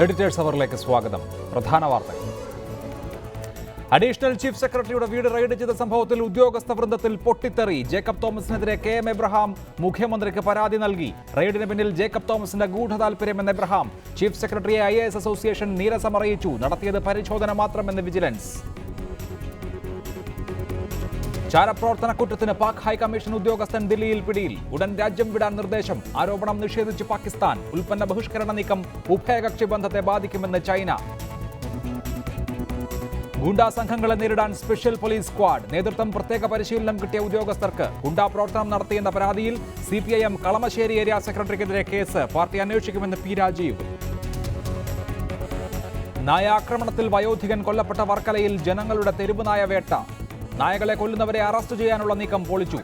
Editors അവറിലേക്ക് സ്വാഗതം. പ്രധാന വാർത്തകൾ. അഡീഷണൽ ചീഫ് സെക്രട്ടറിയുടെ വീട് റെയ്ഡ് ചെയ്ത സംഭവത്തിൽ ഉദ്യോഗസ്ഥ വൃന്ദത്തിൽ പൊട്ടിത്തെറി. ജേക്കബ് തോമസിനെതിരെ KM എബ്രഹാം മുഖ്യമന്ത്രിക്ക് പരാതി നൽകി. റെയ്ഡിന് പിന്നിൽ ജേക്കബ് തോമസിന്റെ ഗൂഢതാൽപര്യമെന്ന് എബ്രഹാം. ചീഫ് സെക്രട്ടറിയെ IAS അസോസിയേഷൻ നീരസം അറിയിച്ചു. നടത്തിയത് പരിശോധന മാത്രമെന്ന് വിജിലൻസ്. ചാരപ്രവർത്തന കുറ്റത്തിന് പാക് ഹൈക്കമ്മീഷൻ ഉദ്യോഗസ്ഥൻ ദില്ലിയിൽ പിടിയിൽ. ഉടൻ രാജ്യം വിടാൻ നിർദ്ദേശം. ആരോപണം നിഷേധിച്ച് പാകിസ്ഥാൻ. ഉൽപ്പന്ന ബഹിഷ്കരണ നീക്കം ഉഭയകക്ഷി ബന്ധത്തെ ബാധിക്കുമെന്ന് ചൈന. ഗുണ്ടാ സംഘങ്ങളെ നേരിടാൻ സ്പെഷ്യൽ പോലീസ് സ്ക്വാഡ്. നേതൃത്വം പ്രത്യേക പരിശീലനം കിട്ടിയ ഉദ്യോഗസ്ഥർക്ക്. ഗുണ്ടാ പ്രവർത്തനം നടത്തിയെന്ന പരാതിയിൽ CPIM കളമശ്ശേരി ഏരിയ സെക്രട്ടറിക്കെതിരെ കേസ്. പാർട്ടി അന്വേഷിക്കുമെന്ന് P. രാജീവ്. നായാക്രമണത്തിൽ വയോധികൻ കൊല്ലപ്പെട്ട വർക്കലയിൽ ജനങ്ങളുടെ തെരുവുനായ വേട്ട. നായകളെ കൊല്ലുന്നവരെ അറസ്റ്റ് ചെയ്യാനുള്ള നീക്കം പൊളിച്ചു.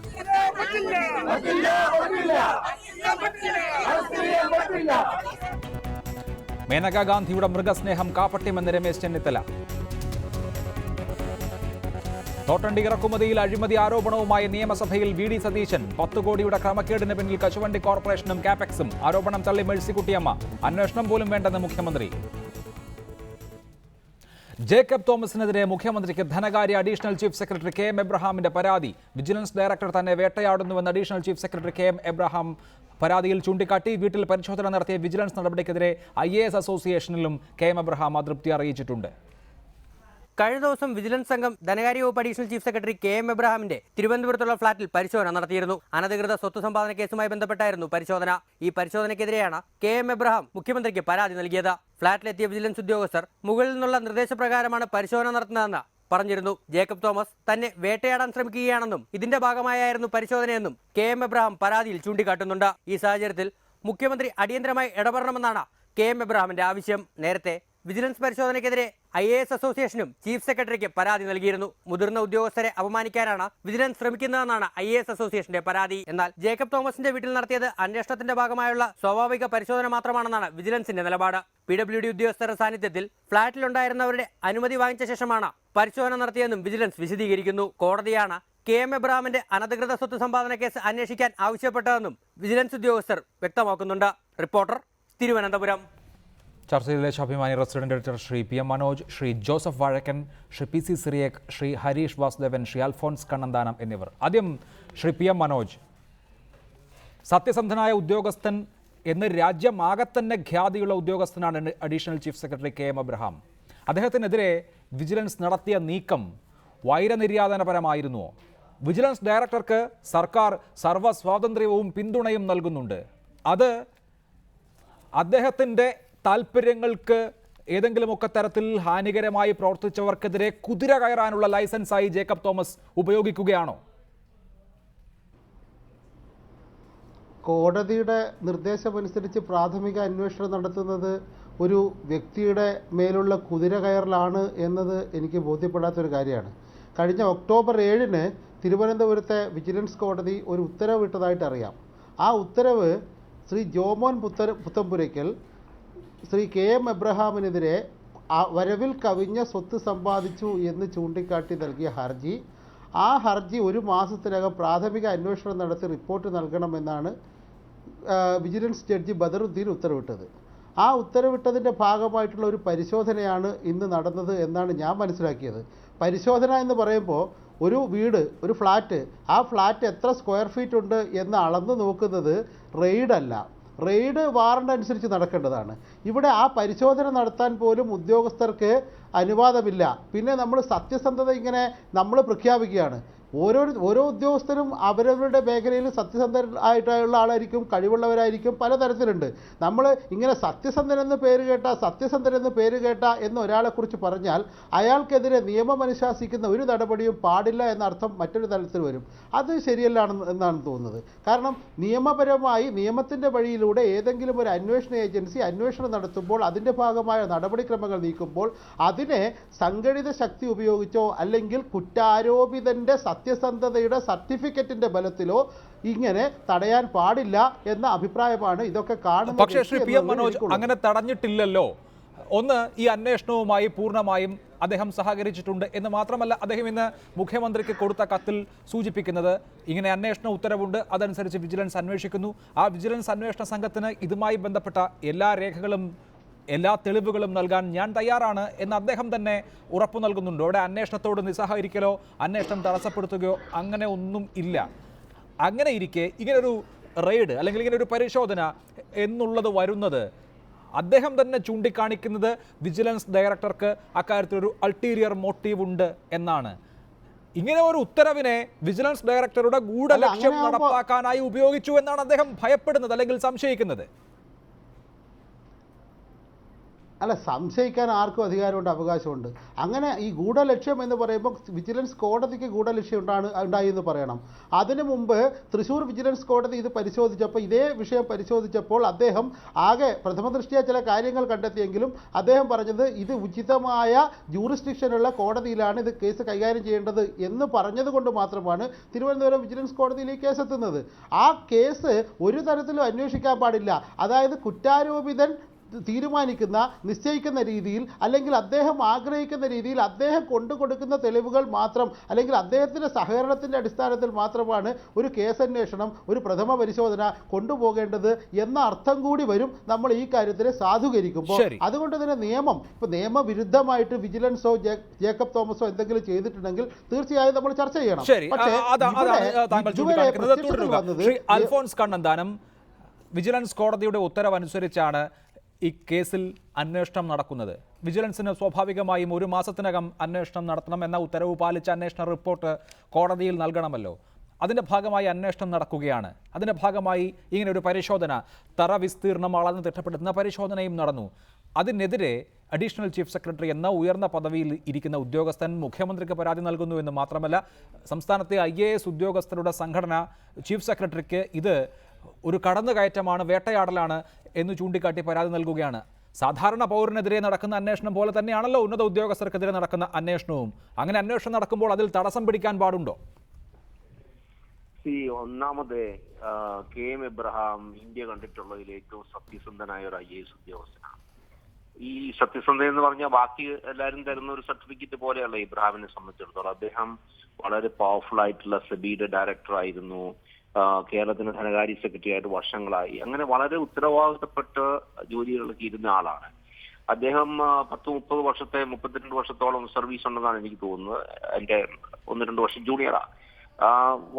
മേനകാ ഗാന്ധിയുടെ മൃഗസ്നേഹം കാപ്പട്യമെന്ന് രമേശ് ചെന്നിത്തല. തോട്ടണ്ടി ഇറക്കുമതിയിൽ അഴിമതി ആരോപണവുമായി നിയമസഭയിൽ VD സതീശൻ. 10 കോടിയുടെ ക്രമക്കേടിന് പിന്നിൽ കശുവണ്ടി കോർപ്പറേഷനും കാപെക്സും. ആരോപണം തള്ളി മേഴ്സിക്കുട്ടിയമ്മ. അന്വേഷണം പോലും വേണ്ടെന്ന് മുഖ്യമന്ത്രി. ജേക്കബ് തോമസിനെതിരെ മുഖ്യമന്ത്രിക്ക് ധനകാര്യ അഡീഷണൽ ചീഫ് സെക്രട്ടറി KM എബ്രഹാമിന്റെ പരാതി. വിജിലൻസ് ഡയറക്ടർ തന്നെ വേട്ടയാടുന്നുവെന്ന് additional chief secretary KM Abraham പരാതിയിൽ ചൂണ്ടിക്കാട്ടി. വീട്ടിൽ പരിശോധന നടത്തിയ വിജിലൻസ് നടപടിക്കെതിരെ IAS അസോസിയേഷനിലും KM എബ്രഹാം അതൃപ്തി അറിയിച്ചിട്ടുണ്ട്. കഴിഞ്ഞ ദിവസം വിജിലൻസ് സംഘം ധനകാര്യ വകുപ്പ് അഡീഷണൽ ചീഫ് സെക്രട്ടറി KM എബ്രഹാമിന്റെ തിരുവനന്തപുരത്തുള്ള ഫ്ളാറ്റിൽ പരിശോധന നടത്തിയിരുന്നു. അനധികൃത സ്വത്ത് സമ്പാദന കേസുമായി ബന്ധപ്പെട്ടായിരുന്നു പരിശോധന. ഈ പരിശോധനയ്ക്കെതിരെയാണ് KM എബ്രഹാം മുഖ്യമന്ത്രിക്ക് പരാതി നൽകിയത്. ഫ്ളാറ്റിലെത്തിയ വിജിലൻസ് ഉദ്യോഗസ്ഥർ മുകളിൽ നിന്നുള്ള നിർദ്ദേശപ്രകാരമാണ് പരിശോധന നടത്തുന്നതെന്ന് പറഞ്ഞിരുന്നു. ജേക്കബ് തോമസ് തന്നെ വേട്ടയാടാൻ ശ്രമിക്കുകയാണെന്നും ഇതിന്റെ ഭാഗമായായിരുന്നു പരിശോധനയെന്നും KM എബ്രഹാം പരാതിയിൽ ചൂണ്ടിക്കാട്ടുന്നുണ്ട്. ഈ സാഹചര്യത്തിൽ മുഖ്യമന്ത്രി അടിയന്തരമായി ഇടപെടണമെന്നാണ് KM എബ്രഹാമിന്റെ ആവശ്യം. നേരത്തെ വിജിലൻസ് പരിശോധനയ്ക്കെതിരെ IAS അസോസിയേഷനും ചീഫ് സെക്രട്ടറിക്ക് പരാതി നൽകിയിരുന്നു. മുതിർന്ന ഉദ്യോഗസ്ഥരെ അപമാനിക്കാനാണ് വിജിലൻസ് ശ്രമിക്കുന്നതെന്നാണ് IAS അസോസിയേഷന്റെ പരാതി. എന്നാൽ ജേക്കബ് തോമസിന്റെ വീട്ടിൽ നടത്തിയത് അന്വേഷണത്തിന്റെ ഭാഗമായുള്ള സ്വാഭാവിക പരിശോധന മാത്രമാണെന്നാണ് വിജിലൻസിന്റെ നിലപാട്. PWD ഉദ്യോഗസ്ഥരുടെ സാന്നിധ്യത്തിൽ ഫ്ളാറ്റിലുണ്ടായിരുന്നവരുടെ അനുമതി വാങ്ങിച്ച ശേഷമാണ് പരിശോധന നടത്തിയെന്നും വിജിലൻസ് വിശദീകരിക്കുന്നു. കോടതിയാണ് KM എബ്രഹാമിന്റെ അനധികൃത സ്വത്ത് സമ്പാദന കേസ് അന്വേഷിക്കാൻ ആവശ്യപ്പെട്ടതെന്നും വിജിലൻസ് ഉദ്യോഗസ്ഥർ വ്യക്തമാക്കുന്നുണ്ട്. റിപ്പോർട്ടർ, തിരുവനന്തപുരം. ചർച്ചയിലെ Swabhimani resident editor Shri PM Manoj, Shri Joseph Vazhakkan, Shri PC Cyriac, Shri Harish Vasudevan, Shri Alphons Kannanthanam എന്നിവർ. ആദ്യം ശ്രീ PM മനോജ്, സത്യസന്ധനായ ഉദ്യോഗസ്ഥൻ എന്ന് രാജ്യമാകെ തന്നെ ഖ്യാതിയുള്ള ഉദ്യോഗസ്ഥനാണ് additional chief secretary KM Abraham. അദ്ദേഹത്തിനെതിരെ വിജിലൻസ് നടത്തിയ നീക്കം വൈരനിര്യാതനപരമായിരുന്നുവോ? വിജിലൻസ് ഡയറക്ടർക്ക് സർക്കാർ സർവ്വ സ്വാതന്ത്ര്യവും പിന്തുണയും നൽകുന്നുണ്ട്. അത് അദ്ദേഹത്തിൻ്റെ താല്പര്യങ്ങൾക്ക് ഏതെങ്കിലുമൊക്കെ തരത്തിൽ ഹാനികരമായി പ്രവർത്തിച്ചവർക്കെതിരെ കുതിര കയറാനുള്ള ലൈസൻസായി ജേക്കബ് തോമസ് ഉപയോഗിക്കുകയാണോ? കോടതിയുടെ നിർദ്ദേശമനുസരിച്ച് പ്രാഥമിക അന്വേഷണം നടത്തുന്നത് ഒരു വ്യക്തിയുടെ മേലുള്ള കുതിര കയറലാണ് എന്നത് എനിക്ക് ബോധ്യപ്പെടാത്തൊരു കാര്യമാണ്. കഴിഞ്ഞ ഒക്ടോബർ 7-ന് തിരുവനന്തപുരത്തെ വിജിലൻസ് കോടതി ഒരു ഉത്തരവ് വിട്ടതായിട്ട് അറിയാം. ആ ഉത്തരവ് ശ്രീ ജോമോൻ പുത്തമ്പുരയ്ക്കൽ ശ്രീ KM എബ്രഹാമിനെതിരെ വരവിൽ കവിഞ്ഞ സ്വത്ത് സമ്പാദിച്ചു എന്ന് ചൂണ്ടിക്കാട്ടി നൽകിയ ഹർജി, ആ ഹർജി 1 മാസത്തിനകം പ്രാഥമിക അന്വേഷണം നടത്തി റിപ്പോർട്ട് നൽകണമെന്നാണ് വിജിലൻസ് ജഡ്ജി ബദറുദ്ദീൻ ഉത്തരവിട്ടത്. ആ ഉത്തരവിട്ടതിൻ്റെ ഭാഗമായിട്ടുള്ള ഒരു പരിശോധനയാണ് ഇന്ന് നടന്നത് എന്നാണ് ഞാൻ മനസ്സിലാക്കിയത്. പരിശോധന എന്ന് പറയുമ്പോൾ ഒരു വീട്, ഒരു ഫ്ലാറ്റ്, ആ ഫ്ലാറ്റ് എത്ര സ്ക്വയർ ഫീറ്റ് ഉണ്ട് എന്ന് അളന്ന് നോക്കുന്നത് റെയ്ഡല്ല. റെയ്ഡ് വാറണ്ട് അനുസരിച്ച് നടക്കേണ്ടതാണ്. ഇവിടെ ആ പരിശോധന നടത്താൻ പോലും ഉദ്യോഗസ്ഥർക്ക് അനുവാദമില്ല. പിന്നെ നമ്മൾ സത്യസന്ധത ഇങ്ങനെ നമ്മൾ പ്രഖ്യാപിക്കുകയാണ്. ഓരോ ഉദ്യോഗസ്ഥരും അവരവരുടെ മേഖലയിൽ സത്യസന്ധരായിട്ടുള്ള ആളായിരിക്കും, കഴിവുള്ളവരായിരിക്കും, പലതരത്തിലുണ്ട്. നമ്മൾ ഇങ്ങനെ സത്യസന്ധനെന്ന് പേര് കേട്ട എന്ന് ഒരാളെക്കുറിച്ച് പറഞ്ഞാൽ അയാൾക്കെതിരെ നിയമം അനുശാസിക്കുന്ന ഒരു നടപടിയും പാടില്ല എന്നർത്ഥം മറ്റൊരു തലത്തിൽ വരും. അത് ശരിയല്ല എന്നാണ് തോന്നുന്നത്. കാരണം നിയമപരമായി നിയമത്തിൻ്റെ വഴിയിലൂടെ ഏതെങ്കിലും ഒരു അന്വേഷണ ഏജൻസി അന്വേഷണം നടത്തുമ്പോൾ അതിൻ്റെ ഭാഗമായ നടപടിക്രമങ്ങൾ നീക്കുമ്പോൾ അതിനെ സംഘടിത ശക്തി ഉപയോഗിച്ചോ അല്ലെങ്കിൽ കുറ്റാരോപിതൻ്റെ സത്യസന്ധതയുടെ സർട്ടിഫിക്കറ്റിന്റെ ബലത്തിലോ ഇങ്ങനെ തടയാൻ പാടില്ല എന്ന അഭിപ്രായമാണ് ഇതൊക്കെ കാണുന്നത്. പക്ഷേ ശ്രീ PM മനോജ്, അങ്ങനെ തടഞ്ഞിട്ടില്ലല്ലോ. ഒന്ന്, ഈ അന്വേഷണവുമായി പൂർണ്ണമായും അദ്ദേഹം സഹകരിച്ചിട്ടുണ്ട് എന്ന് മാത്രമല്ല, അദ്ദേഹം ഇന്ന് മുഖ്യമന്ത്രിക്ക് കൊടുത്ത കത്തിൽ സൂചിപ്പിക്കുന്നത് ഇങ്ങനെ അന്വേഷണ ഉത്തരവുണ്ട്, അതനുസരിച്ച് വിജിലൻസ് അന്വേഷിക്കുന്നു. ആ വിജിലൻസ് അന്വേഷണ സംഘത്തിന് ഇതുമായി ബന്ധപ്പെട്ട എല്ലാ രേഖകളും എല്ലാ തെളിവുകളും നൽകാൻ ഞാൻ തയ്യാറാണ് എന്ന് അദ്ദേഹം തന്നെ ഉറപ്പു നൽകുന്നുണ്ട്. അവിടെ അന്വേഷണത്തോട് നിസ്സഹകരിക്കലോ അന്വേഷണം തടസ്സപ്പെടുത്തുകയോ അങ്ങനെ ഒന്നും ഇല്ല. അങ്ങനെ ഇരിക്കെ ഇങ്ങനൊരു റെയ്ഡ് അല്ലെങ്കിൽ ഇങ്ങനൊരു പരിശോധന എന്നുള്ളത് വരുന്നത് അദ്ദേഹം തന്നെ ചൂണ്ടിക്കാണിക്കുന്നത് വിജിലൻസ് ഡയറക്ടർക്ക് അക്കാര്യത്തിലൊരു അൾട്ടീരിയർ മോട്ടീവ് ഉണ്ട് എന്നാണ്. ഇങ്ങനെ ഒരു ഉത്തരവിനെ വിജിലൻസ് ഡയറക്ടറുടെ ഗൂഢലക്ഷ്യം നടപ്പാക്കാനായി ഉപയോഗിച്ചു എന്നാണ് അദ്ദേഹം ഭയപ്പെടുന്നത് അല്ലെങ്കിൽ സംശയിക്കുന്നത്. അല്ല, സംശയിക്കാൻ ആർക്കും അധികാരമുണ്ട്, അവകാശമുണ്ട്. അങ്ങനെ ഈ ഗൂഢലക്ഷ്യം എന്ന് പറയുമ്പോൾ വിജിലൻസ് കോടതിക്ക് ഗൂഢലക്ഷ്യം ഉണ്ടായി എന്ന് പറയണം. അതിനു മുമ്പ് തൃശ്ശൂർ വിജിലൻസ് കോടതി ഇത് പരിശോധിച്ചപ്പോൾ, ഇതേ വിഷയം പരിശോധിച്ചപ്പോൾ അദ്ദേഹം ആകെ പ്രഥമ ദൃഷ്ട്യാ ചില കാര്യങ്ങൾ കണ്ടെത്തിയെങ്കിലും അദ്ദേഹം പറഞ്ഞത് ഇത് ഉചിതമായ ജൂറിസ്ഡിക്ഷനുള്ള കോടതിയിലാണ് ഇത് കേസ് കൈകാര്യം ചെയ്യേണ്ടത് എന്ന് പറഞ്ഞതുകൊണ്ട് മാത്രമാണ് തിരുവനന്തപുരം വിജിലൻസ് കോടതിയിൽ ഈ കേസ് എത്തുന്നത്. ആ കേസ് ഒരു തരത്തിലും അന്വേഷിക്കാൻ പാടില്ല. അതായത് കുറ്റാരോപിതൻ തീരുമാനിക്കുന്ന, നിശ്ചയിക്കുന്ന രീതിയിൽ അല്ലെങ്കിൽ അദ്ദേഹം ആഗ്രഹിക്കുന്ന രീതിയിൽ അദ്ദേഹം കൊണ്ടുകൊടുക്കുന്ന തെളിവുകൾ മാത്രം അല്ലെങ്കിൽ അദ്ദേഹത്തിൻ്റെ സഹകരണത്തിൻ്റെ അടിസ്ഥാനത്തിൽ മാത്രമാണ് ഒരു കേസന്വേഷണം, ഒരു പ്രഥമ പരിശോധന കൊണ്ടുപോകേണ്ടത് എന്ന അർത്ഥം കൂടി വരും നമ്മൾ ഈ കാര്യത്തിനെ സാധൂകരിക്കുമ്പോൾ. അതുകൊണ്ട് തന്നെ ഇപ്പോൾ നിയമവിരുദ്ധമായിട്ട് വിജിലൻസോ ജേക്കബ് തോമസോ എന്തെങ്കിലും ചെയ്തിട്ടുണ്ടെങ്കിൽ തീർച്ചയായും നമ്മൾ ചർച്ച ചെയ്യണം. അൽഫോൺസ് കണ്ണന്താനം, വിജിലൻസ് കോടതിയുടെ ഉത്തരവനുസരിച്ചാണ് ഈ കേസിൽ അന്വേഷണം നടക്കുന്നത്. വിജിലൻസിന് സ്വാഭാവികമായും 1 മാസത്തിനകം അന്വേഷണം നടത്തണം എന്ന ഉത്തരവ് പാലിച്ച അന്വേഷണ റിപ്പോർട്ട് കോടതിയിൽ നൽകണമല്ലോ. അതിൻ്റെ ഭാഗമായി അന്വേഷണം നടക്കുകയാണ്. അതിൻ്റെ ഭാഗമായി ഇങ്ങനൊരു പരിശോധന, തറ വിസ്തീർണം അളന്ന് തിട്ടപ്പെടുത്തുന്ന പരിശോധനയും നടന്നു. അതിനെതിരെ അഡീഷണൽ ചീഫ് സെക്രട്ടറി എന്ന ഉയർന്ന പദവിയിൽ ഇരിക്കുന്ന ഉദ്യോഗസ്ഥൻ മുഖ്യമന്ത്രിക്ക് പരാതി നൽകുന്നു എന്ന് മാത്രമല്ല, സംസ്ഥാനത്തെ IAS ഉദ്യോഗസ്ഥരുടെ സംഘടന ചീഫ് സെക്രട്ടറിക്ക് ഇത് ഒരു കടന്നുകയറ്റമാണ്, വേട്ടയാടലാണ് എന്ന് ചൂണ്ടിക്കാട്ടി പരാതി നൽകുകയാണ്. സാധാരണ പൗരനെതിരെ നടക്കുന്ന അന്വേഷണം പോലെ തന്നെയാണല്ലോ ഉന്നത ഉദ്യോഗസ്ഥർക്കെതിരെ നടക്കുന്ന അന്വേഷണവും. അങ്ങനെ അന്വേഷണം നടക്കുമ്പോൾ അതിൽ തടസ്സം പിടിക്കാൻ പാടുണ്ടോ? ഒന്നാമത് KM എബ്രഹാം ഇന്ത്യ കണ്ടിട്ടുള്ളതിൽ ഏറ്റവും സത്യസന്ധനായ ഒരു IAS ഉദ്യോഗസ്ഥനാണ്. ഈ സത്യസന്ധത എന്ന് പറഞ്ഞാൽ ബാക്കി എല്ലാവരും തരുന്ന ഒരു സർട്ടിഫിക്കറ്റ് പോലെയല്ല ഇബ്രാഹിമിനെ സംബന്ധിച്ചിടത്തോളം. അദ്ദേഹം വളരെ പവർഫുൾ ആയിട്ടുള്ള സെബിയുടെ ഡയറക്ടർ ആയിരുന്നു. കേരളത്തിന് ധനകാര്യ സെക്രട്ടറി ആയിട്ട് വർഷങ്ങളായി. അങ്ങനെ വളരെ ഉത്തരവാദിത്തപ്പെട്ട ജോലികളിലൊക്കെ ഇരുന്ന ആളാണ് അദ്ദേഹം. 10-30 വർഷത്തെ 32 വർഷത്തോളം സർവീസ് ഉണ്ടെന്നാണ് എനിക്ക് തോന്നുന്നത്. എൻ്റെ 1-2 വർഷം ജൂനിയറാ.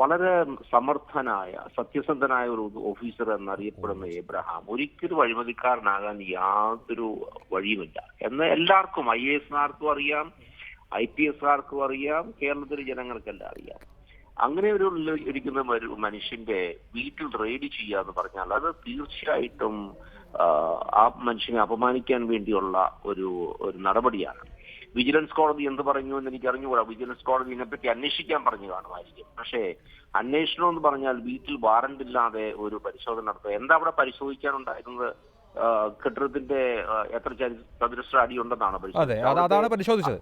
വളരെ സമർത്ഥനായ, സത്യസന്ധനായ ഒരു ഓഫീസർ എന്നറിയപ്പെടുന്ന എബ്രഹാം ഒരിക്കലും അഴിമതിക്കാരനാകാൻ യാതൊരു വഴിയുമില്ല എന്ന് എല്ലാവർക്കും, IAS-കാർക്കും അറിയാം, IPS-കാർക്കും അറിയാം, കേരളത്തിലെ ജനങ്ങൾക്കെല്ലാം അറിയാം. അങ്ങനെ ഇരിക്കുന്ന ഒരു മനുഷ്യന്റെ വീട്ടിൽ റെയ്ഡ് ചെയ്യുക എന്ന് പറഞ്ഞാൽ അത് തീർച്ചയായിട്ടും ആ മനുഷ്യനെ അപമാനിക്കാൻ വേണ്ടിയുള്ള ഒരു നടപടിയാണ്. വിജിലൻസ് കോടതി എന്ത് പറഞ്ഞു എന്ന് എനിക്ക് അറിഞ്ഞുകൂടാ. വിജിലൻസ് കോടതി ഇതിനെപ്പറ്റി അന്വേഷിക്കാൻ പറഞ്ഞു കാണുമായിരിക്കും. പക്ഷേ അന്വേഷണം എന്ന് പറഞ്ഞാൽ വീട്ടിൽ വാറണ്ട് ഇല്ലാതെ ഒരു പരിശോധന നടത്തുക. എന്താ അവിടെ പരിശോധിക്കാനുണ്ടായിരുന്നത്? കെട്ടിടത്തിന്റെ എത്ര ചതുരശ്ര അടി ഉണ്ടെന്നാണ് പരിശോധിച്ചത്.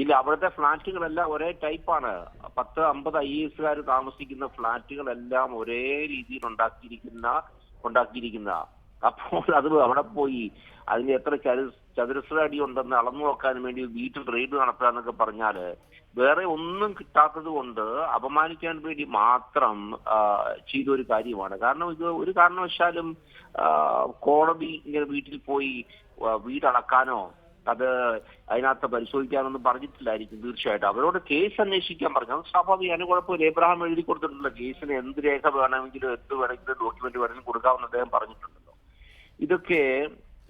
ഇല്ല, അവിടുത്തെ ഫ്ലാറ്റുകളെല്ലാം ഒരേ ടൈപ്പാണ്. 10-50 IAS-കാർ താമസിക്കുന്ന ഫ്ലാറ്റുകളെല്ലാം ഒരേ രീതിയിൽ ഉണ്ടാക്കിയിരിക്കുന്ന. അപ്പോൾ അത് അവിടെ പോയി അതിന് എത്ര ചതുരശ്ര അടി ഉണ്ടെന്ന് അളന്നു നോക്കാൻ വേണ്ടി വീട്ടിൽ റെയ്ഡ് നടത്തുക എന്നൊക്കെ പറഞ്ഞാൽ വേറെ ഒന്നും കിട്ടാത്തത് കൊണ്ട് അപമാനിക്കാൻ വേണ്ടി മാത്രം ചെയ്തൊരു കാര്യമാണ്. കാരണം ഇത് ഒരു കാരണവശാലും കോടതി ഇങ്ങനെ വീട്ടിൽ പോയി വീടളക്കാനോ അത് അതിനകത്ത് പരിശോധിക്കാനൊന്നും പറഞ്ഞിട്ടില്ലായിരിക്കും. തീർച്ചയായിട്ടും അവരോട് കേസ് അന്വേഷിക്കാൻ പറഞ്ഞു. അത് സ്വാഭാവികമാണ്, കുഴപ്പമില്ല. എബ്രഹാം എഴുതി കൊടുത്തിട്ടുണ്ടല്ലോ കേസിന് എന്ത് രേഖ വേണമെങ്കിലും എന്ത് വേണമെങ്കിലും ഡോക്യുമെന്റ് വേണമെങ്കിലും കൊടുക്കാമെന്ന് അദ്ദേഹം പറഞ്ഞിട്ടുണ്ടല്ലോ. ഇതൊക്കെ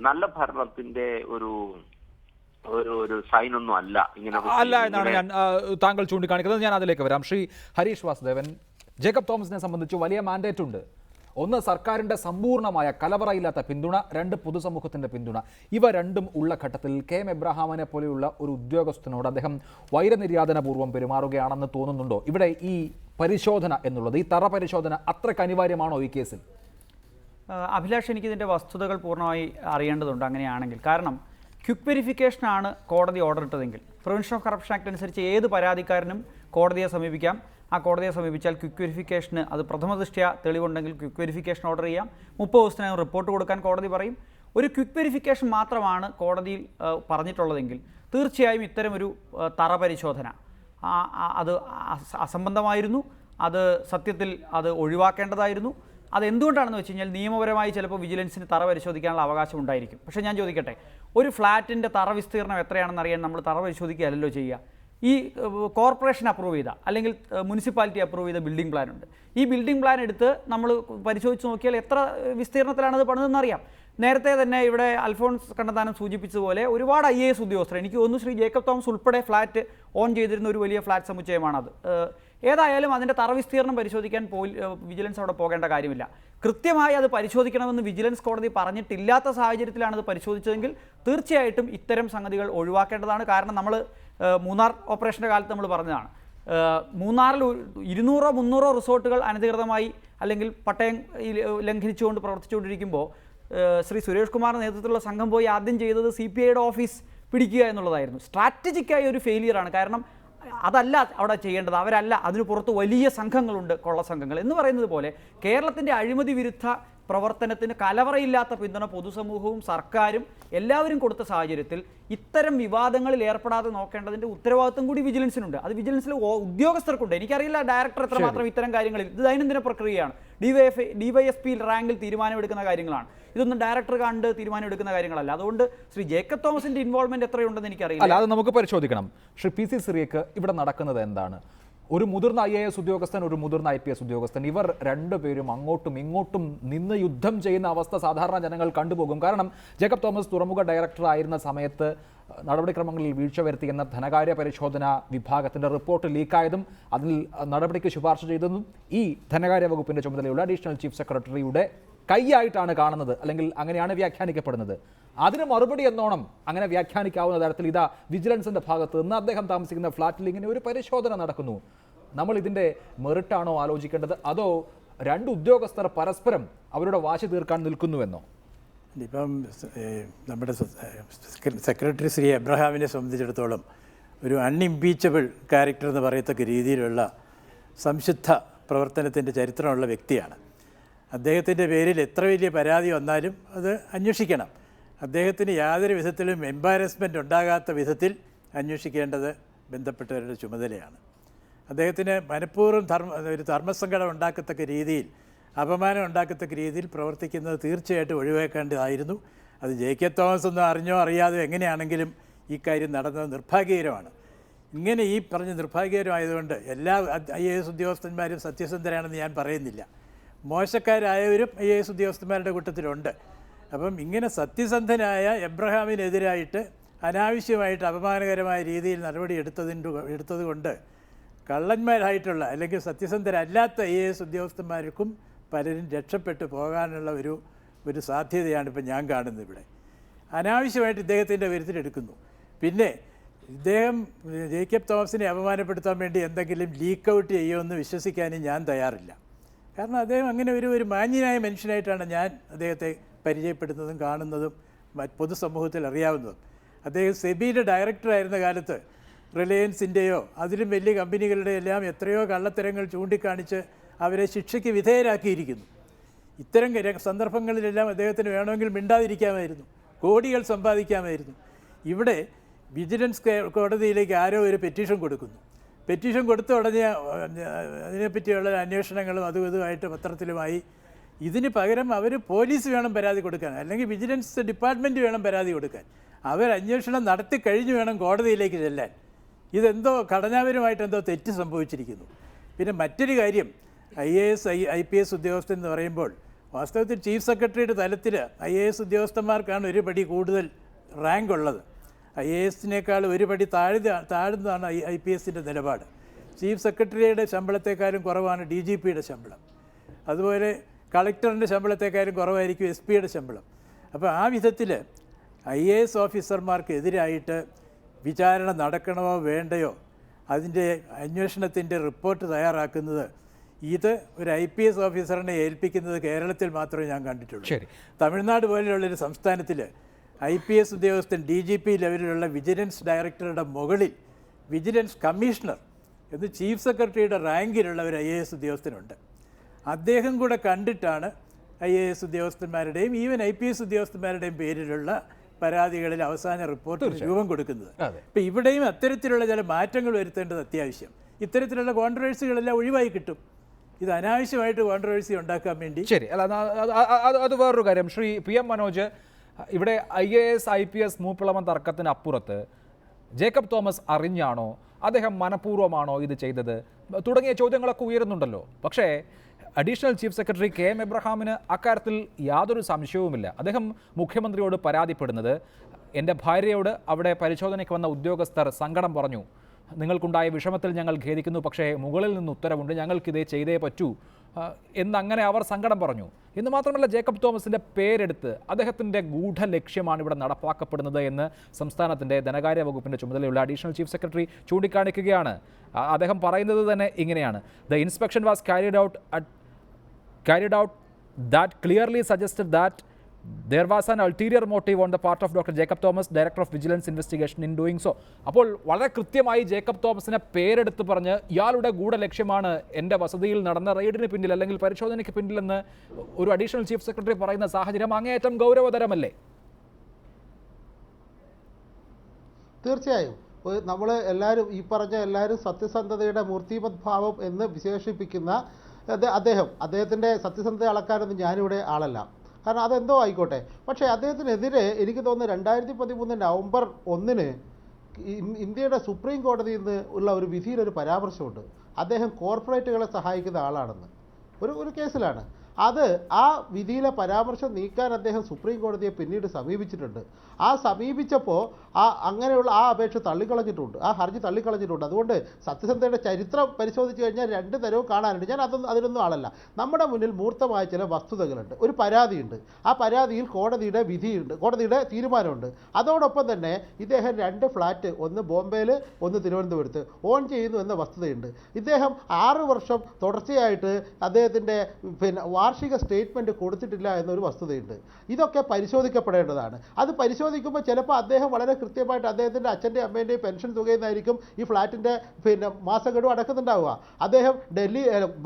നല്ല ഭരണത്തിന്റെ ഒരു സൈൻ ഒന്നും അല്ല എന്നാണ് ഞാൻ താങ്കൾ ചൂണ്ടിക്കാണിക്കുന്നത്. ഞാൻ അതിലേക്ക് വരാം. ശ്രീ ഹരീഷ് വാസുദേവൻ, ജേക്കബ് തോമസിനെ സംബന്ധിച്ച് വലിയ മാൻഡേറ്റ് ഉണ്ട്. ഒന്ന്, സർക്കാരിൻ്റെ സമ്പൂർണ്ണമായ കലവറയില്ലാത്ത പിന്തുണ. 2, പൊതുസമൂഹത്തിൻ്റെ പിന്തുണ. ഇവ രണ്ടും ഉള്ള ഘട്ടത്തിൽ KM എബ്രഹാമിനെ പോലെയുള്ള ഒരു ഉദ്യോഗസ്ഥനോട് അദ്ദേഹം വൈരനിര്യാതനപൂർവ്വം പെരുമാറുകയാണെന്ന് തോന്നുന്നുണ്ടോ? ഇവിടെ ഈ പരിശോധന എന്നുള്ളത്, ഈ തറ പരിശോധന അത്രയ്ക്ക് അനിവാര്യമാണോ ഈ കേസിൽ? അഭിലാഷ്, എനിക്കിതിൻ്റെ വസ്തുതകൾ പൂർണ്ണമായി അറിയേണ്ടതുണ്ട് അങ്ങനെയാണെങ്കിൽ. കാരണം ക്വിക്ക് വെരിഫിക്കേഷനാണ് കോടതി ഓർഡർ ഇട്ടതെങ്കിൽ പ്രിവെൻഷൻ ഓഫ് കറപ്ഷൻ ആക്ട് അനുസരിച്ച് ഏത് പരാതിക്കാരനും കോടതിയെ സമീപിക്കാം. ആ കോടതിയെ സമീപിച്ചാൽ ക്വിക്ക് വെരിഫിക്കേഷന് അത് പ്രഥമ ദൃഷ്ട്യാ തെളിവുണ്ടെങ്കിൽ ക്വിക്ക് വെരിഫിക്കേഷൻ ഓർഡർ ചെയ്യാം. 30 ദിവസത്തിനകം റിപ്പോർട്ട് കൊടുക്കാൻ കോടതി പറയും. ഒരു ക്വിക്ക് വെരിഫിക്കേഷൻ മാത്രമാണ് കോടതിയിൽ പറഞ്ഞിട്ടുള്ളതെങ്കിൽ തീർച്ചയായും ഇത്തരമൊരു തറ പരിശോധന അത് അസംബന്ധമായിരുന്നു. അത് സത്യത്തിൽ അത് ഒഴിവാക്കേണ്ടതായിരുന്നു. അതെന്തുകൊണ്ടാണെന്ന് വെച്ച് കഴിഞ്ഞാൽ നിയമപരമായി ചിലപ്പോൾ വിജിലൻസിന് തറ പരിശോധിക്കാനുള്ള അവകാശം ഉണ്ടായിരിക്കും. പക്ഷേ ഞാൻ ചോദിക്കട്ടെ, ഒരു ഫ്ലാറ്റിൻ്റെ തറ വിസ്തീർണം എത്രയാണെന്ന് അറിയാൻ നമ്മൾ തറ പരിശോധിക്കുകയല്ലോ ചെയ്യുക. ഈ കോർപ്പറേഷൻ അപ്രൂവ് ചെയ്ത അല്ലെങ്കിൽ മുനിസിപ്പാലിറ്റി അപ്രൂവ് ചെയ്ത ബിൽഡിംഗ് പ്ലാൻ ഉണ്ട്. ഈ ബിൽഡിംഗ് പ്ലാൻ എടുത്ത് നമ്മൾ പരിശോധിച്ച് നോക്കിയാൽ എത്ര വിസ്തീർണത്തിലാണത് പണിതെന്ന് അറിയാം. നേരത്തെ തന്നെ ഇവിടെ അൽഫോൺസ് കണ്ണന്താനം സൂചിപ്പിച്ചതുപോലെ ഒരുപാട് IAS ഉദ്യോഗസ്ഥർ, എനിക്ക് തോന്നുന്നു ശ്രീ ജേക്കബ് തോമസ് ഉൾപ്പെടെ ഫ്ലാറ്റ് ഓൺ ചെയ്തിരുന്ന ഒരു വലിയ ഫ്ലാറ്റ് സമുച്ചയമാണത്. ഏതായാലും അതിൻ്റെ തറ വിസ്തീർണം പരിശോധിക്കാൻ വിജിലൻസ് അവിടെ പോകേണ്ട കാര്യമില്ല. കൃത്യമായി അത് പരിശോധിക്കണമെന്ന് വിജിലൻസ് കോടതി പറഞ്ഞിട്ടില്ലാത്ത സാഹചര്യത്തിലാണ് അത് പരിശോധിച്ചതെങ്കിൽ തീർച്ചയായിട്ടും ഇത്തരം സംഗതികൾ ഒഴിവാക്കേണ്ടതാണ്. കാരണം നമ്മൾ മൂന്നാർ ഓപ്പറേഷൻ്റെ കാലത്ത് നമ്മൾ പറഞ്ഞതാണ്, മൂന്നാറിൽ 200-300 റിസോർട്ടുകൾ അനധികൃതമായി അല്ലെങ്കിൽ പട്ടയം ലംഘിച്ചുകൊണ്ട് പ്രവർത്തിച്ചുകൊണ്ടിരിക്കുമ്പോൾ ശ്രീ സുരേഷ് കുമാറിൻ്റെ നേതൃത്വത്തിലുള്ള സംഘം പോയി ആദ്യം ചെയ്തത് CPIയുടെ ഓഫീസ് പിടിക്കുക എന്നുള്ളതായിരുന്നു. സ്ട്രാറ്റജിക്കായ ഒരു ഫെയിലിയറാണ്. കാരണം അതല്ല അവിടെ ചെയ്യേണ്ടത്, അവരല്ല, അതിന് പുറത്ത് വലിയ സംഘങ്ങളുണ്ട്, കൊള്ള സംഘങ്ങൾ എന്ന് പറയുന്നത് പോലെ കേരളത്തിൻ്റെ അഴിമതി വിരുദ്ധ പ്രവർത്തനത്തിന് കലവറയില്ലാത്ത പിന്തുണ പൊതുസമൂഹവും സർക്കാരും എല്ലാവരും കൊടുത്ത സാഹചര്യത്തിൽ ഇത്തരം വിവാദങ്ങളിൽ ഏർപ്പെടാതെ നോക്കേണ്ടതിൻ്റെ ഉത്തരവാദിത്വം കൂടി വിജിലൻസിനുണ്ട്. അത് വിജിലൻസിൽ ഉദ്യോഗസ്ഥർക്കുണ്ട്. എനിക്കറിയില്ല ഡയറക്ടർ എത്രമാത്രം ഇത്തരം കാര്യങ്ങളിൽ, ഇത് ദൈനംദിന പ്രക്രിയയാണ്. DYSP റാങ്കിൽ തീരുമാനമെടുക്കുന്ന കാര്യങ്ങളാണ്. ഇതൊന്നും ഡയറക്ടർ കണ്ട് തീരുമാനമെടുക്കുന്ന കാര്യങ്ങളല്ല. അതുകൊണ്ട് ശ്രീ ജേക്കബ് തോമസിന്റെ ഇൻവോൾവ്മെന്റ് എത്രയുണ്ടെന്ന് എനിക്കറിയില്ല. അല്ല, അത് നമുക്ക് പരിശോധിക്കണം. ശ്രീ PC സിറിയക്ക് ഇവിടെ നടക്കുന്നത് എന്താണ്? ഒരു മുതിർന്ന IAS ഉദ്യോഗസ്ഥൻ, ഒരു മുതിർന്ന IPS ഉദ്യോഗസ്ഥൻ, ഇവർ രണ്ടുപേരും അങ്ങോട്ടും ഇങ്ങോട്ടും നിന്ന് യുദ്ധം ചെയ്യുന്ന അവസ്ഥ സാധാരണ ജനങ്ങൾ കണ്ടുപോകും. കാരണം ജേക്കബ് തോമസ് തുറമുഖ ഡയറക്ടർ ആയിരുന്ന സമയത്ത് നടപടിക്രമങ്ങളിൽ വീഴ്ച വരുത്തിയെന്ന ധനകാര്യ പരിശോധന വിഭാഗത്തിൻ്റെ റിപ്പോർട്ട് ലീക്കായതും അതിൽ നടപടിക്ക് ശുപാർശ ചെയ്തതും ഈ ധനകാര്യ വകുപ്പിൻ്റെ ചുമതലയുള്ള അഡീഷണൽ ചീഫ് സെക്രട്ടറിയുടെ കൈയായിട്ടാണ് കാണുന്നത്, അല്ലെങ്കിൽ അങ്ങനെയാണ് വ്യാഖ്യാനിക്കപ്പെടുന്നത്. അതിന് മറുപടി എന്നോണം അങ്ങനെ വ്യാഖ്യാനിക്കാവുന്ന തരത്തിൽ ഇതാ വിജിലൻസിൻ്റെ ഭാഗത്ത് നിന്ന് അദ്ദേഹം താമസിക്കുന്ന ഫ്ലാറ്റിൽ ഇങ്ങനെ ഒരു പരിശോധന നടക്കുന്നു. നമ്മൾ ഇതിൻ്റെ മെറിറ്റാണോ ആലോചിക്കേണ്ടത്, അതോ രണ്ട് ഉദ്യോഗസ്ഥർ പരസ്പരം അവരുടെ വാശി തീർക്കാൻ നിൽക്കുന്നുവെന്നോ? ഇപ്പം നമ്മുടെ സെക്രട്ടറി ശ്രീ എബ്രഹാമിനെ സംബന്ധിച്ചിടത്തോളം ഒരു അൺഇംപീച്ചബിൾ ക്യാരക്ടർ എന്ന് പറയത്തക്ക രീതിയിലുള്ള സംശുദ്ധ പ്രവർത്തനത്തിൻ്റെ ചരിത്രമുള്ള വ്യക്തിയാണ്. അദ്ദേഹത്തിൻ്റെ പേരിൽ എത്ര വലിയ പരാതി വന്നാലും അത് അന്വേഷിക്കണം. അദ്ദേഹത്തിന് യാതൊരു വിധത്തിലും എംബാരസ്മെൻ്റ് ഉണ്ടാകാത്ത വിധത്തിൽ അന്വേഷിക്കേണ്ടത് ബന്ധപ്പെട്ടവരുടെ ചുമതലയാണ്. അദ്ദേഹത്തിന് മനഃപൂർവ്വം ഒരു ധർമ്മസങ്കടം ഉണ്ടാക്കത്തക്ക രീതിയിൽ, അപമാനം ഉണ്ടാക്കത്തക്ക രീതിയിൽ പ്രവർത്തിക്കുന്നത് തീർച്ചയായിട്ടും ഒഴിവാക്കേണ്ടതായിരുന്നു. അത് ജേക്കബ് തോമസ് ഒന്നും അറിഞ്ഞോ അറിയാതെയോ എങ്ങനെയാണെങ്കിലും ഈ കാര്യം നടന്നത് നിർഭാഗ്യകരമാണ്. ഇങ്ങനെ ഈ പറഞ്ഞ നിർഭാഗ്യകരമായതുകൊണ്ട് എല്ലാ IAS ഉദ്യോഗസ്ഥന്മാരും സത്യസന്ധരാണെന്ന് ഞാൻ പറയുന്നില്ല. മോശക്കാരായവരും IAS ഉദ്യോഗസ്ഥന്മാരുടെ കൂട്ടത്തിലുണ്ട്. അപ്പം ഇങ്ങനെ സത്യസന്ധനായ എബ്രഹാമിനെതിരായിട്ട് അനാവശ്യമായിട്ട് അപമാനകരമായ രീതിയിൽ നടപടി എടുത്തതുകൊണ്ട് കള്ളന്മാരായിട്ടുള്ള അല്ലെങ്കിൽ സത്യസന്ധരല്ലാത്ത IAS ഉദ്യോഗസ്ഥന്മാർക്കും പലരും രക്ഷപ്പെട്ടു പോകാനുള്ള ഒരു സാധ്യതയാണ് ഇപ്പം ഞാൻ കാണുന്നത്. ഇവിടെ അനാവശ്യമായിട്ട് ഇദ്ദേഹത്തിൻ്റെ വരുത്തിലെടുക്കുന്നു. പിന്നെ ഇദ്ദേഹം ജേക്കബ് തോമസിനെ അപമാനപ്പെടുത്താൻ വേണ്ടി എന്തെങ്കിലും ലീക്ക് ഔട്ട് ചെയ്യുമെന്ന് വിശ്വസിക്കാനും ഞാൻ തയ്യാറില്ല. കാരണം അദ്ദേഹം അങ്ങനെ ഒരു മാന്യനായ മനുഷ്യനായിട്ടാണ് ഞാൻ അദ്ദേഹത്തെ പരിചയപ്പെടുന്നതും കാണുന്നതും പൊതുസമൂഹത്തിൽ അറിയാവുന്നതും. അദ്ദേഹം സെബിയുടെ ഡയറക്ടറായിരുന്ന കാലത്ത് റിലയൻസിൻ്റെയോ അതിലും വലിയ കമ്പനികളുടെ എല്ലാം എത്രയോ കള്ളത്തരങ്ങൾ ചൂണ്ടിക്കാണിച്ച് അവരെ ശിക്ഷയ്ക്ക് വിധേയരാക്കിയിരിക്കുന്നു. ഇത്തരം സന്ദർഭങ്ങളിലെല്ലാം അദ്ദേഹത്തിന് വേണമെങ്കിൽ മിണ്ടാതിരിക്കാമായിരുന്നു, കോടികൾ സമ്പാദിക്കാമായിരുന്നു. ഇവിടെ വിജിലൻസ് കോടതിയിലേക്ക് ആരോ ഒരു പെറ്റീഷൻ കൊടുക്കുന്നു. പെറ്റീഷൻ കൊടുത്ത ഉടനെ അതിനെപ്പറ്റിയുള്ള അന്വേഷണങ്ങളും ഇതുമായിട്ട് പത്രത്തിലുമായി. ഇതിന് പകരം അവർ പോലീസ് വേണം പരാതി കൊടുക്കാൻ, അല്ലെങ്കിൽ വിജിലൻസ് ഡിപ്പാർട്ട്മെൻറ്റ് വേണം പരാതി കൊടുക്കാൻ. അവർ അന്വേഷണം നടത്തി കഴിഞ്ഞ് വേണം കോടതിയിലേക്ക് ചെല്ലാൻ. ഇതെന്തോ ഘടനാപരമായിട്ട് എന്തോ തെറ്റ് സംഭവിച്ചിരിക്കുന്നു. പിന്നെ മറ്റൊരു കാര്യം, IAS IPS ഉദ്യോഗസ്ഥൻ എന്ന് പറയുമ്പോൾ വാസ്തവത്തിൽ ചീഫ് സെക്രട്ടറിയുടെ തലത്തിൽ IAS ഉദ്യോഗസ്ഥന്മാർക്കാണ് ഒരു പടി കൂടുതൽ റാങ്ക് ഉള്ളത്. IASനേക്കാൾ ഒരു പടി താഴ്ന്നതാണ് IPSൻ്റെ നിലപാട്. ചീഫ് സെക്രട്ടറിയുടെ ശമ്പളത്തെക്കാളും കുറവാണ് DGPയുടെ ശമ്പളം. അതുപോലെ കളക്ടറിൻ്റെ ശമ്പളത്തെക്കാളും കുറവായിരിക്കും SP-യുടെ ശമ്പളം. അപ്പോൾ ആ വിധത്തിൽ IAS ഓഫീസർമാർക്കെതിരായിട്ട് വിചാരണ നടക്കണമോ വേണ്ടയോ അതിൻ്റെ അന്വേഷണത്തിൻ്റെ റിപ്പോർട്ട് തയ്യാറാക്കുന്നത് ഇത് ഒരു IPS ഓഫീസറിനെ ഏൽപ്പിക്കുന്നത് കേരളത്തിൽ മാത്രമേ ഞാൻ കണ്ടിട്ടുള്ളൂ. തമിഴ്നാട് പോലെയുള്ളൊരു സംസ്ഥാനത്തിൽ IPS ഉദ്യോഗസ്ഥൻ DGP ലെവലിലുള്ള വിജിലൻസ് ഡയറക്ടറുടെ മുകളിൽ വിജിലൻസ് കമ്മീഷണർ എന്ന് ചീഫ് സെക്രട്ടറിയുടെ റാങ്കിലുള്ള ഒരു IAS ഉദ്യോഗസ്ഥനുണ്ട്. അദ്ദേഹം കൂടെ കണ്ടിട്ടാണ് IAS ഉദ്യോഗസ്ഥന്മാരുടെയും ഈവൻ IPS ഉദ്യോഗസ്ഥന്മാരുടെയും പേരിലുള്ള പരാതികളിൽ അവസാന റിപ്പോർട്ട് രൂപം കൊടുക്കുന്നത്. അപ്പോൾ ഇവിടെയും അത്തരത്തിലുള്ള ചില മാറ്റങ്ങൾ വരുത്തേണ്ടത് അത്യാവശ്യം. ഇത്തരത്തിലുള്ള കോൺട്രവേഴ്സികളെല്ലാം ഒഴിവായി കിട്ടും. ഇത് അനാവശ്യമായിട്ട് കോൺട്രവേഴ്സി ഉണ്ടാക്കാൻ വേണ്ടി. ശരി, അല്ല അത് വേറൊരു കാര്യം. ശ്രീ PM മനോജ്, ഇവിടെ IAS IPS മൂപ്പിളമൻ തർക്കത്തിനപ്പുറത്ത് ജേക്കബ് തോമസ് അറിഞ്ഞാണോ, അദ്ദേഹം മനഃപൂർവ്വമാണോ ഇത് ചെയ്തത് തുടങ്ങിയ ചോദ്യങ്ങളൊക്കെ ഉയരുന്നുണ്ടല്ലോ. പക്ഷേ അഡീഷണൽ ചീഫ് സെക്രട്ടറി KM എബ്രഹാമിന് അക്കാര്യത്തിൽ യാതൊരു സംശയവുമില്ല. അദ്ദേഹം മുഖ്യമന്ത്രിയോട് പരാതിപ്പെടുന്നത്, എൻ്റെ ഭാര്യയോട് അവിടെ പരിശോധനയ്ക്ക് വന്ന ഉദ്യോഗസ്ഥർ സങ്കടം പറഞ്ഞു, നിങ്ങൾക്കുണ്ടായ വിഷമത്തിൽ ഞങ്ങൾ ഖേദിക്കുന്നു, പക്ഷേ മുകളിൽ നിന്ന് ഉത്തരവുണ്ട്, ഞങ്ങൾക്കിതേ ചെയ്തേ പറ്റൂ എന്നങ്ങനെ അവർ സങ്കടം പറഞ്ഞു. എന്ന് മാത്രമല്ല, ജേക്കബ് തോമസിൻ്റെ പേരെടുത്ത് അദ്ദേഹത്തിൻ്റെ ഗൂഢലക്ഷ്യമാണ് ഇവിടെ നടപ്പാക്കപ്പെടുന്നത് എന്ന് സംസ്ഥാനത്തിൻ്റെ ധനകാര്യ വകുപ്പിൻ്റെ ചുമതലയുള്ള അഡീഷണൽ ചീഫ് സെക്രട്ടറി ചൂണ്ടിക്കാണിക്കുകയാണ്. അദ്ദേഹം പറയുന്നത് തന്നെ ഇങ്ങനെയാണ്: the inspection was carried out that clearly suggested that there was an ulterior motive on the part of Dr. Jacob Thomas, Director of Vigilance Investigation, in doing so. അപ്പോൾ വളരെ കൃത്യമായി Jacob തോമസിനെ പേരെടുത്ത് പറഞ്ഞ് ഇയാളുടെ ഗൂഢലക്ഷ്യമാണ് എൻ്റെ വസതിയിൽ നടന്ന റെയ്ഡിന് പിന്നിൽ അല്ലെങ്കിൽ പരിശോധനയ്ക്ക് പിന്നിലെന്ന് ഒരു അഡീഷണൽ ചീഫ് സെക്രട്ടറി പറയുന്ന സാഹചര്യം അങ്ങേയറ്റം ഗൗരവതരമല്ലേ? തീർച്ചയായും നമ്മൾ എല്ലാവരും ഈ പറഞ്ഞ എല്ലാവരും സത്യസന്ധതയുടെ മൂർത്തിമത് ഭാവം എന്ന് വിശേഷിപ്പിക്കുന്ന അദ്ദേഹത്തിൻ്റെ സത്യസന്ധത അളക്കാനൊന്നും ഞാനിവിടെ ആളല്ല, കാരണം അതെന്തോ ആയിക്കോട്ടെ. പക്ഷേ അദ്ദേഹത്തിനെതിരെ എനിക്ക് തോന്നുന്നു 2013 നവംബർ 1 ഇന്ത്യയുടെ സുപ്രീം കോടതിയിൽ നിന്ന് ഉള്ള ഒരു വിധിയിലൊരു പരാമർശമുണ്ട്. അദ്ദേഹം കോർപ്പറേറ്റുകളെ സഹായിക്കുന്ന ആളാണെന്ന് ഒരു കേസിലാണ്. അത് ആ വിധിയിലെ പരാമർശം നീക്കാൻ അദ്ദേഹം സുപ്രീം കോടതിയെ പിന്നീട് സമീപിച്ചിട്ടുണ്ട്. ആ സമീപിച്ചപ്പോൾ അങ്ങനെയുള്ള ആ അപേക്ഷ തള്ളിക്കളഞ്ഞിട്ടുണ്ട്, ആ ഹർജി തള്ളിക്കളഞ്ഞിട്ടുണ്ട്. അതുകൊണ്ട് സത്യസന്ധതയുടെ ചരിത്രം പരിശോധിച്ച് കഴിഞ്ഞാൽ രണ്ട് തരവും കാണാനുണ്ട്. ഞാൻ അതിനൊന്നും ആളല്ല. നമ്മുടെ മുന്നിൽ മൂർത്തമായ ചില വസ്തുതകളുണ്ട്. ഒരു പരാതിയുണ്ട്, ആ പരാതിയിൽ കോടതിയുടെ വിധിയുണ്ട്, കോടതിയുടെ തീരുമാനമുണ്ട്. അതോടൊപ്പം തന്നെ ഇദ്ദേഹം 2 ഫ്ലാറ്റ്, ഒന്ന് ബോംബെയിൽ ഒന്ന് തിരുവനന്തപുരത്ത് ഓൺ ചെയ്യുന്നു എന്ന വസ്തുതയുണ്ട്. ഇദ്ദേഹം 6 വർഷം തുടർച്ചയായിട്ട് അദ്ദേഹത്തിൻ്റെ വാർഷിക സ്റ്റേറ്റ്മെൻറ്റ് കൊടുത്തിട്ടില്ല എന്നൊരു വസ്തുതയുണ്ട്. ഇതൊക്കെ പരിശോധിക്കപ്പെടേണ്ടതാണ്. അത് പരിശോധിക്കുമ്പോൾ ചിലപ്പോൾ അദ്ദേഹം വളരെ കൃത്യമായിട്ട് അദ്ദേഹത്തിൻ്റെ അച്ഛൻ്റെയും അമ്മേൻ്റെയും പെൻഷൻ തുകയിൽ നിന്നായിരിക്കും ഈ ഫ്ലാറ്റിൻ്റെ മാസഗഡു അടക്കുന്നുണ്ടാവുക. അദ്ദേഹം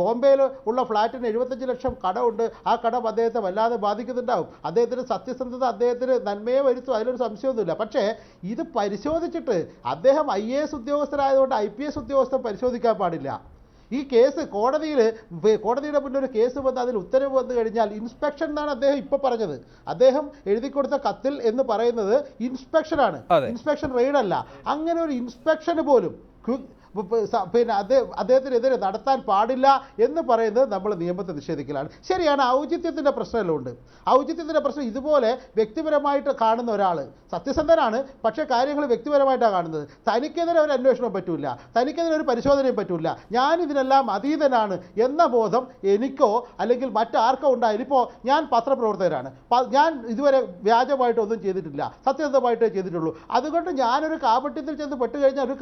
ബോംബെയിൽ ഉള്ള ഫ്ലാറ്റിന് 75 ലക്ഷം കടമുണ്ട്. ആ കടം അദ്ദേഹത്തെ വല്ലാതെ ബാധിക്കുന്നുണ്ടാവും. അദ്ദേഹത്തിൻ്റെ സത്യസന്ധത അദ്ദേഹത്തിന് നന്മയെ വരുത്തും, അതിലൊരു സംശയമൊന്നുമില്ല. പക്ഷേ ഇത് പരിശോധിച്ചിട്ട് അദ്ദേഹം IAS ഉദ്യോഗസ്ഥരായതുകൊണ്ട് IPS ഉദ്യോഗസ്ഥർ പരിശോധിക്കാൻ പാടില്ല. ഈ കേസ് കോടതിയുടെ മുന്നിൽ ഒരു കേസ് വന്ന് അതിൽ ഉത്തരവ് വന്നു കഴിഞ്ഞാൽ ഇൻസ്പെക്ഷൻ എന്നാണ് അദ്ദേഹം ഇപ്പോൾ പറഞ്ഞത്. അദ്ദേഹം എഴുതി കൊടുത്ത കത്തിൽ എന്ന് പറയുന്നത് ഇൻസ്പെക്ഷനാണ്, ഇൻസ്പെക്ഷൻ റെയ്ഡല്ല. അങ്ങനെ ഒരു ഇൻസ്പെക്ഷന് പോലും അദ്ദേഹത്തിനെതിരെ നടത്താൻ പാടില്ല എന്ന് പറയുന്നത് നമ്മൾ നിയമത്തെ നിഷേധിക്കലാണ്. ശരിയാണ്, ഔചിത്യത്തിൻ്റെ പ്രശ്നമെല്ലാം ഉണ്ട്. ഔചിത്യത്തിൻ്റെ പ്രശ്നം ഇതുപോലെ വ്യക്തിപരമായിട്ട് കാണുന്ന ഒരാൾ സത്യസന്ധനാണ്, പക്ഷേ കാര്യങ്ങൾ വ്യക്തിപരമായിട്ടാണ് കാണുന്നത്. തനിക്കെതിരെ ഒരു അന്വേഷണം പറ്റൂല, തനിക്കെതിരെ ഒരു പരിശോധനയും പറ്റൂല, ഞാനിതിനെല്ലാം അതീതനാണ് എന്ന ബോധം എനിക്കോ അല്ലെങ്കിൽ മറ്റാർക്കോ ഉണ്ടായാലും. ഇപ്പോൾ ഞാൻ പത്രപ്രവർത്തകരാണ്, ഞാൻ ഇതുവരെ വ്യാജമായിട്ടൊന്നും ചെയ്തിട്ടില്ല, സത്യസന്ധമായിട്ടേ ചെയ്തിട്ടുള്ളൂ. അതുകൊണ്ട് ഞാനൊരു കാപട്യത്തിൽ ചെന്ന് പെട്ടുകഴിഞ്ഞാൽ, ഒരു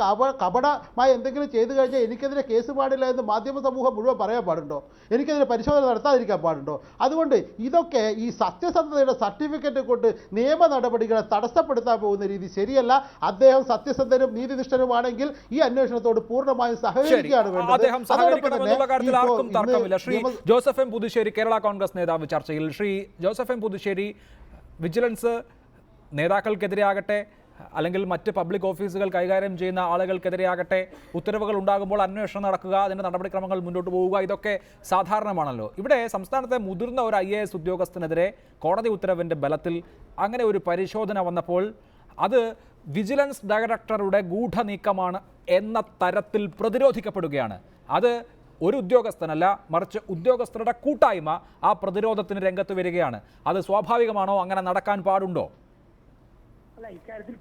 കപടമായ എന്തെങ്കിലും ചെയ്തു കഴിഞ്ഞാൽ എനിക്കെതിരെ കേസ് പാടില്ല എന്ന് മാധ്യമ സമൂഹം മുഴുവൻ പറയാൻ പാടുണ്ടോ? എനിക്കെതിരെ പരിശോധന നടത്താതിരിക്കാൻ പാടുണ്ടോ? അതുകൊണ്ട് ഇതൊക്കെ ഈ സത്യസന്ധതയുടെ സർട്ടിഫിക്കറ്റ് കൊണ്ട് നിയമ നടപടികളെ തടസ്സപ്പെടുത്താൻ പോകുന്ന രീതി ശരിയല്ല. അദ്ദേഹം സത്യസന്ധനും നീതിനിഷ്ഠനുമാണെങ്കിൽ ഈ അന്വേഷണത്തോട് പൂർണ്ണമായും സഹകരിക്കുകയാണ് വേണ്ടത്. ശ്രീ ജോസഫ് എം പുതുശ്ശേരി, കേരള കോൺഗ്രസ് നേതാവ്, ചർച്ചയിൽ. ശ്രീ ജോസഫ് എം പുതുശ്ശേരി, വിജിലൻസ് നേതാക്കൾക്കെതിരെ ആകട്ടെ അല്ലെങ്കിൽ മറ്റ് പബ്ലിക് ഓഫീസുകൾ കൈകാര്യം ചെയ്യുന്ന ആളുകൾക്കെതിരെ ആകട്ടെ ഉത്തരവുകൾ ഉണ്ടാകുമ്പോൾ അന്വേഷണം നടക്കുക, അതിൻ്റെ നടപടിക്രമങ്ങൾ മുന്നോട്ട് പോവുക, ഇതൊക്കെ സാധാരണമാണല്ലോ. ഇവിടെ സംസ്ഥാനത്തെ മുതിർന്ന ഒരു IAS ഉദ്യോഗസ്ഥനെതിരെ കോടതി ഉത്തരവിൻ്റെ ബലത്തിൽ അങ്ങനെ ഒരു പരിശോധന വന്നപ്പോൾ അത് വിജിലൻസ് ഡയറക്ടറുടെ ഗൂഢനീക്കമാണ് എന്ന തരത്തിൽ പ്രതിരോധിക്കപ്പെടുകയാണ്. അത് ഒരു ഉദ്യോഗസ്ഥനല്ല, മറിച്ച് ഉദ്യോഗസ്ഥരുടെ കൂട്ടായ്മ ആ പ്രതിരോധത്തിന് രംഗത്ത് വരികയാണ്. അത് സ്വാഭാവികമാണോ? അങ്ങനെ നടക്കാൻ പാടുണ്ടോ? അല്ല, ഇക്കാര്യത്തിൽ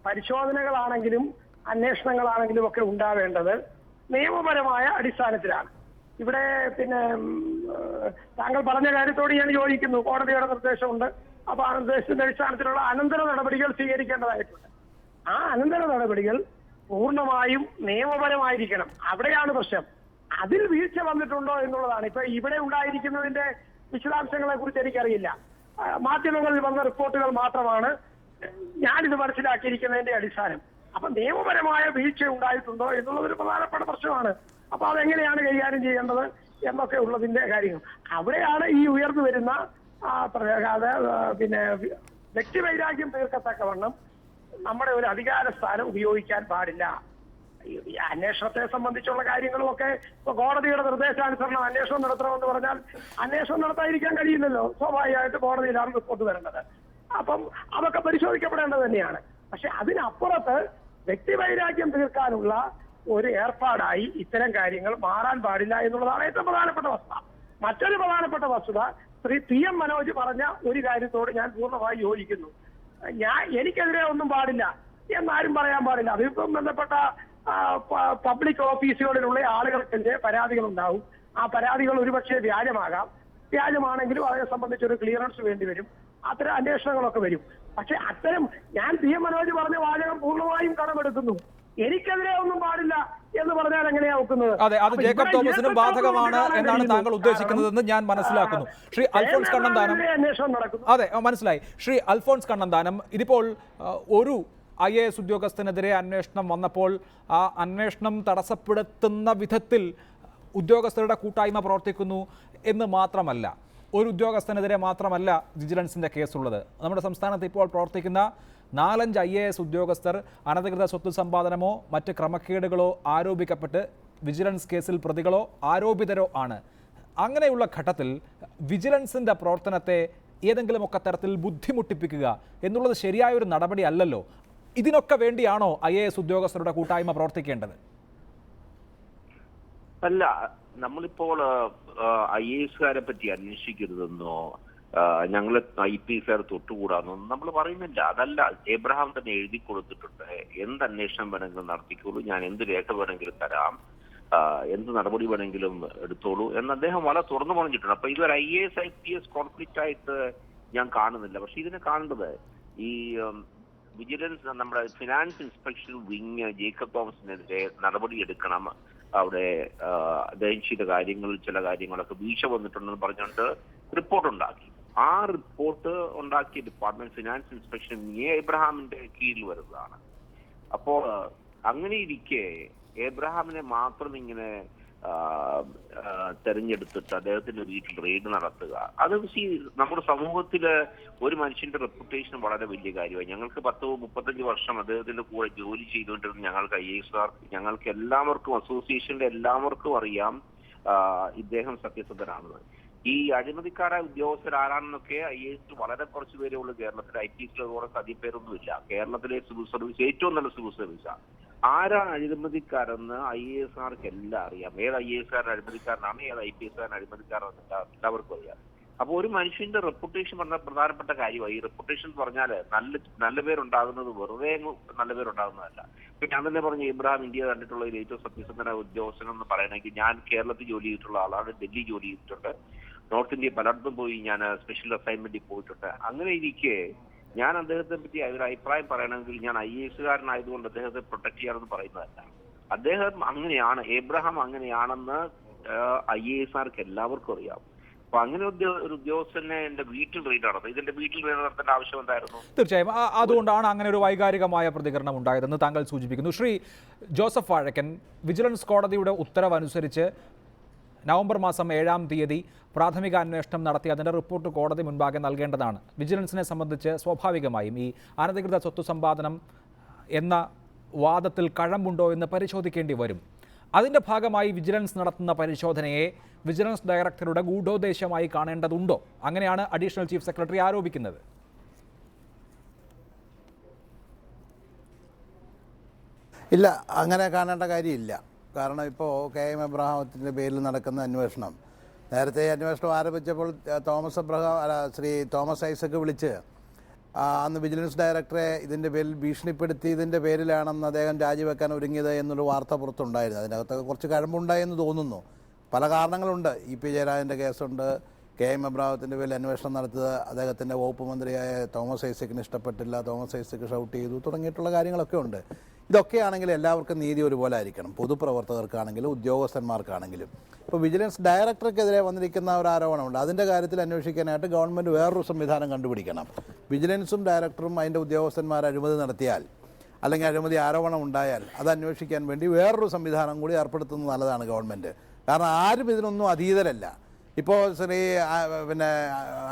പരിശോധനകളാണെങ്കിലും അന്വേഷണങ്ങളാണെങ്കിലും ഒക്കെ ഉണ്ടാവേണ്ടത് നിയമപരമായ അടിസ്ഥാനത്തിലാണ്. ഇവിടെ താങ്കൾ പറഞ്ഞ കാര്യത്തോട് ഞാൻ യോജിക്കുന്നു. കോടതിയുടെ നിർദ്ദേശമുണ്ട്. അപ്പൊ ആ നിർദ്ദേശത്തിന്റെ അടിസ്ഥാനത്തിലുള്ള അനന്തര നടപടികൾ സ്വീകരിക്കേണ്ടതായിട്ടുണ്ട്. ആ അനന്തര നടപടികൾ പൂർണ്ണമായും നിയമപരമായിരിക്കണം. അവിടെയാണ് പ്രശ്നം. അതിൽ വീഴ്ച വന്നിട്ടുണ്ടോ എന്നുള്ളതാണ്. ഇപ്പൊ ഇവിടെ ഉണ്ടായിരിക്കുന്നതിന്റെ വിശദാംശങ്ങളെ കുറിച്ച് എനിക്കറിയില്ല. മാധ്യമങ്ങളിൽ വന്ന റിപ്പോർട്ടുകൾ മാത്രമാണ് ഞാനിത് മനസ്സിലാക്കിയിരിക്കുന്നതിന്റെ അടിസ്ഥാനം. അപ്പൊ നിയമപരമായ വീഴ്ച ഉണ്ടായിട്ടുണ്ടോ എന്നുള്ളത് ഒരു പ്രധാനപ്പെട്ട പ്രശ്നമാണ്. അപ്പൊ അതെങ്ങനെയാണ് കൈകാര്യം ചെയ്യേണ്ടത് എന്നൊക്കെ ഉള്ളതിന്റെ കാര്യങ്ങൾ. അവിടെയാണ് ഈ ഉയർന്നു വരുന്ന വ്യക്തിവൈരാഗ്യം തീർക്കത്തക്കവണ്ണം നമ്മുടെ ഒരു അധികാര സ്ഥാനം ഉപയോഗിക്കാൻ പാടില്ല ഈ അന്വേഷണത്തെ സംബന്ധിച്ചുള്ള കാര്യങ്ങളും ഒക്കെ ഇപ്പൊ കോടതിയുടെ നിർദ്ദേശാനുസരണം അന്വേഷണം നടത്തണമെന്ന് പറഞ്ഞാൽ അന്വേഷണം നടത്താതിരിക്കാൻ കഴിയില്ലല്ലോ. സ്വാഭാവികമായിട്ട് കോടതിയിലാണ് റിപ്പോർട്ട് വരേണ്ടത്. അപ്പം അതൊക്കെ പരിശോധിക്കപ്പെടേണ്ടത് തന്നെയാണ്. പക്ഷെ അതിനപ്പുറത്ത് വ്യക്തിവൈരാഗ്യം തീർക്കാനുള്ള ഒരു ഏർപ്പാടായി ഇത്തരം കാര്യങ്ങൾ മാറാൻ പാടില്ല എന്നുള്ളതാണ് ഏറ്റവും പ്രധാനപ്പെട്ട വസ്തുത. മറ്റൊരു പ്രധാനപ്പെട്ട വസ്തുത ശ്രീ PM മനോജ് പറഞ്ഞ ഒരു കാര്യത്തോട് ഞാൻ പൂർണ്ണമായി യോജിക്കുന്നു. എനിക്കെതിരെ ഒന്നും പാടില്ല എന്നാരും പറയാൻ പാടില്ല. അതിപ്പം ബന്ധപ്പെട്ട പബ്ലിക് ഓഫീസുകളിലുള്ള ആളുകൾക്കെതിരെ പരാതികൾ ഉണ്ടാവും. ആ പരാതികൾ ഒരുപക്ഷെ വ്യാജമാണെങ്കിലും അതിനെ സംബന്ധിച്ചൊരു ക്ലിയറൻസ് വേണ്ടി വരും. അത്തരം അന്വേഷണങ്ങളൊക്കെ വരും. പക്ഷെ അത്തരം ഞാൻ PM മനോജ് പറഞ്ഞ വാചകം പൂർണ്ണമായും കടമെടുക്കുന്നു. എനിക്കെതിരെ ഒന്നും പാടില്ല എന്ന് പറഞ്ഞാൽ എങ്ങനെയാ ഒക്കുന്നത്? അതെ, അത് ജേക്കബ് തോമസിനും ബാധകമാണ് എന്നാണ് താങ്കൾ ഉദ്ദേശിക്കുന്നതെന്ന് ഞാൻ മനസ്സിലാക്കുന്നു. ശ്രീ അൽഫോൺസ് കണ്ണന്താനം, അന്വേഷണം നടക്കുന്നു. അതെ, മനസ്സിലായി. ശ്രീ അൽഫോൺസ് കണ്ണന്താനം, ഇതിപ്പോൾ ഒരു IAS ഉദ്യോഗസ്ഥനെതിരെ അന്വേഷണം വന്നപ്പോൾ ആ അന്വേഷണം തടസ്സപ്പെടുത്തുന്ന വിധത്തിൽ ഉദ്യോഗസ്ഥരുടെ കൂട്ടായ്മ പ്രവർത്തിക്കുന്നു എന്ന് മാത്രമല്ല, ഒരു ഉദ്യോഗസ്ഥനെതിരെ മാത്രമല്ല വിജിലൻസിൻ്റെ കേസുള്ളത്. നമ്മുടെ സംസ്ഥാനത്ത് ഇപ്പോൾ പ്രവർത്തിക്കുന്ന 4-5 IAS ഉദ്യോഗസ്ഥർ അനധികൃത സ്വത്ത് സമ്പാദനമോ മറ്റ് ക്രമക്കേടുകളോ ആരോപിക്കപ്പെട്ട് വിജിലൻസ് കേസിൽ പ്രതികളോ ആരോപിതരോ ആണ്. അങ്ങനെയുള്ള ഘട്ടത്തിൽ വിജിലൻസിൻ്റെ പ്രവർത്തനത്തെ ഏതെങ്കിലുമൊക്കെ തരത്തിൽ ബുദ്ധിമുട്ടിപ്പിക്കുക എന്നുള്ളത് ശരിയായൊരു നടപടി അല്ലല്ലോ. ഇതിനൊക്കെ വേണ്ടിയാണോ IAS ഉദ്യോഗസ്ഥരുടെ കൂട്ടായ്മ പ്രവർത്തിക്കേണ്ടത്? അല്ല, നമ്മളിപ്പോൾ IAS-കാരെ പറ്റി അന്വേഷിക്കരുതെന്നോ ഞങ്ങളെ IPS-കാർ തൊട്ടുകൂടാന്നോ നമ്മൾ പറയുന്നില്ല. അതല്ല, എബ്രഹാം തന്നെ എഴുതി കൊടുത്തിട്ടുണ്ട്, എന്ത് അന്വേഷണം വേണമെങ്കിലും നടത്തിക്കോളൂ, ഞാൻ എന്ത് രേഖ വേണമെങ്കിലും തരാം, എന്ത് നടപടി വേണമെങ്കിലും എടുത്തോളൂ എന്ന് അദ്ദേഹം വളരെ തുറന്നു പറഞ്ഞിട്ടുണ്ട്. അപ്പൊ ഇതൊരു IAS-IPS കോൺഫ്ലിക്റ്റ് ആയിട്ട് ഞാൻ കാണുന്നില്ല. പക്ഷെ ഇതിനെ കാണേണ്ടത് ഈ വിജിലൻസ്, നമ്മുടെ ഫിനാൻസ് ഇൻസ്പെക്ഷൻ വിങ് ജേക്കബ് തോമസിനെതിരെ നടപടി എടുക്കണം, അവിടെ അദ്ദേഹം ചെയ്ത കാര്യങ്ങളിൽ ചില കാര്യങ്ങളൊക്കെ വീഴ്ച വന്നിട്ടുണ്ടെന്ന് പറഞ്ഞുകൊണ്ട് റിപ്പോർട്ട് ഉണ്ടാക്കി. ആ റിപ്പോർട്ട് ഉണ്ടാക്കിയ ഡിപ്പാർട്ട്മെന്റ് ഫിനാൻസ് ഇൻസ്പെക്ഷൻ എബ്രഹാമിന്റെ കീഴിൽ വരുന്നതാണ്. അപ്പോൾ അങ്ങനെ ഇരിക്കെ എബ്രഹാമിനെ മാത്രം ഇങ്ങനെ തെരഞ്ഞെടുത്തിട്ട് അദ്ദേഹത്തിന്റെ വീട്ടിൽ റെയ്ഡ് നടത്തുക, അത് നമ്മുടെ സമൂഹത്തില് ഒരു മനുഷ്യന്റെ റെപ്യൂട്ടേഷൻ വളരെ വലിയ കാര്യമായി. ഞങ്ങൾക്ക് 10-35 വർഷം അദ്ദേഹത്തിന്റെ കൂടെ ജോലി ചെയ്തുകൊണ്ടിരുന്ന ഞങ്ങൾക്ക് IAS-കാർക്ക്, ഞങ്ങൾക്ക് എല്ലാവർക്കും, അസോസിയേഷന്റെ എല്ലാവർക്കും അറിയാം ഇദ്ദേഹം സത്യസന്ധനാണെന്ന്. ഈ അഴിമതിക്കാരായ ഉദ്യോഗസ്ഥർ ആരാണെന്നൊക്കെ IAS വളരെ കുറച്ച് പേരേ ഉള്ളൂ കേരളത്തിൽ. IPS-കളോടെ അധികം പേരൊന്നുമില്ല. കേരളത്തിലെ സിവിൽ സർവീസ് ഏറ്റവും നല്ല സിവിൽ സർവീസാണ്. ആരാണ് അഴിമതിക്കാരെന്ന് IAS-കാർക്ക് എല്ലാം അറിയാം. ഏത് IAS-കാരൻ അഴിമതിക്കാരനാണ്, ഏത് IPS-കാരൻ അഴിമതിക്കാരെന്ന് എല്ലാവർക്കും അറിയാം. അപ്പൊ ഒരു മനുഷ്യന്റെ റെപ്യൂട്ടേഷൻ പറഞ്ഞ പ്രധാനപ്പെട്ട കാര്യമായി. ഈ റെപ്യൂട്ടേഷൻ പറഞ്ഞാൽ നല്ല പേരുണ്ടാകുന്നത് വെറുതെ നല്ല പേരുണ്ടാകുന്നതല്ല. ഇപ്പൊ ഞാൻ തന്നെ പറഞ്ഞു, എബ്രഹാം ഇന്ത്യ കണ്ടിട്ടുള്ള ഏറ്റവും സത്യസന്ധനായ ഉദ്യോഗസ്ഥൻ എന്ന് പറയണമെങ്കിൽ ഞാൻ കേരളത്തിൽ ജോലി ചെയ്തിട്ടുള്ള ആളാണ്, ഡൽഹി ജോലി ചെയ്തിട്ടുണ്ട്, നോർത്ത് ഇന്ത്യ പലയിടത്തും പോയി ഞാൻ സ്പെഷ്യൽ അസൈൻമെന്റിൽ പോയിട്ടുണ്ട്. അങ്ങനെ ഇരിക്കെ ഞാൻ അദ്ദേഹത്തെ പറ്റി ഒരു അഭിപ്രായം പറയണമെങ്കിൽ ഞാൻ IAS-കാരനായതുകൊണ്ട് അദ്ദേഹത്തെ പ്രൊട്ടക്ട് ചെയ്യാമെന്ന് പറയുന്നതല്ല. അദ്ദേഹം അങ്ങനെയാണ്, എബ്രഹാം അങ്ങനെയാണെന്ന് IAS-കാർക്ക് എല്ലാവർക്കും അറിയാം. അപ്പൊ അങ്ങനെ ഒരു ഉദ്യോഗസ്ഥനെ എന്റെ വീട്ടിൽ റെയ്ഡ് നടത്തും. ഇതിന്റെ വീട്ടിൽ റെയ്ഡ് നടത്തേണ്ട ആവശ്യം എന്തായിരുന്നു? തീർച്ചയായും അതുകൊണ്ടാണ് അങ്ങനെ ഒരു വൈകാരികമായ പ്രതികരണം ഉണ്ടായതെന്ന് താങ്കൾ സൂചിപ്പിക്കുന്നു. ശ്രീ ജോസഫ് വാഴക്കൻ, വിജിലൻസ് കോടതിയുടെ ഉത്തരവനുസരിച്ച് നവംബർ മാസം 7-ാം തീയതി പ്രാഥമിക അന്വേഷണം നടത്തി അതിൻ്റെ റിപ്പോർട്ട് കോടതി മുൻപാകെ നൽകേണ്ടതാണ്. വിജിലൻസിനെ സംബന്ധിച്ച് സ്വാഭാവികമായും ഈ അനധികൃത സ്വത്ത് സമ്പാദനം എന്ന വാദത്തിൽ കഴമ്പുണ്ടോ എന്ന് പരിശോധിക്കേണ്ടി വരും. അതിൻ്റെ ഭാഗമായി വിജിലൻസ് നടത്തുന്ന പരിശോധനയെ വിജിലൻസ് ഡയറക്ടറുടെ ഗൂഢോദ്ദേശമായി കാണേണ്ടതുണ്ടോ? അങ്ങനെയാണ് അഡീഷണൽ ചീഫ് സെക്രട്ടറി ആരോപിക്കുന്നത്. ഇല്ല, അങ്ങനെ കാണേണ്ട കാര്യമില്ല. കാരണം ഇപ്പോൾ KM എബ്രഹാമത്തിൻ്റെ പേരിൽ നടക്കുന്ന അന്വേഷണം, നേരത്തെ അന്വേഷണം ആരംഭിച്ചപ്പോൾ ശ്രീ തോമസ് ഐസക് വിളിച്ച് അന്ന് വിജിലൻസ് ഡയറക്ടറെ ഇതിൻ്റെ പേരിൽ ഭീഷണിപ്പെടുത്തിയതിൻ്റെ പേരിലാണെന്ന് അദ്ദേഹം രാജിവെക്കാൻ ഒരുങ്ങിയത് എന്നൊരു വാർത്ത പുറത്തുണ്ടായിരുന്നു. അതിനകത്ത് കുറച്ച് കഴമ്പുണ്ടായെന്ന് തോന്നുന്നു. പല കാരണങ്ങളുണ്ട്. EP ജയരാജൻ്റെ കേസുണ്ട്, KM എബ്രഹാമത്തിൻ്റെ പേരിൽ അന്വേഷണം നടത്തിയത് അദ്ദേഹത്തിൻ്റെ വകുപ്പ് മന്ത്രിയായ തോമസ് ഐസക്കിന് ഇഷ്ടപ്പെട്ടില്ല, തോമസ് ഐസക്ക് ഷൗട്ട് ചെയ്തു, തുടങ്ങിയിട്ടുള്ള കാര്യങ്ങളൊക്കെ ഉണ്ട്. ഇതൊക്കെയാണെങ്കിൽ എല്ലാവർക്കും നീതി ഒരുപോലെ ആയിരിക്കണം, പൊതുപ്രവർത്തകർക്കാണെങ്കിലും ഉദ്യോഗസ്ഥന്മാർക്കാണെങ്കിലും. ഇപ്പോൾ വിജിലൻസ് ഡയറക്ടർക്കെതിരെ വന്നിരിക്കുന്ന ഒരു ആരോപണമുണ്ട്. അതിൻ്റെ കാര്യത്തിൽ അന്വേഷിക്കാനായിട്ട് ഗവൺമെൻറ് വേറൊരു സംവിധാനം കണ്ടുപിടിക്കണം. വിജിലൻസും ഡയറക്ടറും അതിൻ്റെ ഉദ്യോഗസ്ഥന്മാർ അഴിമതി നടത്തിയാൽ അല്ലെങ്കിൽ അഴിമതി ആരോപണം ഉണ്ടായാൽ അത് അന്വേഷിക്കാൻ വേണ്ടി വേറൊരു സംവിധാനം കൂടി ഏർപ്പെടുത്തുന്നത് നല്ലതാണ് ഗവൺമെൻറ്. കാരണം ആരും ഇതിനൊന്നും അതീതരല്ല. ഇപ്പോൾ ശ്രീ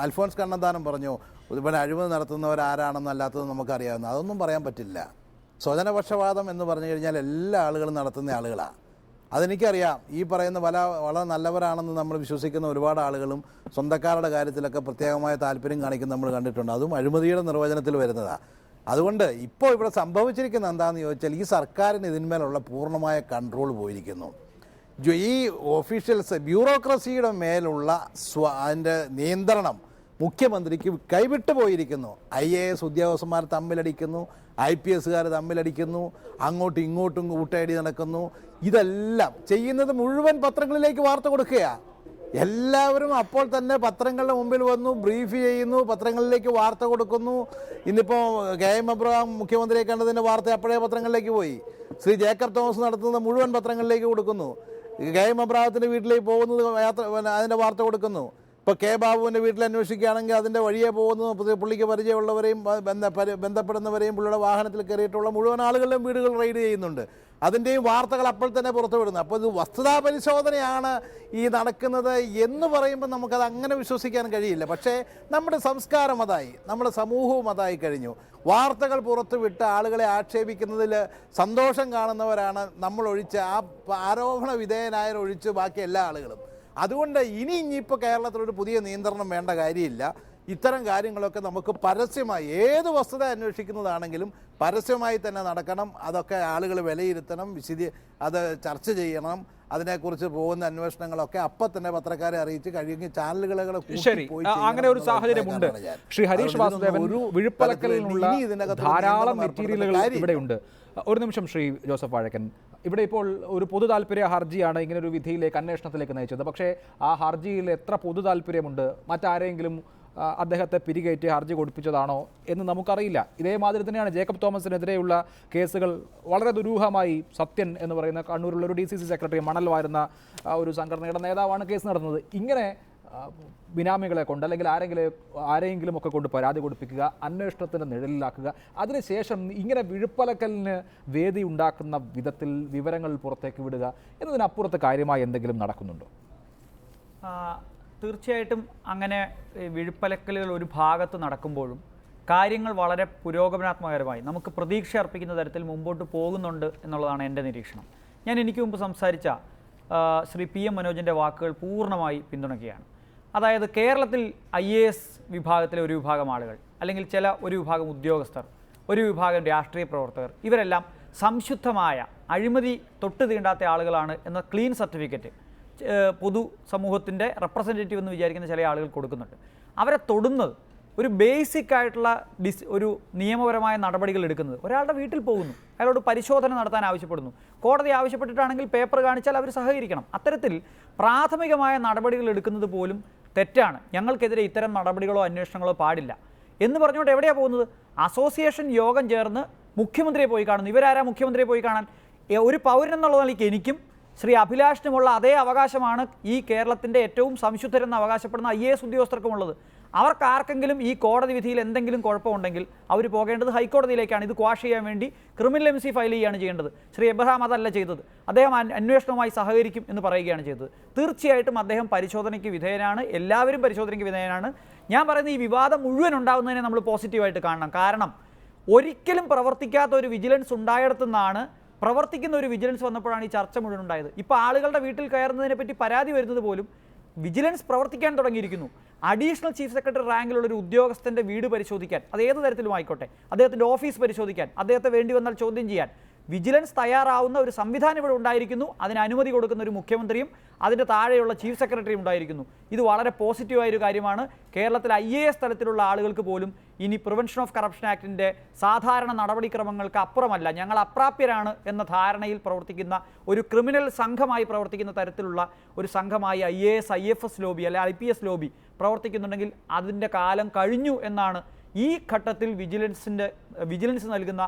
അൽഫോൺസ് കണ്ണന്താനം പറഞ്ഞു, പിന്നെ അഴിമതി നടത്തുന്നവരാരാണെന്നല്ലാത്തത് നമുക്കറിയാവുന്ന, അതൊന്നും പറയാൻ പറ്റില്ല. സ്വജനപക്ഷപാതം എന്ന് പറഞ്ഞു കഴിഞ്ഞാൽ എല്ലാ ആളുകളും നടത്തുന്ന ആളുകളാണ്. അതെനിക്കറിയാം. ഈ പറയുന്ന വളരെ നല്ലവരാണെന്ന് നമ്മൾ വിശ്വസിക്കുന്ന ഒരുപാട് ആളുകളും സ്വന്തക്കാരുടെ കാര്യത്തിലൊക്കെ പ്രത്യേകമായ താല്പര്യം കാണിക്കുന്ന നമ്മൾ കണ്ടിട്ടുണ്ട്. അതും അഴിമതിയുടെ നിർവചനത്തിൽ വരുന്നതാണ്. അതുകൊണ്ട് ഇപ്പോൾ ഇവിടെ സംഭവിച്ചിരിക്കുന്ന എന്താണെന്ന് ചോദിച്ചാൽ ഈ സർക്കാരിന് ഇതിന്മേലുള്ള പൂർണ്ണമായ കൺട്രോൾ പോയിരിക്കുന്നു. ഈ ഒഫീഷ്യൽസ് ബ്യൂറോക്രസിയുടെ മേലുള്ള അതിൻ്റെ നിയന്ത്രണം മുഖ്യമന്ത്രിക്ക് കൈവിട്ടു പോയിരിക്കുന്നു. IAS ഉദ്യോഗസ്ഥന്മാർ തമ്മിലടിക്കുന്നു, IPSകാർ തമ്മിലടിക്കുന്നു, അങ്ങോട്ടും ഇങ്ങോട്ടും കൂട്ടയടി നടക്കുന്നു. ഇതെല്ലാം ചെയ്യുന്നത് മുഴുവൻ പത്രങ്ങളിലേക്ക് വാർത്ത കൊടുക്കുകയാണ്. എല്ലാവരും അപ്പോൾ തന്നെ പത്രങ്ങളുടെ മുമ്പിൽ വന്നു ബ്രീഫ് ചെയ്യുന്നു, പത്രങ്ങളിലേക്ക് വാർത്ത കൊടുക്കുന്നു. ഇന്നിപ്പോൾ KM എബ്രഹാം മുഖ്യമന്ത്രിയെ കണ്ടതിൻ്റെ വാർത്ത അപ്പോഴേ പത്രങ്ങളിലേക്ക് പോയി. ശ്രീ ജേക്കബ് തോമസ് നടത്തുന്നത് മുഴുവൻ പത്രങ്ങളിലേക്ക് കൊടുക്കുന്നു. KM എബ്രഹാത്തിൻ്റെ വീട്ടിലേക്ക് പോകുന്നത് അതിൻ്റെ വാർത്ത കൊടുക്കുന്നു. ഇപ്പോൾ K ബാബുവിൻ്റെ വീട്ടിൽ അന്വേഷിക്കുകയാണെങ്കിൽ അതിൻ്റെ വഴിയെ പോകുന്നു. പുള്ളിക്ക് പരിചയമുള്ളവരെയും ബന്ധപ്പെടുന്നവരെയും പുള്ളിയുടെ വാഹനത്തിൽ കയറിയിട്ടുള്ള മുഴുവൻ ആളുകളുടെയും വീടുകൾ റെയ്ഡ് ചെയ്യുന്നുണ്ട്. അതിൻ്റെയും വാർത്തകൾ അപ്പോൾ തന്നെ പുറത്തുവിടുന്നു. അപ്പോൾ ഇത് വസ്തുതാ പരിശോധനയാണ് ഈ നടക്കുന്നത് എന്ന് പറയുമ്പോൾ നമുക്കത് അങ്ങനെ വിശ്വസിക്കാൻ കഴിയില്ല. പക്ഷേ നമ്മുടെ സംസ്കാരം അതായി, നമ്മുടെ സമൂഹവും അതായി കഴിഞ്ഞു. വാർത്തകൾ പുറത്തുവിട്ട് ആളുകളെ ആക്ഷേപിക്കുന്നതിൽ സന്തോഷം കാണുന്നവരാണ് നമ്മളൊഴിച്ച്, ആ ആരോപണ വിധേയനായരൊഴിച്ച് ബാക്കി എല്ലാ ആളുകളും. അതുകൊണ്ട് ഇനിയിപ്പോൾ കേരളത്തിലൊരു പുതിയ നിയന്ത്രണം വേണ്ട കാര്യമില്ല. ഇത്തരം കാര്യങ്ങളൊക്കെ നമുക്ക് പരസ്യമായി ഏത് വസ്തുത അന്വേഷിക്കുന്നതാണെങ്കിലും പരസ്യമായി തന്നെ നടക്കണം. അതൊക്കെ ആളുകൾ വിലയിരുത്തണം, അത് ചർച്ച ചെയ്യണം. അതിനെക്കുറിച്ച് പോകുന്ന അന്വേഷണങ്ങളൊക്കെ അപ്പം തന്നെ പത്രക്കാരെ അറിയിച്ച് കഴിയുമെങ്കിൽ ചാനലുകളെ ശരി, അങ്ങനെ ഒരു സാഹചര്യമുണ്ട്. ശ്രീ ഹരീഷ് വാസുദേവൻ, വിഴുപ്പലക്കലിനുള്ള ധാരാളം മെറ്റീരിയലുകൾ ഇവിടെയുണ്ട്. ഒരു നിമിഷം ശ്രീ ജോസഫ് വാഴക്കൻ, ഇവിടെ ഇപ്പോൾ ഒരു പൊതു താല്പര്യ ഹർജിയാണ് ഇങ്ങനൊരു വിധിയിലേക്ക്, അന്വേഷണത്തിലേക്ക് നയിച്ചത്. പക്ഷേ ആ ഹർജിയിൽ എത്ര പൊതു താല്പര്യമുണ്ട്, മറ്റാരെങ്കിലും അദ്ദേഹത്തെ പിരികേറ്റി ഹർജി കൊടുപ്പിച്ചതാണോ എന്ന് നമുക്കറിയില്ല. ഇതേമാതിരി തന്നെയാണ് ജേക്കബ് തോമസിനെതിരെയുള്ള കേസുകൾ. വളരെ ദുരൂഹമായി സത്യൻ എന്ന് പറയുന്ന കണ്ണൂരിലുള്ള ഒരു DCC സെക്രട്ടറി, മണൽ വാരുന്ന ഒരു സംഘടനയുടെ നേതാവാണ് കേസ് നടത്തുന്നത്. ഇങ്ങനെ ബിനാമികളെ കൊണ്ട് അല്ലെങ്കിൽ ആരെങ്കിലും ഒക്കെ കൊണ്ട് പരാതി കൊടുപ്പിക്കുക, അന്വേഷണത്തിൻ്റെ നിഴലിലാക്കുക, അതിനുശേഷം ഇങ്ങനെ വിഴുപ്പലക്കലിന് വേദി ഉണ്ടാക്കുന്ന വിധത്തിൽ വിവരങ്ങൾ പുറത്തേക്ക് വിടുക എന്നതിനപ്പുറത്ത് കാര്യമായി എന്തെങ്കിലും നടക്കുന്നുണ്ടോ? തീർച്ചയായിട്ടും അങ്ങനെ വിഴുപ്പലക്കലുകൾ ഒരു ഭാഗത്ത് നടക്കുമ്പോഴും കാര്യങ്ങൾ വളരെ പുരോഗമനാത്മകരമായി നമുക്ക് പ്രതീക്ഷ അർപ്പിക്കുന്ന തരത്തിൽ മുമ്പോട്ട് പോകുന്നുണ്ട് എന്നുള്ളതാണ് എൻ്റെ നിരീക്ഷണം. ഞാൻ എനിക്ക് മുമ്പ് സംസാരിച്ച ശ്രീ PM മനോജിൻ്റെ വാക്കുകൾ പൂർണ്ണമായി പിന്തുണയ്ക്കുകയാണ്. അതായത് കേരളത്തിൽ IAS വിഭാഗത്തിലെ ഒരു വിഭാഗം ആളുകൾ, അല്ലെങ്കിൽ ഒരു വിഭാഗം ഉദ്യോഗസ്ഥർ, ഒരു വിഭാഗം രാഷ്ട്രീയ പ്രവർത്തകർ, ഇവരെല്ലാം സംശുദ്ധമായ അഴിമതി തൊട്ട് തീണ്ടാത്ത ആളുകളാണ് എന്ന ക്ലീൻ സർട്ടിഫിക്കറ്റ് പൊതു സമൂഹത്തിൻ്റെ റെപ്രസെൻറ്റേറ്റീവ് എന്ന് വിചാരിക്കുന്ന ചില ആളുകൾ കൊടുക്കുന്നുണ്ട്. അവരെ തൊടുന്നത് ഒരു ബേസിക് ആയിട്ടുള്ള ഒരു നിയമപരമായ നടപടികൾ എടുക്കുന്നത്, ഒരാളുടെ വീട്ടിൽ പോകുന്നു, അയാളോട് പരിശോധന നടത്താൻ ആവശ്യപ്പെടുന്നു, കോടതി ആവശ്യപ്പെട്ടിട്ടാണെങ്കിൽ പേപ്പർ കാണിച്ചാൽ അവർ സഹകരിക്കണം. അത്തരത്തിൽ പ്രാഥമികമായ നടപടികൾ എടുക്കുന്നത് പോലും തെറ്റാണ്. ഞങ്ങൾക്കെതിരെ ഇത്തരം നടപടികളോ അന്വേഷണങ്ങളോ പാടില്ല എന്ന് പറഞ്ഞുകൊണ്ട് എവിടെയാണ് പോകുന്നത്? അസോസിയേഷൻ യോഗം ചേർന്ന് മുഖ്യമന്ത്രിയെ പോയി കാണുന്നു. ഇവരാരാ മുഖ്യമന്ത്രിയെ പോയി കാണാൻ? ഒരു പൗരൻ എന്നുള്ള നിലയ്ക്ക് എനിക്കും ശ്രീ അഭിലാഷിനുമുള്ള അതേ അവകാശമാണ് ഈ കേരളത്തിൻ്റെ ഏറ്റവും സംശുദ്ധരെന്ന് അവകാശപ്പെടുന്ന IAS ഉദ്യോഗസ്ഥർക്കുമുള്ളത്. അവർക്ക് ആർക്കെങ്കിലും ഈ കോടതി വിധിയിൽ എന്തെങ്കിലും കുഴപ്പമുണ്ടെങ്കിൽ അവർ പോകേണ്ടത് ഹൈക്കോടതിയിലേക്കാണ്. ഇത് ക്വാഷ് ചെയ്യാൻ വേണ്ടി ക്രിമിനൽ MC ഫയൽ ചെയ്യുകയാണ് ചെയ്യേണ്ടത്. ശ്രീ എബ്രഹാം അതല്ല ചെയ്തത്. അദ്ദേഹം അന്വേഷണവുമായി സഹകരിക്കും എന്ന് പറയുകയാണ് ചെയ്തത്. തീർച്ചയായിട്ടും അദ്ദേഹം പരിശോധനയ്ക്ക് വിധേയനാണ്, എല്ലാവരും പരിശോധനയ്ക്ക് വിധേയനാണ്. ഞാൻ പറയുന്ന ഈ വിവാദം മുഴുവൻ ഉണ്ടാകുന്നതിനെ നമ്മൾ പോസിറ്റീവായിട്ട് കാണണം. കാരണം ഒരിക്കലും പ്രവർത്തിക്കാത്ത ഒരു വിജിലൻസ് ഉണ്ടായിടത്തുനിന്നാണ് പ്രവർത്തിക്കുന്ന ഒരു വിജിലൻസ് വന്നപ്പോഴാണ് ഈ ചർച്ച മുഴുവൻ ഉണ്ടായത്. ഇപ്പോൾ ആളുകളുടെ വീട്ടിൽ കയറുന്നതിനെ പറ്റി പരാതി വരുന്നത് പോലും വിജിലൻസ് പ്രവർത്തിക്കാൻ തുടങ്ങിയിരിക്കുന്നു. അഡീഷണൽ ചീഫ് സെക്രട്ടറി റാങ്കിലുള്ള ഒരു ഉദ്യോഗസ്ഥൻ്റെ വീട് പരിശോധിക്കാൻ, അത് ഏത് തരത്തിലും ആയിക്കോട്ടെ, അദ്ദേഹത്തിൻ്റെ ഓഫീസ് പരിശോധിക്കാൻ, അദ്ദേഹത്തെ വേണ്ടി വന്നാൽ ചോദ്യം ചെയ്യാൻ വിജിലൻസ് തയ്യാറാവുന്ന ഒരു സംവിധാനം ഇവിടെ ഉണ്ടായിരിക്കുന്നു. അതിന് അനുമതി കൊടുക്കുന്ന ഒരു മുഖ്യമന്ത്രിയും അതിൻ്റെ താഴെയുള്ള ചീഫ് സെക്രട്ടറിയും ഉണ്ടായിരിക്കുന്നു. ഇത് വളരെ പോസിറ്റീവായൊരു കാര്യമാണ്. കേരളത്തിൽ IAS തലത്തിലുള്ള ആളുകൾക്ക് പോലും ഇനി പ്രിവെൻഷൻ ഓഫ് കറപ്ഷൻ ആക്ടിൻ്റെ സാധാരണ നടപടിക്രമങ്ങൾക്ക് അപ്പുറമല്ല, ഞങ്ങൾ അപ്രാപ്യരാണ് എന്ന ധാരണയിൽ പ്രവർത്തിക്കുന്ന ഒരു ക്രിമിനൽ സംഘമായി പ്രവർത്തിക്കുന്ന തരത്തിലുള്ള ഒരു സംഘമായി IAS IFS ലോബി അല്ലെങ്കിൽ IPS ലോബി പ്രവർത്തിക്കുന്നുണ്ടെങ്കിൽ അതിൻ്റെ കാലം കഴിഞ്ഞു എന്നാണ് ഈ ഘട്ടത്തിൽ വിജിലൻസ് നൽകുന്ന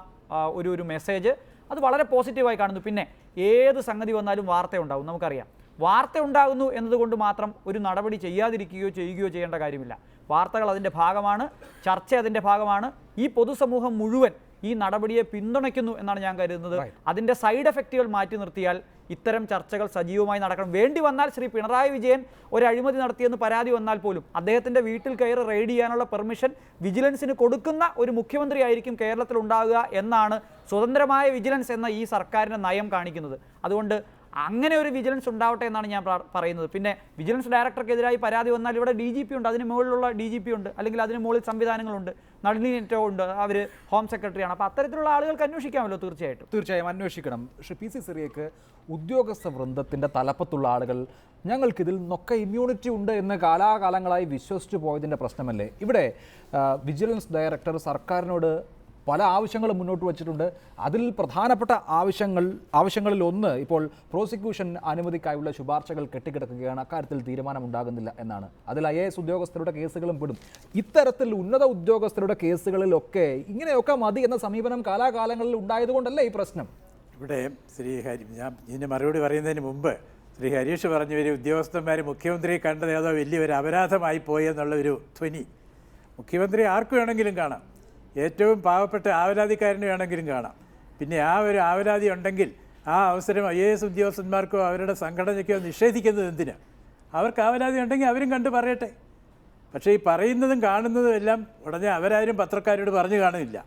ഒരു മെസ്സേജ്. അത് വളരെ പോസിറ്റീവായി കാണുന്നു. പിന്നെ ഏത് സംഗതി വന്നാലും വാർത്തയുണ്ടാകും, നമുക്കറിയാം. വാർത്ത ഉണ്ടാകുന്നു എന്നതുകൊണ്ട് മാത്രം ഒരു നടപടി ചെയ്യാതിരിക്കുകയോ ചെയ്യുകയോ ചെയ്യേണ്ട കാര്യമില്ല. വാർത്തകൾ അതിൻ്റെ ഭാഗമാണ്, ചർച്ച അതിൻ്റെ ഭാഗമാണ്. ഈ പൊതുസമൂഹം മുഴുവൻ ഈ നടപടിയെ പിന്തുണയ്ക്കുന്നു എന്നാണ് ഞാൻ കരുതുന്നത്. അതിൻ്റെ സൈഡ് എഫക്റ്റുകൾ മാറ്റി നിർത്തിയാൽ ഇത്തരം ചർച്ചകൾ സജീവമായി നടക്കണം. വേണ്ടി വന്നാൽ ശ്രീ പിണറായി വിജയൻ ഒരു അഴിമതി നടത്തിയെന്ന് പരാതി വന്നാൽ പോലും അദ്ദേഹത്തിൻ്റെ വീട്ടിൽ കയറി റെയ്ഡ് ചെയ്യാനുള്ള പെർമിഷൻ വിജിലൻസിന് കൊടുക്കുന്ന ഒരു മുഖ്യമന്ത്രി ആയിരിക്കും കേരളത്തിൽ ഉണ്ടാകുക എന്നാണ് സ്വതന്ത്രമായ വിജിലൻസ് എന്ന ഈ സർക്കാരിൻ്റെ നയം കാണിക്കുന്നത്. അതുകൊണ്ട് അങ്ങനെ ഒരു വിജിലൻസ് ഉണ്ടാവട്ടെ എന്നാണ് ഞാൻ പറയുന്നത്. പിന്നെ വിജിലൻസ് ഡയറക്ടർക്കെതിരായി പരാതി വന്നാൽ ഇവിടെ DGP ഉണ്ട്, അതിന് മുകളിലുള്ള DGP ഉണ്ട്, അല്ലെങ്കിൽ അതിന് മുകളിൽ സംവിധാനങ്ങളുണ്ട്, നളിനി നെറ്റോ ഉണ്ട്, അവർ ഹോം സെക്രട്ടറിയാണ്. അപ്പോൾ അത്തരത്തിലുള്ള ആളുകൾക്ക് അന്വേഷിക്കാമല്ലോ. തീർച്ചയായും അന്വേഷിക്കണം. ശ്രീ PC സിറിയക്ക് ഉദ്യോഗസ്ഥ വൃന്ദത്തിൻ്റെ തലപ്പത്തുള്ള ആളുകൾ ഞങ്ങൾക്കിതിൽ നിന്നൊക്കെ ഇമ്മ്യൂണിറ്റി ഉണ്ട് എന്ന് കാലാകാലങ്ങളായി വിശ്വസിച്ചു പോയതിൻ്റെ പ്രശ്നമല്ലേ? ഇവിടെ വിജിലൻസ് ഡയറക്ടർ സർക്കാരിനോട് പല ആവശ്യങ്ങളും മുന്നോട്ട് വച്ചിട്ടുണ്ട്. അതിൽ പ്രധാനപ്പെട്ട ആവശ്യങ്ങളിൽ ഒന്ന് ഇപ്പോൾ പ്രോസിക്യൂഷൻ അനുമതിക്കായുള്ള ശുപാർശകൾ കെട്ടിക്കിടക്കുകയാണ്. അക്കാര്യത്തിൽ തീരുമാനമുണ്ടാകുന്നില്ല എന്നാണ്. അതിൽ IAS ഉദ്യോഗസ്ഥരുടെ കേസുകളും പെടും. ഇത്തരത്തിൽ ഉന്നത ഉദ്യോഗസ്ഥരുടെ കേസുകളിലൊക്കെ ഇങ്ങനെയൊക്കെ മതി എന്ന സമീപനം കാലാകാലങ്ങളിൽ ഉണ്ടായതുകൊണ്ടല്ലേ ഈ പ്രശ്നം? ഇവിടെ ഞാൻ ഇതിന് മറുപടി പറയുന്നതിന് മുമ്പ് ശ്രീ ഹരീഷ് പറഞ്ഞു, ഒരു ഉദ്യോഗസ്ഥന്മാർ മുഖ്യമന്ത്രിയെ കണ്ടത് ഏതോ വലിയൊരു അപരാധമായി പോയെന്നുള്ള ഒരു ധ്വനി. മുഖ്യമന്ത്രി ആർക്ക് വേണമെങ്കിലും കാണാം, ഏറ്റവും പാവപ്പെട്ട ആവലാതിക്കാരന് വേണമെങ്കിലും കാണാം. പിന്നെ ആ ഒരു ആവലാതി ഉണ്ടെങ്കിൽ ആ അവസരം IAS ഉദ്യോഗസ്ഥന്മാർക്കോ അവരുടെ സംഘടനയ്ക്കോ നിഷേധിക്കുന്നത് എന്തിനാ? അവർക്ക് ആവലാതി ഉണ്ടെങ്കിൽ അവരും കണ്ടു പറയട്ടെ. പക്ഷേ ഈ പറയുന്നതും കാണുന്നതും എല്ലാം ഉടനെ അവരാരും പത്രക്കാരോട് പറഞ്ഞു കാണില്ല.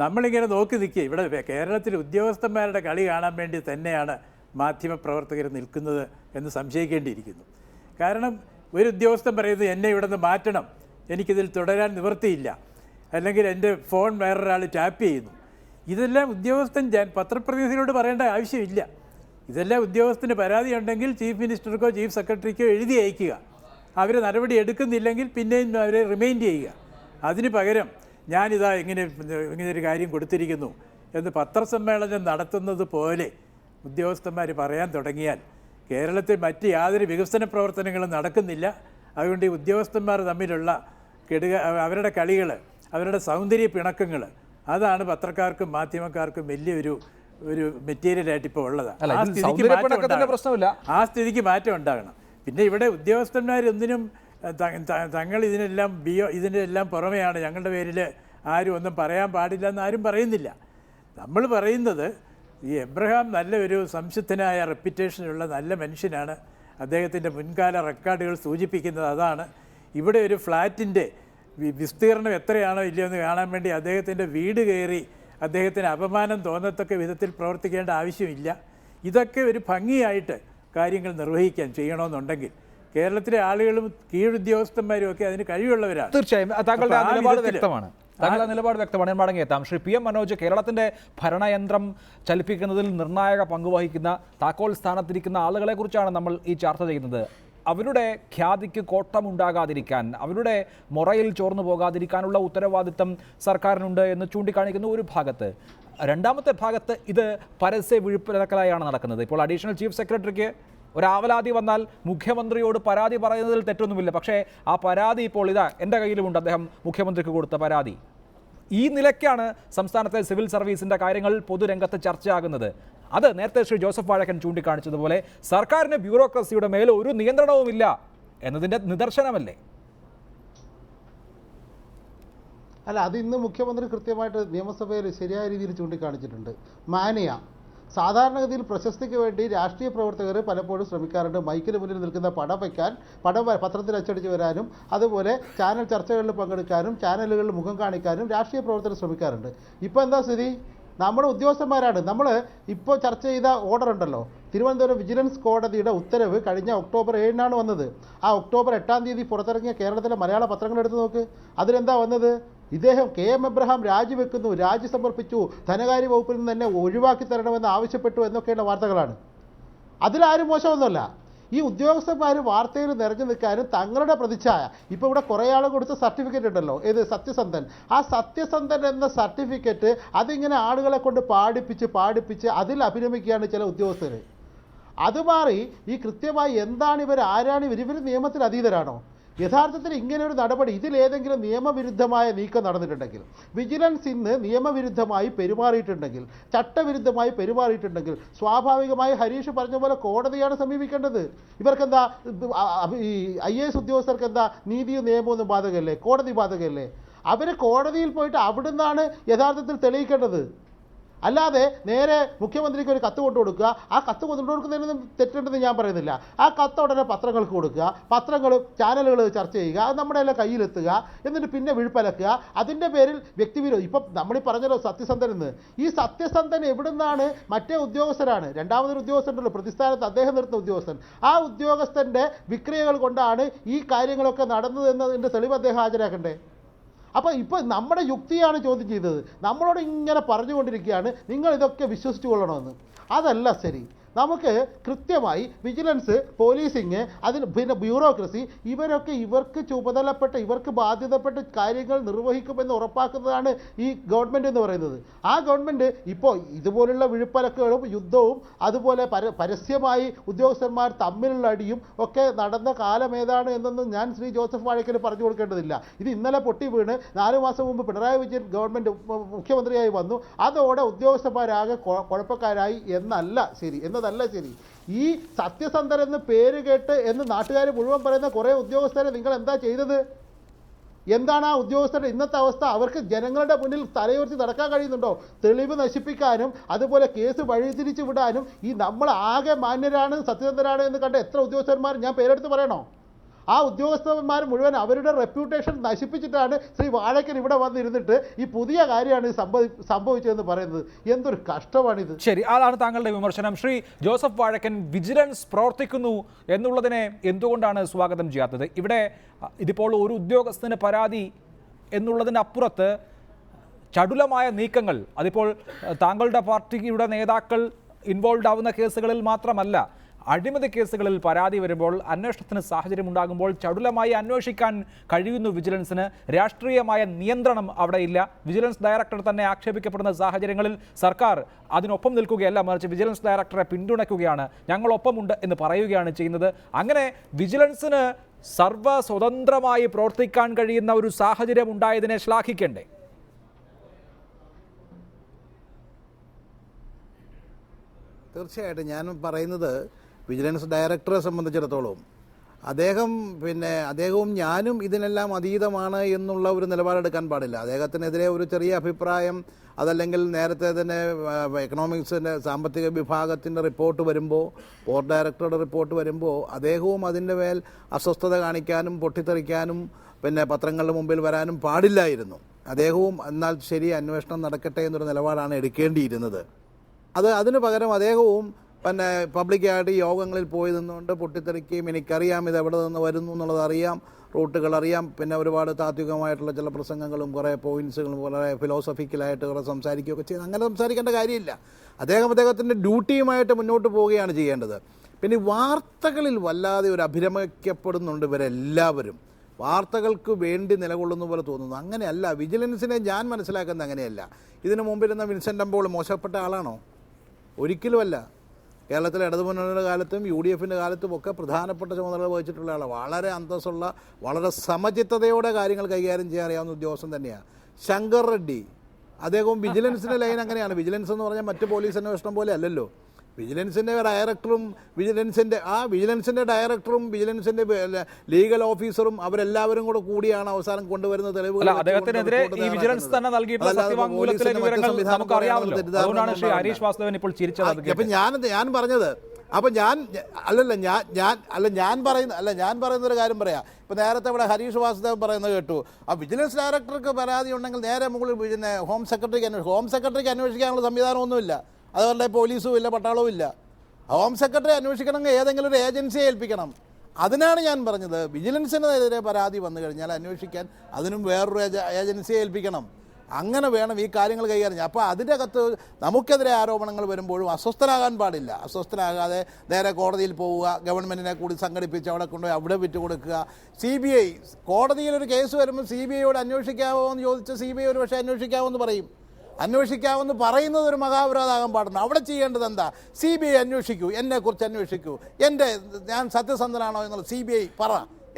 നമ്മളിങ്ങനെ നോക്കി നിൽക്കുക. ഇവിടെ കേരളത്തിൽ ഉദ്യോഗസ്ഥന്മാരുടെ കളി കാണാൻ വേണ്ടി തന്നെയാണ് മാധ്യമപ്രവർത്തകർ നിൽക്കുന്നത് എന്ന് സംശയിക്കേണ്ടിയിരിക്കുന്നു. കാരണം ഒരു ഉദ്യോഗസ്ഥൻ പറയുന്നത് എന്നെ ഇവിടെ നിന്ന് മാറ്റണം, എനിക്കിതിൽ തുടരാൻ നിവൃത്തിയില്ല, അല്ലെങ്കിൽ എൻ്റെ ഫോൺ വേറൊരാൾ ടാപ്പ് ചെയ്യുന്നു. ഇതെല്ലാം ഉദ്യോഗസ്ഥൻ പത്രപ്രതിനിധികളോട് പറയേണ്ട ആവശ്യമില്ല. ഇതെല്ലാം ഉദ്യോഗസ്ഥന് പരാതി ഉണ്ടെങ്കിൽ ചീഫ് മിനിസ്റ്റർക്കോ ചീഫ് സെക്രട്ടറിക്കോ എഴുതി അയക്കുക. അവർ നടപടി എടുക്കുന്നില്ലെങ്കിൽ പിന്നെയും അവരെ റിമൈൻഡ് ചെയ്യുക. അതിന് പകരം ഞാനിതാ ഇങ്ങനെ ഒരു കാര്യം കൊടുത്തിരിക്കുന്നു എന്ന് പത്രസമ്മേളനം നടത്തുന്നത് പോലെ ഉദ്യോഗസ്ഥന്മാർ പറയാൻ തുടങ്ങിയാൽ കേരളത്തിൽ മറ്റ് യാതൊരു വികസന പ്രവർത്തനങ്ങളും നടക്കുന്നില്ല. അതുകൊണ്ട് ഈ ഉദ്യോഗസ്ഥന്മാർ തമ്മിലുള്ള അവരുടെ കളികൾ, അവരുടെ സൗന്ദര്യ പിണക്കങ്ങൾ, അതാണ് പത്രക്കാർക്കും മാധ്യമക്കാർക്കും വലിയൊരു മെറ്റീരിയലായിട്ട് ഇപ്പോൾ ഉള്ളത്. ആ സ്ഥിതിക്ക് മാറ്റം ഉണ്ടാകണം. പിന്നെ ഇവിടെ ഉദ്യോഗസ്ഥന്മാരെന്തിനും തങ്ങൾ ഇതിനെല്ലാം പുറമെയാണ്, ഞങ്ങളുടെ പേരിൽ ആരും ഒന്നും പറയാൻ പാടില്ല എന്ന് ആരും പറയുന്നില്ല. നമ്മൾ പറയുന്നത് ഈ എബ്രഹാം നല്ലൊരു സംശുദ്ധനായ റെപ്യൂട്ടേഷനുള്ള നല്ല മനുഷ്യനാണ്. അദ്ദേഹത്തിൻ്റെ മുൻകാല റെക്കോർഡുകൾ സൂചിപ്പിക്കുന്നത് അതാണ്. ഇവിടെ ഒരു ഫ്ലാറ്റിൻ്റെ വിസ്തീർണം എത്രയാണോ ഇല്ലയോ എന്ന് കാണാൻ വേണ്ടി അദ്ദേഹത്തിൻ്റെ വീട് കയറി അദ്ദേഹത്തിന് അപമാനം തോന്നത്തക്ക വിധത്തിൽ പ്രവർത്തിക്കേണ്ട ആവശ്യമില്ല. ഇതൊക്കെ ഒരു ഭംഗിയായിട്ട് കാര്യങ്ങൾ നിർവഹിക്കാൻ ചെയ്യണമെന്നുണ്ടെങ്കിൽ കേരളത്തിലെ ആളുകളും കീഴുദ്യോഗസ്ഥന്മാരും ഒക്കെ അതിന് കഴിവുള്ളവരാണ്. തീർച്ചയായും താങ്കളുടെ നിലപാട് വ്യക്തമാണ്. ഞാൻ മടങ്ങിയെത്താം. ശ്രീ PM മനോജ്, കേരളത്തിൻ്റെ ഭരണയന്ത്രം ചലിപ്പിക്കുന്നതിൽ നിർണായക പങ്കുവഹിക്കുന്ന താക്കോൽ സ്ഥാനത്തിരിക്കുന്ന ആളുകളെക്കുറിച്ചാണ് നമ്മൾ ഈ ചർച്ച ചെയ്യുന്നത്. അവരുടെ ഖ്യാതിക്ക് കോട്ടമുണ്ടാകാതിരിക്കാൻ, അവരുടെ മൊറയിൽ ചോർന്നു പോകാതിരിക്കാനുള്ള ഉത്തരവാദിത്തം സർക്കാരിനുണ്ട് എന്ന് ചൂണ്ടിക്കാണിക്കുന്ന ഒരു ഭാഗത്ത്, രണ്ടാമത്തെ ഭാഗത്ത് ഇത് പരസ്യ വിഴുപ്പിലക്കലായാണ് നടക്കുന്നത്. ഇപ്പോൾ അഡീഷണൽ ചീഫ് സെക്രട്ടറിക്ക് ഒരാവലാതി വന്നാൽ മുഖ്യമന്ത്രിയോട് പരാതി പറയുന്നതിൽ തെറ്റൊന്നുമില്ല. പക്ഷേ ആ പരാതി ഇപ്പോൾ എൻ്റെ കയ്യിലുമുണ്ട്, അദ്ദേഹം മുഖ്യമന്ത്രിക്ക് കൊടുത്ത പരാതി. ഈ നിലയ്ക്കാണ് സംസ്ഥാനത്തെ സിവിൽ സർവീസിൻ്റെ കാര്യങ്ങൾ പൊതുരംഗത്ത് ചർച്ചയാകുന്നത്. അത് നേരത്തെ ശ്രീ ജോസഫ് വാഴക്കൻ ചൂണ്ടിക്കാണിച്ചതുപോലെ സർക്കാരിന് ബ്യൂറോക്രസിയുടെ മേൽ ഒരു നിയന്ത്രണവുമില്ല എന്നതിൻ്റെ നിദർശനമല്ലേ? അല്ല, അത് ഇന്ന് മുഖ്യമന്ത്രി കൃത്യമായിട്ട് നിയമസഭയിൽ ശരിയായ രീതിയിൽ ചൂണ്ടിക്കാണിച്ചിട്ടുണ്ട്. മാനിയ സാധാരണഗതിയിൽ പ്രശസ്തിക്ക് വേണ്ടി രാഷ്ട്രീയ പ്രവർത്തകർ പലപ്പോഴും ശ്രമിക്കാറുണ്ട് മൈക്കിന് മുന്നിൽ നിൽക്കുന്ന പടം വയ്ക്കാൻ, പത്രത്തിൽ അച്ചടിച്ച് വരാനും, അതുപോലെ ചാനൽ ചർച്ചകളിൽ പങ്കെടുക്കാനും, ചാനലുകളിൽ മുഖം കാണിക്കാനും രാഷ്ട്രീയ പ്രവർത്തകർ ശ്രമിക്കാറുണ്ട്. ഇപ്പോൾ എന്താ സ്ഥിതി? നമ്മുടെ ഉദ്യോഗസ്ഥന്മാരാണ്. നമ്മൾ ഇപ്പോൾ ചർച്ച ചെയ്ത ഓർഡർ ഉണ്ടല്ലോ, തിരുവനന്തപുരം വിജിലൻസ് കോടതിയുടെ ഉത്തരവ് കഴിഞ്ഞ ഒക്ടോബർ 7 വന്നത്. ആ ഒക്ടോബർ 8 പുറത്തിറങ്ങിയ കേരളത്തിലെ മലയാള പത്രങ്ങൾ എടുത്ത് നോക്ക്. അതിലെന്താ വന്നത്? ഇദ്ദേഹം KM എബ്രഹാം രാജിവെക്കുന്നു, രാജി സമർപ്പിച്ചു, ധനകാര്യ വകുപ്പിൽ നിന്ന് തന്നെ ഒഴിവാക്കി തരണമെന്ന് ആവശ്യപ്പെട്ടു എന്നൊക്കെയുള്ള വാർത്തകളാണ്. അതിലാരും മോശമൊന്നുമല്ല. ഈ ഉദ്യോഗസ്ഥന്മാർ വാർത്തയിൽ നിറഞ്ഞു നിൽക്കാനും തങ്ങളുടെ പ്രതിച്ഛായ, ഇപ്പോൾ ഇവിടെ കുറേ ആൾ കൊടുത്ത സർട്ടിഫിക്കറ്റ് ഉണ്ടല്ലോ, ഏത് സത്യസന്ധൻ, ആ സത്യസന്ധൻ എന്ന സർട്ടിഫിക്കറ്റ് അതിങ്ങനെ ആളുകളെ കൊണ്ട് പാടിപ്പിച്ച് അതിൽ അഭിനമിക്കുകയാണ് ചില ഉദ്യോഗസ്ഥർ. അത് മാറി ഈ കൃത്യമായി എന്താണ് ഇവർ, ആരാണ് ഇവർ നിയമത്തിന് അതീതരാണോ? യഥാർത്ഥത്തിൽ ഇങ്ങനെയൊരു നടപടി, ഇതിലേതെങ്കിലും നിയമവിരുദ്ധമായ നീക്കം നടന്നിട്ടുണ്ടെങ്കിൽ, വിജിലൻസ് ഇന്ന് നിയമവിരുദ്ധമായി പെരുമാറിയിട്ടുണ്ടെങ്കിൽ, ചട്ടവിരുദ്ധമായി പെരുമാറിയിട്ടുണ്ടെങ്കിൽ, സ്വാഭാവികമായി ഹരീഷ് പറഞ്ഞ പോലെ കോടതിയാണ് സമീപിക്കേണ്ടത്. ഇവർക്കെന്താ, ഈ IAS ഉദ്യോഗസ്ഥർക്ക് എന്താ നീതിയും നിയമമൊന്നും ബാധകമല്ലേ? കോടതി ബാധകമല്ലേ? അവർ കോടതിയിൽ പോയിട്ട് അവിടുന്നാണ് യഥാർത്ഥത്തിൽ തെളിയിക്കേണ്ടത്. അല്ലാതെ നേരെ മുഖ്യമന്ത്രിക്ക് ഒരു കത്ത് കൊണ്ടു കൊടുക്കുക, ആ കത്ത് കൊണ്ടു കൊടുക്കുന്നതിനൊന്നും തെറ്റുണ്ടെന്ന് ഞാൻ പറയുന്നില്ല. ആ കത്ത് ഉടനെ പത്രങ്ങൾക്ക് കൊടുക്കുക, പത്രങ്ങളും ചാനലുകൾ ചർച്ച ചെയ്യുക, അത് നമ്മുടെ എല്ലാം കയ്യിലെത്തുക, എന്നിട്ട് പിന്നെ വിഴുപ്പലക്കുക. അതിൻ്റെ പേരിൽ വ്യക്തിവിരോധം. ഇപ്പം നമ്മൾ പറഞ്ഞല്ലോ സത്യസന്ധൻ എന്ന്. ഈ സത്യസന്ധൻ എവിടുന്നാണ്? മറ്റേ ഉദ്യോഗസ്ഥരാണ്, രണ്ടാമതൊരു ഉദ്യോഗസ്ഥനുണ്ടല്ലോ പ്രതിസ്ഥാനത്ത്, അദ്ദേഹം നിർത്തുന്ന ഉദ്യോഗസ്ഥൻ. ആ ഉദ്യോഗസ്ഥൻ്റെ വിക്രിയകൾ കൊണ്ടാണ് ഈ കാര്യങ്ങളൊക്കെ നടന്നതെന്നതിൻ്റെ തെളിവ് അദ്ദേഹം ഹാജരാക്കണ്ടേ? അപ്പോൾ ഇപ്പോൾ നമ്മുടെ യുക്തിയാണ് ചോദ്യം ചെയ്തത്. നമ്മളോട് ഇങ്ങനെ പറഞ്ഞുകൊണ്ടിരിക്കുകയാണ് നിങ്ങൾ ഇതൊക്കെ വിശ്വസിച്ചു കൊള്ളണമെന്ന്. അതല്ല ശരി. നമുക്ക് കൃത്യമായി വിജിലൻസ്, പോലീസിങ്, അതിന് പിന്നെ ബ്യൂറോക്രസി, ഇവർക്ക് ചുമതലപ്പെട്ട, ഇവർക്ക് ബാധ്യതപ്പെട്ട കാര്യങ്ങൾ നിർവഹിക്കുമെന്ന് ഉറപ്പാക്കുന്നതാണ് ഈ ഗവൺമെൻറ് എന്ന് പറയുന്നത്. ആ ഗവൺമെൻറ് ഇപ്പോൾ ഇതുപോലുള്ള വിഴുപ്പലക്കുകളും യുദ്ധവും അതുപോലെ പരസ്യമായി ഉദ്യോഗസ്ഥന്മാർ തമ്മിലുള്ള അടിയും ഒക്കെ നടന്ന കാലം ഏതാണ് എന്നൊന്നും ഞാൻ ശ്രീ ജോസഫ് വാഴക്കന് പറഞ്ഞു കൊടുക്കേണ്ടതില്ല. ഇത് ഇന്നലെ പൊട്ടി വീണ് 4 മാസം മുമ്പ് പിണറായി വിജയൻ ഗവൺമെൻറ് മുഖ്യമന്ത്രിയായി വന്നു, അതോടെ ഉദ്യോഗസ്ഥന്മാരാകെ കുഴപ്പക്കാരായി എന്നല്ല ശരി. ഈ സത്യസന്ധരെന്ന് പേര് കേട്ട് എന്ന് നാട്ടുകാർ മുഴുവൻ പറയുന്ന കുറേ ഉദ്യോഗസ്ഥരെ നിങ്ങൾ എന്താ ചെയ്തത്? എന്താണ് ആ ഉദ്യോഗസ്ഥരുടെ ഇന്നത്തെ അവസ്ഥ? അവർക്ക് ജനങ്ങളുടെ മുന്നിൽ തലയുയർത്തി നടക്കാൻ കഴിയുന്നുണ്ടോ? തെളിവ് നശിപ്പിക്കാനും അതുപോലെ കേസ് വഴിതിരിച്ചു വിടാനും ഈ നമ്മൾ ആകെ മാന്യരാണ്, സത്യസന്ധരാണ് എന്ന് കണ്ട എത്ര ഉദ്യോഗസ്ഥന്മാർ ഞാൻ പേരെടുത്ത് പറയണോ? ആ ഉദ്യോഗസ്ഥന്മാർ മുഴുവൻ അവരുടെ റെപ്യൂട്ടേഷൻ നശിപ്പിച്ചിട്ടാണ് ശ്രീ വാഴക്കൻ ഇവിടെ വന്നിരുന്നിട്ട് ഈ പുതിയ കാര്യമാണ് സംഭവിച്ചതെന്ന് പറയുന്നത്. എന്തൊരു കഷ്ടമാണിത്. ശരി, അതാണ് താങ്കളുടെ വിമർശനം. ശ്രീ ജോസഫ് വാഴക്കൻ, വിജിലൻസ് പ്രവർത്തിക്കുന്നു എന്നുള്ളതിനെ എന്തുകൊണ്ടാണ് സ്വാഗതം ചെയ്യാത്തത്? ഇവിടെ ഇതിപ്പോൾ ഒരു ഉദ്യോഗസ്ഥന് പരാതി എന്നുള്ളതിനപ്പുറത്ത് ചടുലമായ നീക്കങ്ങൾ, അതിപ്പോൾ താങ്കളുടെ പാർട്ടിയുടെ നേതാക്കൾ ഇൻവോൾവ് ആവുന്ന കേസുകളിൽ മാത്രമല്ല, അഴിമതി കേസുകളിൽ പരാതി വരുമ്പോൾ, അന്വേഷണത്തിന് സാഹചര്യം ഉണ്ടാകുമ്പോൾ ചടുലമായി അന്വേഷിക്കാൻ കഴിയുന്നു വിജിലൻസിന്. രാഷ്ട്രീയമായ നിയന്ത്രണം അവിടെ ഇല്ല. വിജിലൻസ് ഡയറക്ടർ തന്നെ ആക്ഷേപിക്കപ്പെടുന്ന സാഹചര്യങ്ങളിൽ സർക്കാർ അതിനൊപ്പം നിൽക്കുകയല്ല, മറിച്ച് വിജിലൻസ് ഡയറക്ടറെ പിന്തുണയ്ക്കുകയാണ്, ഞങ്ങളൊപ്പമുണ്ട് എന്ന് പറയുകയാണ് ചെയ്യുന്നത്. അങ്ങനെ വിജിലൻസിന് സർവ്വസ്വതന്ത്രമായി പ്രവർത്തിക്കാൻ കഴിയുന്ന ഒരു സാഹചര്യം ഉണ്ടായതിനെ ശ്ലാഘിക്കേണ്ടേ? തീർച്ചയായിട്ടും ഞാൻ പറയുന്നത് വിജിലൻസ് ഡയറക്ടറെ സംബന്ധിച്ചിടത്തോളം അദ്ദേഹവും ഞാനും ഇതിനെല്ലാം അതീതമാണ് എന്നുള്ള ഒരു നിലപാടെടുക്കാൻ പാടില്ല. അദ്ദേഹത്തിനെതിരെ ഒരു ചെറിയ അഭിപ്രായം, അതല്ലെങ്കിൽ നേരത്തെ തന്നെ എക്കണോമിക്സിൻ്റെ സാമ്പത്തിക വിഭാഗത്തിൻ്റെ റിപ്പോർട്ട് വരുമ്പോൾ, ബോർഡ് ഡയറക്ടറുടെ റിപ്പോർട്ട് വരുമ്പോൾ അദ്ദേഹവും അതിൻ്റെ മേൽ അസ്വസ്ഥത കാണിക്കാനും പൊട്ടിത്തെറിക്കാനും പത്രങ്ങളുടെ മുമ്പിൽ വരാനും പാടില്ലായിരുന്നു. അദ്ദേഹവും എന്നാൽ ശരി, അന്വേഷണം നടക്കട്ടെ എന്നൊരു നിലപാടാണ് എടുക്കേണ്ടിയിരുന്നത്. അതിനു പകരം അദ്ദേഹവും പബ്ലിക്കായിട്ട് യോഗങ്ങളിൽ പോയി നിന്നുകൊണ്ട് പൊട്ടിത്തെറിക്കുകയും, എനിക്കറിയാം ഇത് എവിടെ നിന്ന് വരുന്നു എന്നുള്ളത് അറിയാം, റൂട്ടുകൾ അറിയാം, ഒരുപാട് താത്വികമായിട്ടുള്ള ചില പ്രസംഗങ്ങളും കുറേ പോയിൻറ്റ്സുകളും വളരെ ഫിലോസഫിക്കലായിട്ട് കുറേ സംസാരിക്കുകയൊക്കെ ചെയ്യുന്നത്. അങ്ങനെ സംസാരിക്കേണ്ട കാര്യമില്ല. അദ്ദേഹത്തിൻ്റെ ഡ്യൂട്ടിയുമായിട്ട് മുന്നോട്ട് പോവുകയാണ് ചെയ്യേണ്ടത്. പിന്നെ വാർത്തകളിൽ വല്ലാതെ ഒരു അഭിരമിക്കപ്പെടുന്നുണ്ട് ഇവരെല്ലാവരും. വാർത്തകൾക്ക് വേണ്ടി നിലകൊള്ളുന്ന പോലെ തോന്നുന്നു. അങ്ങനെയല്ല. വിജിലൻസിനെ ഞാൻ മനസ്സിലാക്കുന്നത് അങ്ങനെയല്ല. ഇതിനു മുമ്പിരുന്ന വിൻസെൻ്റ് അമ്പോൾ മോശപ്പെട്ട ആളാണോ? ഒരിക്കലുമല്ല. കേരളത്തിലെ ഇടതുമുന്നണിയുടെ കാലത്തും UDF കാലത്തും ഒക്കെ പ്രധാനപ്പെട്ട ചുമതല വഹിച്ചിട്ടുള്ള ആളാണ്. വളരെ അന്തസ്സുള്ള, വളരെ സമചിത്തതയോടെ കാര്യങ്ങൾ കൈകാര്യം ചെയ്യാൻ അറിയാവുന്ന ഉദ്യോഗസ്ഥൻ തന്നെയാണ്. ശങ്കർ റെഡ്ഡി, അദ്ദേഹവും വിജിലൻസിൻ്റെ ലൈൻ അങ്ങനെയാണ്. വിജിലൻസ് എന്ന് പറഞ്ഞാൽ മറ്റ് പോലീസ് അന്വേഷണം പോലെ അല്ലല്ലോ. വിജിലൻസിൻ്റെ ഡയറക്ടറും വിജിലൻസിൻ്റെ ലീഗൽ ഓഫീസറും അവരെല്ലാവരും കൂടിയാണ് അവസാനം കൊണ്ടുവരുന്ന തെളിവുകൾ. അപ്പം ഞാൻ പറഞ്ഞത്, അപ്പം ഞാൻ പറയുന്ന ഒരു കാര്യം പറയാം. ഇപ്പം നേരത്തെ ഇവിടെ ഹരീഷ് വാസുദേവൻ പറയുന്നത് കേട്ടു, ആ വിജിലൻസ് ഡയറക്ടർക്ക് പരാതി ഉണ്ടെങ്കിൽ നേരെ മുകളിൽ ഹോം സെക്രട്ടറിക്ക് അന്വേഷിക്കാനുള്ള സംവിധാനമൊന്നുമില്ല. അതുപോലെ പോലീസും ഇല്ല, പട്ടാളവും ഇല്ല. ഹോം സെക്രട്ടറി അന്വേഷിക്കണമെങ്കിൽ ഏതെങ്കിലും ഒരു ഏജൻസിയെ ഏൽപ്പിക്കണം. അതിനാണ് ഞാൻ പറഞ്ഞത്, വിജിലൻസിനെതിരെ പരാതി വന്നു കഴിഞ്ഞാൽ അന്വേഷിക്കാൻ അതിനും വേറൊരു ഏജൻസിയെ ഏൽപ്പിക്കണം. അങ്ങനെ വേണം ഈ കാര്യങ്ങൾ കൈകാര്യം. അപ്പോൾ അതിൻ്റെ അകത്ത് നമുക്കെതിരെ ആരോപണങ്ങൾ വരുമ്പോഴും അസ്വസ്ഥരാകാൻ പാടില്ല. അസ്വസ്ഥരാകാതെ നേരെ കോടതിയിൽ പോവുക, ഗവൺമെൻറ്റിനെ കൂടി സംഘടിപ്പിച്ച് അവിടെ കൊണ്ടുപോയി അവിടെ വിട്ടുകൊടുക്കുക. CBI കോടതിയിലൊരു കേസ് വരുമ്പോൾ CBIയോട് അന്വേഷിക്കാമോ എന്ന് ചോദിച്ചാൽ CBI ഒരു പക്ഷേ അന്വേഷിക്കാമെന്ന് പറയും. അന്വേഷിക്കാമെന്ന് പറയുന്നത് ഒരു മഹാപരാധാകാൻ പാടുന്നു. അവിടെ ചെയ്യേണ്ടത് എന്താ? CBI അന്വേഷിക്കൂ, എന്നെക്കുറിച്ച് അന്വേഷിക്കൂ, ഞാൻ സത്യസന്ധനാണോ എന്നുള്ളത് CBI പറ.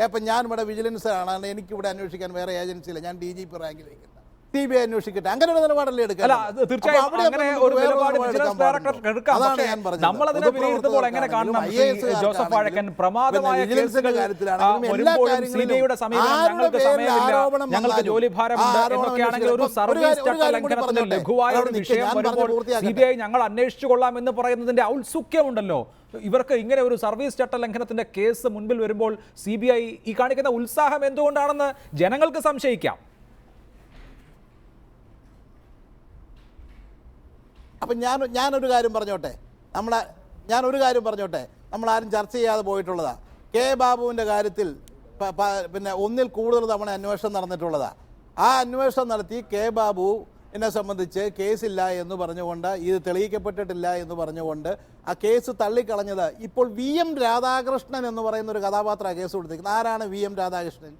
അപ്പം ഞാൻ ഇവിടെ വിജിലൻസാണ്, എനിക്കിവിടെ അന്വേഷിക്കാൻ വേറെ ഏജൻസിയില്ല, ഞാൻ DGP റാങ്കിലിരിക്കുന്നത്. CBI അന്വേഷിക്കട്ടെ, അങ്ങനെ ഒരു നിലപാടല്ലേ എടുക്കുക? അല്ല, അത് തീർച്ചയായും അങ്ങനെ ഒരു നിലപാട് വിജിലൻസ് ഡയറക്ടർ എടുക്കാം. പക്ഷേ നമ്മൾ അതിനെ വിലയിരുത്തുമ്പോൾ എങ്ങനെ കാണണം ജോസഫ് വാഴക്കൻ? പ്രമാദമായ കേസുകൾ വരുമ്പോഴും CBIയുടെ സമീപനം ഞങ്ങൾക്ക് സമയമില്ല, ഞങ്ങൾക്ക് ജോലിഭാരമുണ്ട് എന്നൊക്കെയാണെങ്കിൽ ഒരു സർവീസ് ചട്ട ലംഘനത്തിന് ലഘുവായ ഒരു വിഷയം വരുമ്പോൾ CBI ഞങ്ങൾ അന്വേഷിച്ചു കൊള്ളാം എന്ന് പറയുന്നതിന്റെ ഔത്സുക്യമുണ്ടല്ലോ. ഇവർക്ക് ഇങ്ങനെ ഒരു സർവീസ് ചട്ട ലംഘനത്തിന്റെ കേസ് മുൻപിൽ വരുമ്പോൾ CBI ഈ കാണിക്കുന്ന ഉത്സാഹം എന്തുകൊണ്ടാണെന്ന് ജനങ്ങൾക്ക് സംശയിക്കാം. അപ്പം ഞാനൊരു കാര്യം പറഞ്ഞോട്ടെ, നമ്മളാരും ചർച്ച ചെയ്യാതെ പോയിട്ടുള്ളതാണ്. കെ ബാബുവിൻ്റെ കാര്യത്തിൽ പിന്നെ ഒന്നിൽ കൂടുതൽ തവണ അന്വേഷണം നടന്നിട്ടുള്ളതാണ്. ആ അന്വേഷണം നടത്തി കെ ബാബുവിനെ സംബന്ധിച്ച് കേസില്ല എന്ന് പറഞ്ഞുകൊണ്ട്, ഇത് തെളിയിക്കപ്പെട്ടിട്ടില്ല എന്ന് പറഞ്ഞുകൊണ്ട് ആ കേസ് തള്ളിക്കളഞ്ഞത് ഇപ്പോൾ VM രാധാകൃഷ്ണൻ എന്ന് പറയുന്ന ഒരു കഥാപാത്രമാണ് കേസ് കൊടുത്തിരിക്കുന്നത്. ആരാണ് VM രാധാകൃഷ്ണൻ?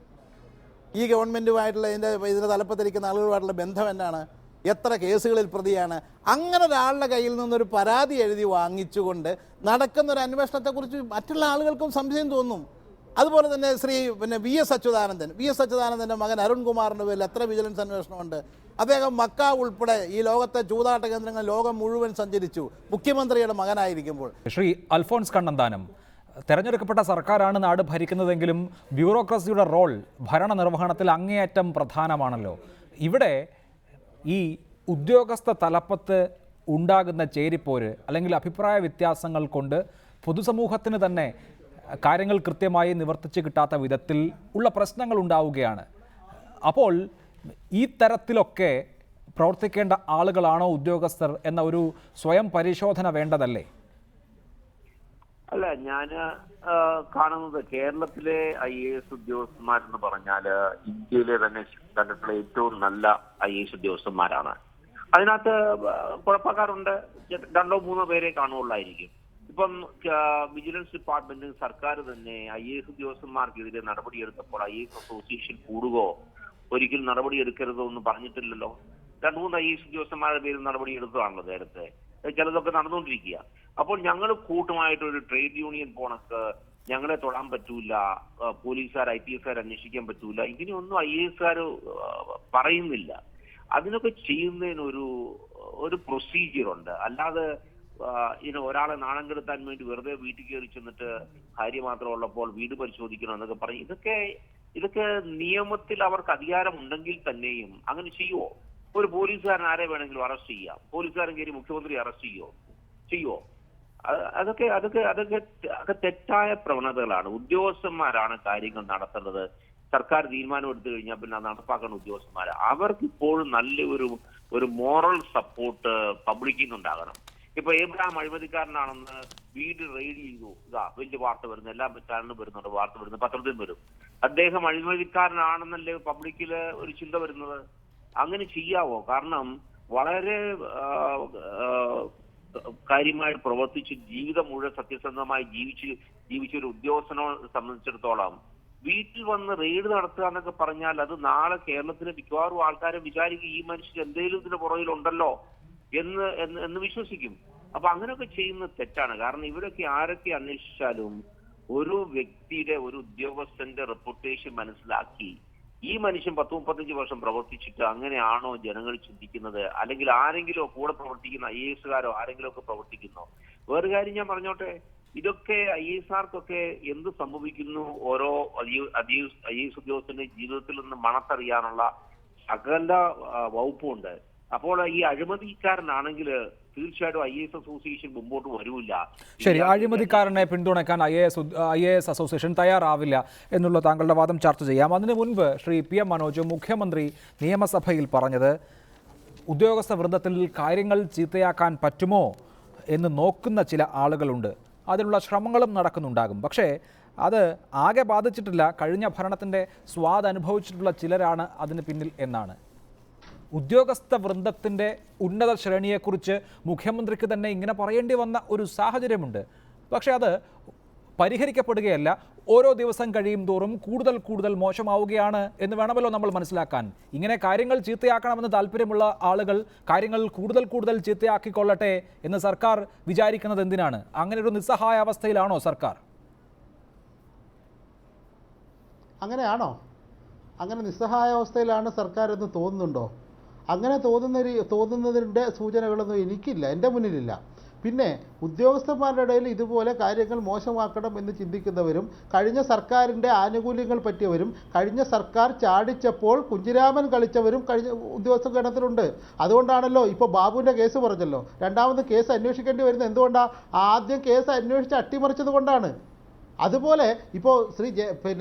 ഈ ഗവൺമെൻറ്റുമായിട്ടുള്ള ഇതിൻ്റെ തലപ്പത്തിരിക്കുന്ന ആളുകളുമായിട്ടുള്ള ബന്ധം എന്നാണ്? എത്ര കേസുകളിൽ പ്രതിയാണ്? അങ്ങനെ ഒരാളുടെ കയ്യിൽ നിന്നൊരു പരാതി എഴുതി വാങ്ങിച്ചുകൊണ്ട് നടക്കുന്നൊരു അന്വേഷണത്തെക്കുറിച്ച് മറ്റുള്ള ആളുകൾക്കും സംശയം തോന്നും. അതുപോലെ തന്നെ VS അച്യുതാനന്ദൻ്റെ മകൻ അരുൺകുമാറിൻ്റെ പേരിൽ എത്ര വിജിലൻസ് അന്വേഷണമുണ്ട്? അദ്ദേഹം മക്ക ഉൾപ്പെടെ ഈ ലോകത്തെ ചൂതാട്ട കേന്ദ്രങ്ങൾ ലോകം മുഴുവൻ സഞ്ചരിച്ചു, മുഖ്യമന്ത്രിയുടെ മകനായിരിക്കുമ്പോൾ. ശ്രീ അൽഫോൺസ് കണ്ണന്താനം, തെരഞ്ഞെടുക്കപ്പെട്ട സർക്കാരാണ് നാട് ഭരിക്കുന്നതെങ്കിലും ബ്യൂറോക്രസിയുടെ റോൾ ഭരണനിർവഹണത്തിൽ അങ്ങേയറ്റം പ്രധാനമാണല്ലോ. ഇവിടെ ഈ ഉദ്യോഗസ്ഥ തലപ്പത്ത് ഉണ്ടാകുന്ന ചേരിപ്പോര് അല്ലെങ്കിൽ അഭിപ്രായ വ്യത്യാസങ്ങൾ കൊണ്ട് പൊതുസമൂഹത്തിന് തന്നെ കാര്യങ്ങൾ കൃത്യമായി നിവർത്തിച്ച് കിട്ടാത്ത വിധത്തിൽ ഉള്ള പ്രശ്നങ്ങൾ ഉണ്ടാവുകയാണ്. അപ്പോൾ ഈ തരത്തിലൊക്കെ പ്രവർത്തിക്കേണ്ട ആളുകളാണോ ഉദ്യോഗസ്ഥർ എന്ന ഒരു സ്വയം പരിശോധന വേണ്ടതല്ലേ? അല്ല, ഞാൻ കാണുന്നത് കേരളത്തിലെ IAS ഉദ്യോഗസ്ഥന്മാരെന്ന് പറഞ്ഞാൽ ഇന്ത്യയിലെ തന്നെ കണ്ടിട്ടുള്ള ഏറ്റവും നല്ല IAS ഉദ്യോഗസ്ഥന്മാരാണ്. അതിനകത്ത് കുഴപ്പക്കാരുണ്ട്, 2-3 പേരെ കാണുകയുള്ളായിരിക്കും. ഇപ്പം വിജിലൻസ് ഡിപ്പാർട്ട്മെന്റ് സർക്കാർ തന്നെ IAS ഉദ്യോഗസ്ഥന്മാർക്കെതിരെ നടപടിയെടുത്തപ്പോൾ IAS അസോസിയേഷൻ കൂടുകയോ ഒരിക്കലും നടപടിയെടുക്കരുതോ എന്ന് പറഞ്ഞിട്ടില്ലല്ലോ. 2-3 IAS ഉദ്യോഗസ്ഥന്മാരുടെ പേരിൽ നടപടിയെടുത്തതാണല്ലോ നേരത്തെ. ചിലതൊക്കെ നടന്നുകൊണ്ടിരിക്കുക. അപ്പോൾ ഞങ്ങൾ കൂട്ടമായിട്ടൊരു ട്രേഡ് യൂണിയൻ പോണക്ക് ഞങ്ങളെ തൊടാൻ പറ്റൂല, പോലീസുകാർ IPSകാർ അന്വേഷിക്കാൻ പറ്റൂല, ഇങ്ങനെയൊന്നും IASകാർ പറയുന്നില്ല. അതിനൊക്കെ ചെയ്യുന്നതിന് ഒരു പ്രൊസീജിയർ ഉണ്ട്. അല്ലാതെ ഒരാളെ നാണം കെടുത്താൻ വേണ്ടി വെറുതെ വീട്ടിൽ കയറി ചെന്നിട്ട് ഭാര്യ മാത്രമുള്ളപ്പോൾ വീട് പരിശോധിക്കണം എന്നൊക്കെ പറയും. ഇതൊക്കെ നിയമത്തിൽ അവർക്ക് അധികാരമുണ്ടെങ്കിൽ തന്നെയും അങ്ങനെ ചെയ്യുമോ? ഒരു പോലീസുകാരൻ ആരെ വേണമെങ്കിലും അറസ്റ്റ് ചെയ്യാം. പോലീസുകാരൻ കയറി മുഖ്യമന്ത്രി അറസ്റ്റ് ചെയ്യുമോ? അതൊക്കെ തെറ്റായ പ്രവണതകളാണ്. ഉദ്യോഗസ്ഥന്മാരാണ് കാര്യങ്ങൾ നടത്തേണ്ടത്. സർക്കാർ തീരുമാനം എടുത്തു കഴിഞ്ഞാൽ പിന്നെ നടപ്പാക്കുന്ന ഉദ്യോഗസ്ഥന്മാർ, അവർക്ക് ഇപ്പോഴും നല്ല ഒരു മോറൽ സപ്പോർട്ട് പബ്ലിക്കിൽ നിന്നുണ്ടാകണം. ഇപ്പൊ ഏബ്രഹാം അഴിമതിക്കാരനാണെന്ന് വീട് റെയ്ഡ് ചെയ്തു, വലിയ വാർത്ത വരുന്നു, എല്ലാ ചാനലും വരുന്നുണ്ട്, വാർത്ത വരുന്നു, പത്രത്തിലും വരും. അദ്ദേഹം അഴിമതിക്കാരനാണെന്നല്ലേ പബ്ലിക്കില് ഒരു ചിന്ത വരുന്നത്? അങ്ങനെ ചെയ്യാവോ? കാരണം വളരെ കാര്യമായി പ്രവർത്തിച്ച് ജീവിതം മുഴുവൻ സത്യസന്ധമായി ജീവിച്ചൊരു ഉദ്യോഗസ്ഥനെ സംബന്ധിച്ചിടത്തോളം വീട്ടിൽ വന്ന് റെയ്ഡ് നടത്തുക എന്നൊക്കെ പറഞ്ഞാൽ അത് നാളെ കേരളത്തിലെ മിക്കവാറും ആൾക്കാരെ വിചാരിക്കും ഈ മനുഷ്യൻ എന്തെങ്കിലും ഇതിന്റെ പുറകിലുണ്ടല്ലോ എന്ന് വിശ്വസിക്കും. അപ്പൊ അങ്ങനെയൊക്കെ ചെയ്യുന്നത് തെറ്റാണ്. കാരണം ഇവരൊക്കെ ആരൊക്കെ അന്വേഷിച്ചാലും ഒരു വ്യക്തിയുടെ, ഒരു ഉദ്യോഗസ്ഥന്റെ റെപ്യൂട്ടേഷൻ മനസ്സിലാക്കി ഈ മനുഷ്യൻ 10-35 വർഷം പ്രവർത്തിച്ചിട്ട് അങ്ങനെയാണോ ജനങ്ങൾ ചിന്തിക്കുന്നത്? അല്ലെങ്കിൽ ആരെങ്കിലും കൂടെ പ്രവർത്തിക്കുന്ന IASകാരോ ആരെങ്കിലും ഒക്കെ പ്രവർത്തിക്കുന്നോ? വേറൊരു കാര്യം ഞാൻ പറഞ്ഞോട്ടെ, ഇതൊക്കെ IASകാർക്കൊക്കെ എന്ത് സംഭവിക്കുന്നു ഓരോ IAS ഉദ്യോഗസ്ഥന്റെ ജീവിതത്തിൽ നിന്ന് മണത്തറിയാനുള്ള സകല വകുപ്പുണ്ട്. അപ്പോൾ ഈ അഴിമതിക്കാരനാണെങ്കിൽ തീർച്ചയായിട്ടും IAS അസോസിയേഷൻ മുമ്പോട്ട് വരൂല്ല. ശരി, അഴിമതിക്കാരനെ പിന്തുണയ്ക്കാൻ IAS അസോസിയേഷൻ തയ്യാറാവില്ല എന്നുള്ള താങ്കളുടെ വാദം ചർച്ച ചെയ്യാം. അതിനു മുൻപ് ശ്രീ PM മനോജ്, മുഖ്യമന്ത്രി നിയമസഭയിൽ പറഞ്ഞത് ഉദ്യോഗസ്ഥ വൃന്ദത്തിൽ കാര്യങ്ങൾ ചീത്തയാക്കാൻ പറ്റുമോ എന്ന് നോക്കുന്ന ചില ആളുകളുണ്ട്, അതിനുള്ള ശ്രമങ്ങളും നടക്കുന്നുണ്ടാകും. പക്ഷേ അത് ആകെ ബാധിച്ചിട്ടില്ല, കഴിഞ്ഞ ഭരണത്തിൻ്റെ സ്വാദ് അനുഭവിച്ചിട്ടുള്ള ചിലരാണ് അതിന് പിന്നിൽ എന്നാണ്. ഉദ്യോഗസ്ഥ വൃന്ദത്തിൻ്റെ ഉന്നത ശ്രേണിയെക്കുറിച്ച് മുഖ്യമന്ത്രിക്ക് തന്നെ ഇങ്ങനെ പറയേണ്ടി വന്ന ഒരു സാഹചര്യമുണ്ട്. പക്ഷേ അത് പരിഹരിക്കപ്പെടുകയല്ല, ഓരോ ദിവസം കഴിയും തോറും കൂടുതൽ മോശമാവുകയാണ് എന്ന് വേണമല്ലോ നമ്മൾ മനസ്സിലാക്കാൻ. ഇങ്ങനെ കാര്യങ്ങൾ ചീത്തയാക്കണമെന്ന് താല്പര്യമുള്ള ആളുകൾ കാര്യങ്ങൾ കൂടുതൽ ചീത്തയാക്കിക്കൊള്ളട്ടെ എന്ന് സർക്കാർ വിചാരിക്കുന്നത് എന്തിനാണ്? അങ്ങനെ ഒരു നിസ്സഹായ അവസ്ഥയിലാണോ സർക്കാർ? അങ്ങനെയാണോ? അങ്ങനെ നിസ്സഹായാവസ്ഥയിലാണ് സർക്കാർ എന്ന് തോന്നുന്നുണ്ടോ? അങ്ങനെ തോന്നുന്നതിൻ്റെ സൂചനകളൊന്നും എനിക്കില്ല, എൻ്റെ മുന്നിലില്ല. പിന്നെ ഉദ്യോഗസ്ഥന്മാരുടെ ഇടയിൽ ഇതുപോലെ കാര്യങ്ങൾ മോശമാക്കണം എന്ന് ചിന്തിക്കുന്നവരും കഴിഞ്ഞ സർക്കാരിൻ്റെ ആനുകൂല്യങ്ങൾ പറ്റിയവരും കഴിഞ്ഞ സർക്കാർ ചാടിച്ചപ്പോൾ കുഞ്ഞിരാമൻ കളിച്ചവരും കഴിഞ്ഞ ഉദ്യോഗസ്ഥ ഗണത്തിലുണ്ട്. അതുകൊണ്ടാണല്ലോ ഇപ്പോൾ ബാബുവിൻ്റെ കേസ് പറഞ്ഞല്ലോ, രണ്ടാമത് കേസ് അന്വേഷിക്കേണ്ടി വരുന്നത് എന്തുകൊണ്ടാണ്? ആദ്യം കേസ് അന്വേഷിച്ച് അട്ടിമറിച്ചത് കൊണ്ടാണ്. അതുപോലെ ഇപ്പോൾ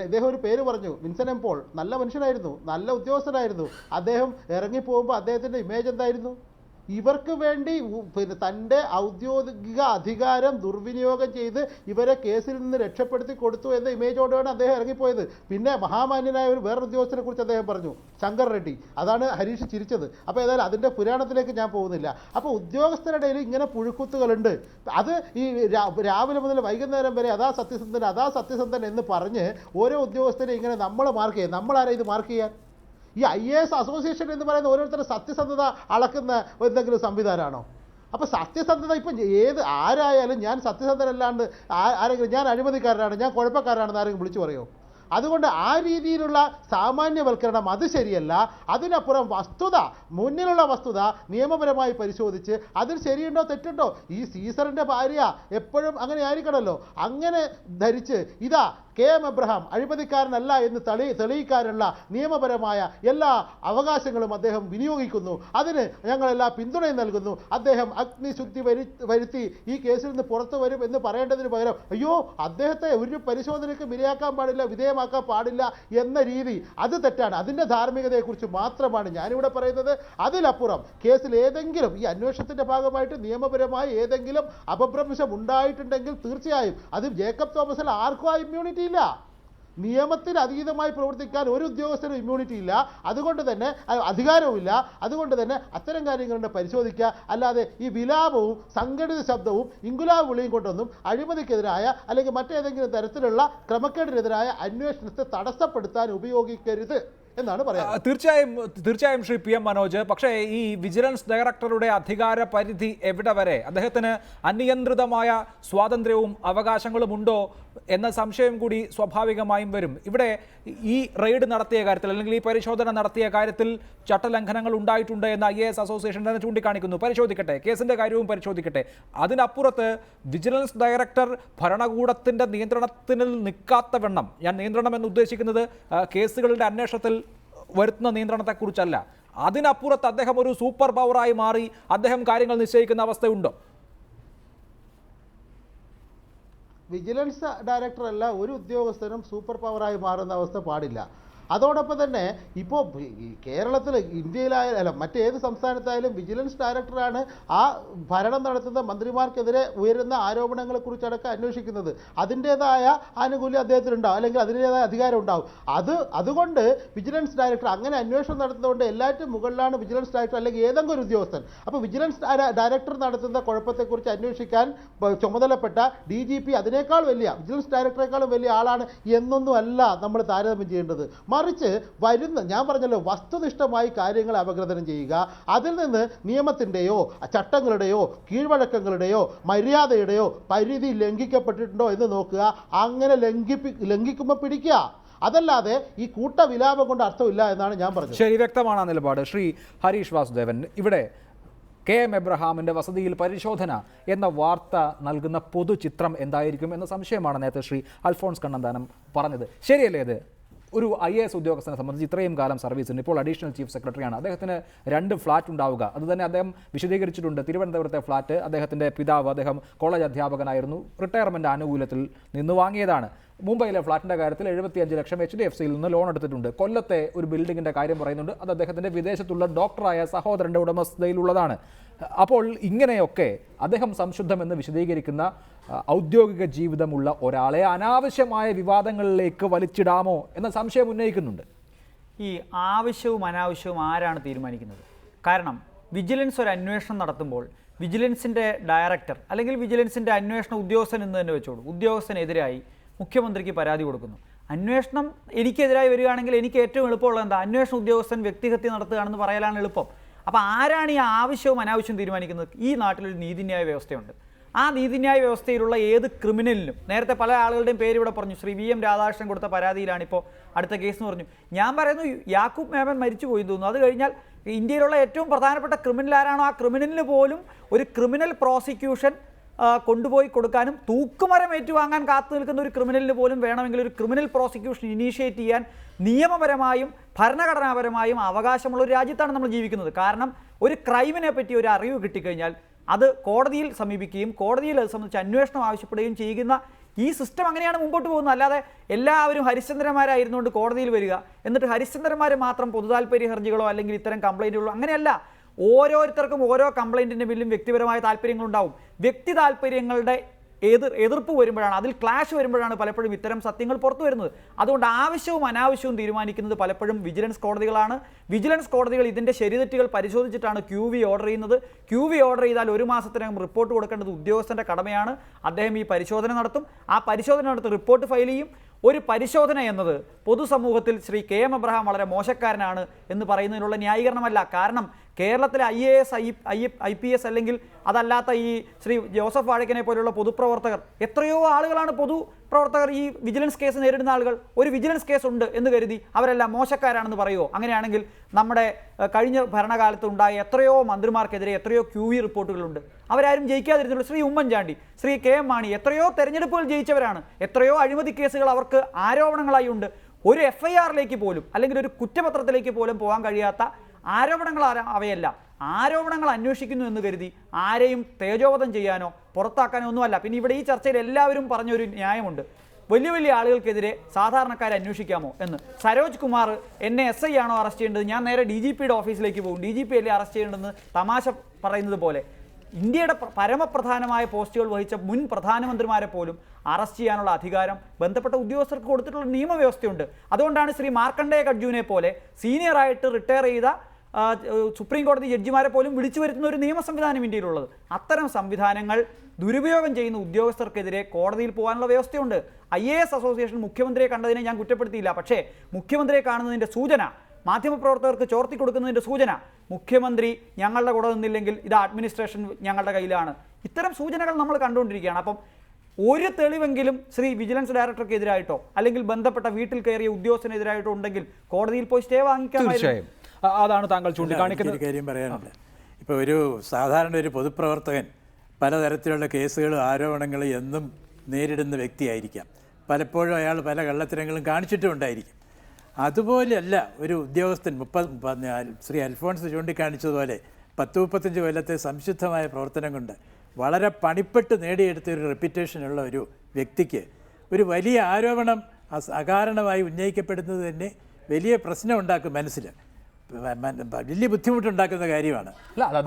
ഇദ്ദേഹം ഒരു പേര് പറഞ്ഞു, വിൻസൻ എം പോൾ. നല്ല മനുഷ്യനായിരുന്നു, നല്ല ഉദ്യോഗസ്ഥനായിരുന്നു. അദ്ദേഹം ഇറങ്ങിപ്പോകുമ്പോൾ അദ്ദേഹത്തിൻ്റെ ഇമേജ് എന്തായിരുന്നു? ഇവർക്ക് വേണ്ടി തൻ്റെ ഔദ്യോഗിക അധികാരം ദുർവിനിയോഗം ചെയ്ത് ഇവരെ കേസിൽ നിന്ന് രക്ഷപ്പെടുത്തി കൊടുത്തു എന്ന ഇമേജോടെയാണ് അദ്ദേഹം ഇറങ്ങിപ്പോയത്. പിന്നെ മഹാമാന്യനായ വേറൊരു ഉദ്യോഗസ്ഥനെ കുറിച്ച് അദ്ദേഹം പറഞ്ഞു, ശങ്കർ റെഡ്ഡി. അതാണ് ഹരീഷ് ചിരിച്ചത്. അപ്പോൾ ഏതായാലും അതിൻ്റെ പുരാണത്തിലേക്ക് ഞാൻ പോകുന്നില്ല. അപ്പോൾ ഉദ്യോഗസ്ഥരുടെ ഇങ്ങനെ പുഴുക്കുത്തുകളുണ്ട്. അത് ഈ രാവിലെ മുതൽ വൈകുന്നേരം വരെ അതാ സത്യസന്ധൻ എന്ന് പറഞ്ഞ് ഓരോ ഉദ്യോഗസ്ഥരെ ഇങ്ങനെ നമ്മൾ മാർക്ക് ചെയ്യാം. നമ്മളാരാ ഇത് മാർക്ക് ചെയ്യാൻ? ഈ IAS അസോസിയേഷൻ എന്ന് പറയുന്ന ഓരോരുത്തരും സത്യസന്ധത അളക്കുന്ന എന്തെങ്കിലും സംവിധാനമാണോ? അപ്പോൾ സത്യസന്ധത ഇപ്പം ആരായാലും ഞാൻ സത്യസന്ധനല്ലാണ്ട് ആരെങ്കിലും ഞാൻ അഴിമതിക്കാരനാണ്, ഞാൻ കുഴപ്പക്കാരനാണെന്ന് ആരെങ്കിലും വിളിച്ചു പറയുമോ? അതുകൊണ്ട് ആ രീതിയിലുള്ള സാമാന്യവൽക്കരണം അത് ശരിയല്ല. അതിനപ്പുറം മുന്നിലുള്ള വസ്തുത നിയമപരമായി പരിശോധിച്ച് അതിൽ ശരിയുണ്ടോ തെറ്റുണ്ടോ. ഈ സീസറിൻ്റെ ഭാര്യ എപ്പോഴും അങ്ങനെ ആയിരിക്കണമല്ലോ. അങ്ങനെ ധരിച്ച് KM എബ്രഹാം അഴിമതിക്കാരനല്ല എന്ന് തെളിയിക്കാനുള്ള നിയമപരമായ എല്ലാ അവകാശങ്ങളും അദ്ദേഹം വിനിയോഗിക്കുന്നു. അതിന് ഞങ്ങളെല്ലാം പിന്തുണയും നൽകുന്നു. അദ്ദേഹം അഗ്നിശുദ്ധി വരുത്തി ഈ കേസിൽ നിന്ന് പുറത്തു വരും എന്ന് പറയേണ്ടതിന് പകരം അയ്യോ അദ്ദേഹത്തെ ഒരു പരിശോധനയ്ക്ക് വിധേയമാക്കാൻ പാടില്ല എന്ന രീതി അത് തെറ്റാണ്. അതിൻ്റെ ധാർമ്മികതയെക്കുറിച്ച് മാത്രമാണ് ഞാനിവിടെ പറയുന്നത്. അതിലപ്പുറം കേസിൽ ഏതെങ്കിലും ഈ അന്വേഷണത്തിൻ്റെ ഭാഗമായിട്ട് നിയമപരമായി ഏതെങ്കിലും അപഭ്രംശം ഉണ്ടായിട്ടുണ്ടെങ്കിൽ തീർച്ചയായും അത് ജേക്കബ് തോമസിൽ ആർക്കും ആ ഇമ്മ്യൂണിറ്റി ഇല്ല. നിയമത്തിന് അതീതമായി പ്രവർത്തിക്കാൻ ഒരു ഉദ്യോഗസ്ഥനും ഇമ്മ്യൂണിറ്റി ഇല്ല, അതുകൊണ്ട് തന്നെ അധികാരവുമില്ല. അതുകൊണ്ട് തന്നെ അത്തരം കാര്യങ്ങളുടെ പരിശോധിക്കുക. അല്ലാതെ ഈ വിലാപവും സംഘടിത ശബ്ദവും ഇംഗുലാവ് വിളിയും കൊണ്ടൊന്നും അഴിമതിക്കെതിരായ അല്ലെങ്കിൽ മറ്റേതെങ്കിലും തരത്തിലുള്ള ക്രമക്കേടിനെതിരായ അന്വേഷണത്തെ തടസ്സപ്പെടുത്താൻ ഉപയോഗിക്കരുത് എന്നാണ് പറയുന്നത്. തീർച്ചയായും ശ്രീ PM മനോജ്, പക്ഷേ ഈ വിജിലൻസ് ഡയറക്ടറുടെ അധികാര പരിധി എവിടെ വരെ? അദ്ദേഹത്തിന് അനിയന്ത്രിതമായ സ്വാതന്ത്ര്യവും അവകാശങ്ങളും ഉണ്ടോ എന്ന സംശയം കൂടി സ്വാഭാവികമായും വരും. ഇവിടെ ഈ റെയ്ഡ് നടത്തിയ കാര്യത്തിൽ അല്ലെങ്കിൽ ഈ പരിശോധന നടത്തിയ കാര്യത്തിൽ ചട്ടലംഘനങ്ങൾ ഉണ്ടായിട്ടുണ്ട് എന്ന് IAS അസോസിയേഷൻ തന്നെ ചൂണ്ടിക്കാണിക്കുന്നു. പരിശോധിക്കട്ടെ, കേസിൻ്റെ കാര്യവും പരിശോധിക്കട്ടെ. അതിനപ്പുറത്ത് വിജിലൻസ് ഡയറക്ടർ ഭരണകൂടത്തിൻ്റെ നിയന്ത്രണത്തിൽ നിൽക്കാത്തവണ്ണം, ഞാൻ നിയന്ത്രണം എന്ന് ഉദ്ദേശിക്കുന്നത് കേസുകളുടെ അന്വേഷണത്തിൽ വരുത്തുന്ന നിയന്ത്രണത്തെക്കുറിച്ചല്ല, അതിനപ്പുറത്ത് അദ്ദേഹം ഒരു സൂപ്പർ പവറായി മാറി അദ്ദേഹം കാര്യങ്ങൾ നിശ്ചയിക്കുന്ന അവസ്ഥയുണ്ടോ? വിജിലൻസ് ഡയറക്ടറല്ല ഒരു ഉദ്യോഗസ്ഥനും സൂപ്പർ പവറായി മാറുന്ന അവസ്ഥ പാടില്ല. അതോടൊപ്പം തന്നെ ഇപ്പോൾ കേരളത്തിൽ ഇന്ത്യയിലായാലും മറ്റേത് സംസ്ഥാനത്തായാലും വിജിലൻസ് ഡയറക്ടറാണ് ആ ഭരണം നടത്തുന്ന മന്ത്രിമാർക്കെതിരെ ഉയരുന്ന ആരോപണങ്ങളെക്കുറിച്ചടക്കം അന്വേഷിക്കുന്നത്. അതിൻ്റേതായ ആനുകൂല്യം അദ്ദേഹത്തിനുണ്ടാവും, അല്ലെങ്കിൽ അതിൻ്റേതായ അധികാരം ഉണ്ടാവും. അതുകൊണ്ട് വിജിലൻസ് ഡയറക്ടർ അങ്ങനെ അന്വേഷണം നടത്തുന്നതുകൊണ്ട് എല്ലാറ്റും മുകളിലാണ് വിജിലൻസ് ഡയറക്ടർ അല്ലെങ്കിൽ ഏതെങ്കിലും ഒരു ഉദ്യോഗസ്ഥൻ. അപ്പോൾ വിജിലൻസ് ഡയറക്ടർ നടത്തുന്ന കുഴപ്പത്തെക്കുറിച്ച് അന്വേഷിക്കാൻ ചുമതലപ്പെട്ട DGP അതിനേക്കാൾ വലിയ വിജിലൻസ് ഡയറക്ടറേക്കാളും വലിയ ആളാണ് എന്നൊന്നും അല്ല നമ്മൾ താരതമ്യം ചെയ്യേണ്ടത്. മറിച്ച് ഞാൻ പറഞ്ഞല്ലോ, വസ്തുനിഷ്ഠമായി കാര്യങ്ങൾ അപഗ്രഥനം ചെയ്യുക. അതിൽ നിന്ന് നിയമത്തിൻ്റെയോ ചട്ടങ്ങളുടെയോ കീഴ്വഴക്കങ്ങളുടെയോ മര്യാദയുടെയോ പരിധി ലംഘിക്കപ്പെട്ടിട്ടുണ്ടോ എന്ന് നോക്കുക. അങ്ങനെ ലംഘിക്കുമ്പോൾ പിടിക്കുക. അതല്ലാതെ ഈ കൂട്ടവിലാപം കൊണ്ട് അർത്ഥമില്ല എന്നാണ് ഞാൻ പറഞ്ഞത്. ശരി, വ്യക്തമാണ് ആ നിലപാട്. ശ്രീ ഹരീഷ് വാസുദേവൻ, ഇവിടെ KM എബ്രഹാമിൻ്റെ വസതിയിൽ പരിശോധന എന്ന വാർത്ത നൽകുന്ന പൊതുചിത്രം എന്തായിരിക്കും എന്ന സംശയമാണ് നേരത്തെ ശ്രീ അൽഫോൺസ് കണ്ണന്താനം പറഞ്ഞത്. ശരിയല്ലേ? ഇത് ഒരു IAS ഉദ്യോഗസ്ഥനെ സംബന്ധിച്ച് ഇത്രയും കാലം സർവീസുണ്ട്, ഇപ്പോൾ അഡീഷണൽ ചീഫ് സെക്രട്ടറിയാണ്, അദ്ദേഹത്തിന് 2 ഫ്ലാറ്റ് ഉണ്ടാവുക. അതുതന്നെ അദ്ദേഹം വിശദീകരിച്ചിട്ടുണ്ട്. തിരുവനന്തപുരത്തെ ഫ്ലാറ്റ് അദ്ദേഹത്തിൻ്റെ പിതാവ്, അദ്ദേഹം കോളേജ് അധ്യാപകനായിരുന്നു, റിട്ടയർമെൻറ്റ് ആനുകൂല്യത്തിൽ നിന്ന് വാങ്ങിയതാണ്. മുംബൈയിലെ ഫ്ലാറ്റിൻ്റെ കാര്യത്തിൽ 75 ലക്ഷം HDFCയിൽ നിന്ന് ലോൺ എടുത്തിട്ടുണ്ട്. കൊല്ലത്തെ ഒരു ബിൽഡിങ്ങിൻ്റെ കാര്യം പറയുന്നുണ്ട്, അത് അദ്ദേഹത്തിൻ്റെ വിദേശത്തുള്ള ഡോക്ടറായ സഹോദരൻ്റെ ഉടമസ്ഥതയിലുള്ളതാണ്. അപ്പോൾ ഇങ്ങനെയൊക്കെ അദ്ദേഹം സംശുദ്ധമെന്ന് വിശദീകരിക്കുന്ന ഔദ്യോഗിക ജീവിതമുള്ള ഒരാളെ അനാവശ്യമായ വിവാദങ്ങളിലേക്ക് വലിച്ചിടാമോ എന്ന സംശയം ഉന്നയിക്കുന്നുണ്ട്. ഈ ആവശ്യവും അനാവശ്യവും ആരാണ് തീരുമാനിക്കുന്നത്? കാരണം വിജിലൻസ് ഒരു അന്വേഷണം നടത്തുമ്പോൾ വിജിലൻസിൻ്റെ ഡയറക്ടർ അല്ലെങ്കിൽ വിജിലൻസിൻ്റെ അന്വേഷണ ഉദ്യോഗസ്ഥൻ എന്ന് തന്നെ വെച്ചോളൂ, ഉദ്യോഗസ്ഥനെതിരായി മുഖ്യമന്ത്രിക്ക് പരാതി കൊടുക്കുന്നു. അന്വേഷണം എനിക്കെതിരായി വരികയാണെങ്കിൽ എനിക്ക് ഏറ്റവും എളുപ്പമുള്ളത് എന്താ? അന്വേഷണ ഉദ്യോഗസ്ഥൻ വ്യക്തിഹത്യ നടത്തുകയാണെന്ന് പറയലാണ് എളുപ്പം. അപ്പോൾ ആരാണ് ഈ ആവശ്യവും അനാവശ്യവും തീരുമാനിക്കുന്നത്? ഈ നാട്ടിലൊരു നീതിന്യായ വ്യവസ്ഥയുണ്ട്. ആ നീതിന്യായ വ്യവസ്ഥയിലുള്ള ഏത് ക്രിമിനലിനും, നേരത്തെ പല ആളുകളുടെയും പേര് ഇവിടെ പറഞ്ഞു, ശ്രീ VM രാധാകൃഷ്ണൻ കൊടുത്ത പരാതിയിലാണ് ഇപ്പോൾ അടുത്ത കേസ് എന്ന് പറഞ്ഞു. ഞാൻ പറയുന്നു യാക്കൂബ് മേമൻ മരിച്ചു പോയി തോന്നുന്നു. അത് കഴിഞ്ഞാൽ ഇന്ത്യയിലുള്ള ഏറ്റവും പ്രധാനപ്പെട്ട ക്രിമിനൽ ആരാണോ ആ ക്രിമിനലിന് പോലും ഒരു ക്രിമിനൽ പ്രോസിക്യൂഷൻ കൊണ്ടുപോയി കൊടുക്കാനും തൂക്കുമരം ഏറ്റുവാങ്ങാൻ കാത്തു നിൽക്കുന്ന ഒരു ക്രിമിനലിന് പോലും വേണമെങ്കിൽ ഒരു ക്രിമിനൽ പ്രോസിക്യൂഷൻ ഇനീഷ്യേറ്റ് ചെയ്യാൻ നിയമപരമായും ഭരണഘടനാപരമായും അവകാശമുള്ള ഒരു രാജ്യത്താണ് നമ്മൾ ജീവിക്കുന്നത്. കാരണം ഒരു ക്രൈമിനെ പറ്റി ഒരു അറിവ് കിട്ടിക്കഴിഞ്ഞാൽ അത് കോടതിയിൽ സമീപിക്കുകയും കോടതിയിൽ അത് സംബന്ധിച്ച് അന്വേഷണം ആവശ്യപ്പെടുകയും ചെയ്യുന്ന ഈ സിസ്റ്റം അങ്ങനെയാണ് മുമ്പോട്ട് പോകുന്നത്. അല്ലാതെ എല്ലാവരും ഹരിശ്ചന്ദ്രന്മാരായിരുന്നുകൊണ്ട് കോടതിയിൽ വരിക, എന്നിട്ട് ഹരിശ്ചന്ദ്രന്മാർ മാത്രം പൊതുതാൽപര്യ ഹർജികളോ അല്ലെങ്കിൽ ഇത്തരം കംപ്ലൈൻറ്റുകളോ, അങ്ങനെയല്ല. ഓരോരുത്തർക്കും ഓരോ കംപ്ലൈൻറ്റിൻ്റെ പിന്നിലും വ്യക്തിപരമായ താല്പര്യങ്ങളുണ്ടാവും. വ്യക്തി താല്പര്യങ്ങളുടെ എതിർപ്പ് വരുമ്പോഴാണ്, അതിൽ ക്ലാഷ് വരുമ്പോഴാണ് പലപ്പോഴും ഇത്തരം സത്യങ്ങൾ പുറത്തു വരുന്നത്. അതുകൊണ്ട് ആവശ്യവും അനാവശ്യവും തീരുമാനിക്കുന്നത് പലപ്പോഴും വിജിലൻസ് കോടതികളാണ്. വിജിലൻസ് കോടതികൾ ഇതിൻ്റെ ശരിതെറ്റുകൾ പരിശോധിച്ചിട്ടാണ് QV ഓർഡർ ചെയ്യുന്നത്. QV ഓർഡർ ചെയ്താൽ 1 മാസത്തിനകം റിപ്പോർട്ട് കൊടുക്കേണ്ടത് ഉദ്യോഗസ്ഥൻ്റെ കടമയാണ്. അദ്ദേഹം ഈ പരിശോധന നടത്തും. ആ പരിശോധന നടത്തി റിപ്പോർട്ട് ഫയൽ ചെയ്യും. ഒരു പരിശോധന എന്നത് പൊതുസമൂഹത്തിൽ ശ്രീ KM എബ്രഹാം വളരെ മോശക്കാരനാണ് എന്ന് പറയുന്നതിനുള്ള ന്യായീകരണമല്ല. കാരണം കേരളത്തിലെ IAS IPS അല്ലെങ്കിൽ അതല്ലാത്ത ഈ ശ്രീ ജോസഫ് വാഴക്കനെ പോലുള്ള പൊതുപ്രവർത്തകർ, എത്രയോ ആളുകളാണ് പൊതുപ്രവർത്തകർ ഈ വിജിലൻസ് കേസ് നേരിടുന്ന ആളുകൾ. ഒരു വിജിലൻസ് കേസ് ഉണ്ട് എന്ന് കരുതി അവരെല്ലാം മോശക്കാരാണെന്ന് പറയുമോ? അങ്ങനെയാണെങ്കിൽ നമ്മുടെ കഴിഞ്ഞ ഭരണകാലത്ത് ഉണ്ടായ എത്രയോ മന്ത്രിമാർക്കെതിരെ എത്രയോ QV റിപ്പോർട്ടുകളുണ്ട്. അവരാരും ജയിക്കാതിരുന്നുള്ളൂ. ശ്രീ ഉമ്മൻചാണ്ടി, ശ്രീ KM മാണി എത്രയോ തെരഞ്ഞെടുപ്പുകൾ ജയിച്ചവരാണ്. എത്രയോ അഴിമതി കേസുകൾ അവർക്ക് ആരോപണങ്ങളായി ഉണ്ട്. ഒരു FIRലേക്ക് പോലും അല്ലെങ്കിൽ ഒരു കുറ്റപത്രത്തിലേക്ക് പോലും പോകാൻ കഴിയാത്ത ആരോപണങ്ങൾ അവയല്ല. ആരോപണങ്ങൾ അന്വേഷിക്കുന്നു എന്ന് കരുതി ആരെയും തേജോവധം ചെയ്യാനോ പുറത്താക്കാനോ ഒന്നുമല്ല. പിന്നെ ഇവിടെ ഈ ചർച്ചയിൽ എല്ലാവരും പറഞ്ഞൊരു ന്യായമുണ്ട്, വലിയ വലിയ ആളുകൾക്കെതിരെ സാധാരണക്കാരെ അന്വേഷിക്കാമോ എന്ന്. സരോജ് കുമാർ എന്നെ SI ആണോ അറസ്റ്റ് ചെയ്യേണ്ടത്, ഞാൻ നേരെ DGPയുടെ ഓഫീസിലേക്ക് പോകും, DGP അല്ലേ അറസ്റ്റ് ചെയ്യേണ്ടതെന്ന് തമാശ പറയുന്നത് പോലെ ഇന്ത്യയുടെ പരമപ്രധാനമായ പോസ്റ്റുകൾ വഹിച്ച മുൻ പ്രധാനമന്ത്രിമാരെ പോലും അറസ്റ്റ് ചെയ്യാനുള്ള അധികാരം ബന്ധപ്പെട്ട ഉദ്യോഗസ്ഥർക്ക് കൊടുത്തിട്ടുള്ള നിയമവ്യവസ്ഥയുണ്ട്. അതുകൊണ്ടാണ് ശ്രീ മാർക്കണ്ഡേയ കഡ്ജുവിനെ പോലെ സീനിയറായിട്ട് റിട്ടയർ ചെയ്ത സുപ്രീം കോടതി ജഡ്ജിമാരെ പോലും വിളിച്ചു വരുത്തുന്ന ഒരു നിയമ സംവിധാനം ഇന്ത്യയിലുള്ളത്. അത്തരം സംവിധാനങ്ങൾ ദുരുപയോഗം ചെയ്യുന്ന ഉദ്യോഗസ്ഥർക്കെതിരെ കോടതിയിൽ പോകാനുള്ള വ്യവസ്ഥയുണ്ട്. IAS അസോസിയേഷൻ മുഖ്യമന്ത്രിയെ കണ്ടതിനെ ഞാൻ കുറ്റപ്പെടുത്തിയില്ല. പക്ഷേ മുഖ്യമന്ത്രിയെ കാണുന്നതിൻ്റെ സൂചന, മാധ്യമപ്രവർത്തകർക്ക് ചോർത്തി കൊടുക്കുന്നതിൻ്റെ സൂചന, മുഖ്യമന്ത്രി ഞങ്ങളുടെ കൂടെ നിന്നില്ലെങ്കിൽ ഇത് അഡ്മിനിസ്ട്രേഷൻ ഞങ്ങളുടെ കയ്യിലാണ്, ഇത്തരം സൂചനകൾ നമ്മൾ കണ്ടുകൊണ്ടിരിക്കുകയാണ്. അപ്പം ഒരു തെളിവെങ്കിലും ശ്രീ വിജിലൻസ് ഡയറക്ടർക്കെതിരായിട്ടോ അല്ലെങ്കിൽ ബന്ധപ്പെട്ട വീട്ടിൽ കയറിയ ഉദ്യോഗസ്ഥനെതിരായിട്ടോ ഉണ്ടെങ്കിൽ കോടതിയിൽ പോയി സ്റ്റേ വാങ്ങിക്കാൻ. അതാണ് താങ്കൾ ചൂണ്ടിക്കാണിക്കുന്നത്. കാര്യം പറയാനുണ്ട്. ഇപ്പോൾ ഒരു സാധാരണ ഒരു പൊതുപ്രവർത്തകൻ പലതരത്തിലുള്ള കേസുകളും ആരോപണങ്ങളും എന്നും നേരിടുന്ന വ്യക്തിയായിരിക്കാം. പലപ്പോഴും അയാൾ പല കള്ളത്തരങ്ങളും കാണിച്ചിട്ടും ഉണ്ടായിരിക്കും. അതുപോലെയല്ല ഒരു ഉദ്യോഗസ്ഥൻ. ശ്രീ അൽഫോൺസ് ചൂണ്ടിക്കാണിച്ചതുപോലെ 10-35 കൊല്ലത്തെ സംശുദ്ധമായ പ്രവർത്തനം കൊണ്ട് വളരെ പണിപ്പെട്ട് നേടിയെടുത്ത ഒരു റെപ്യൂട്ടേഷനുള്ള ഒരു വ്യക്തിക്ക് ഒരു വലിയ ആരോപണം അകാരണമായി ഉന്നയിക്കപ്പെടുന്നത് തന്നെ വലിയ പ്രശ്നം ഉണ്ടാക്കും, മനസ്സിൽ വലിയ ബുദ്ധിമുട്ടുണ്ടാക്കുന്ന കാര്യമാണ്.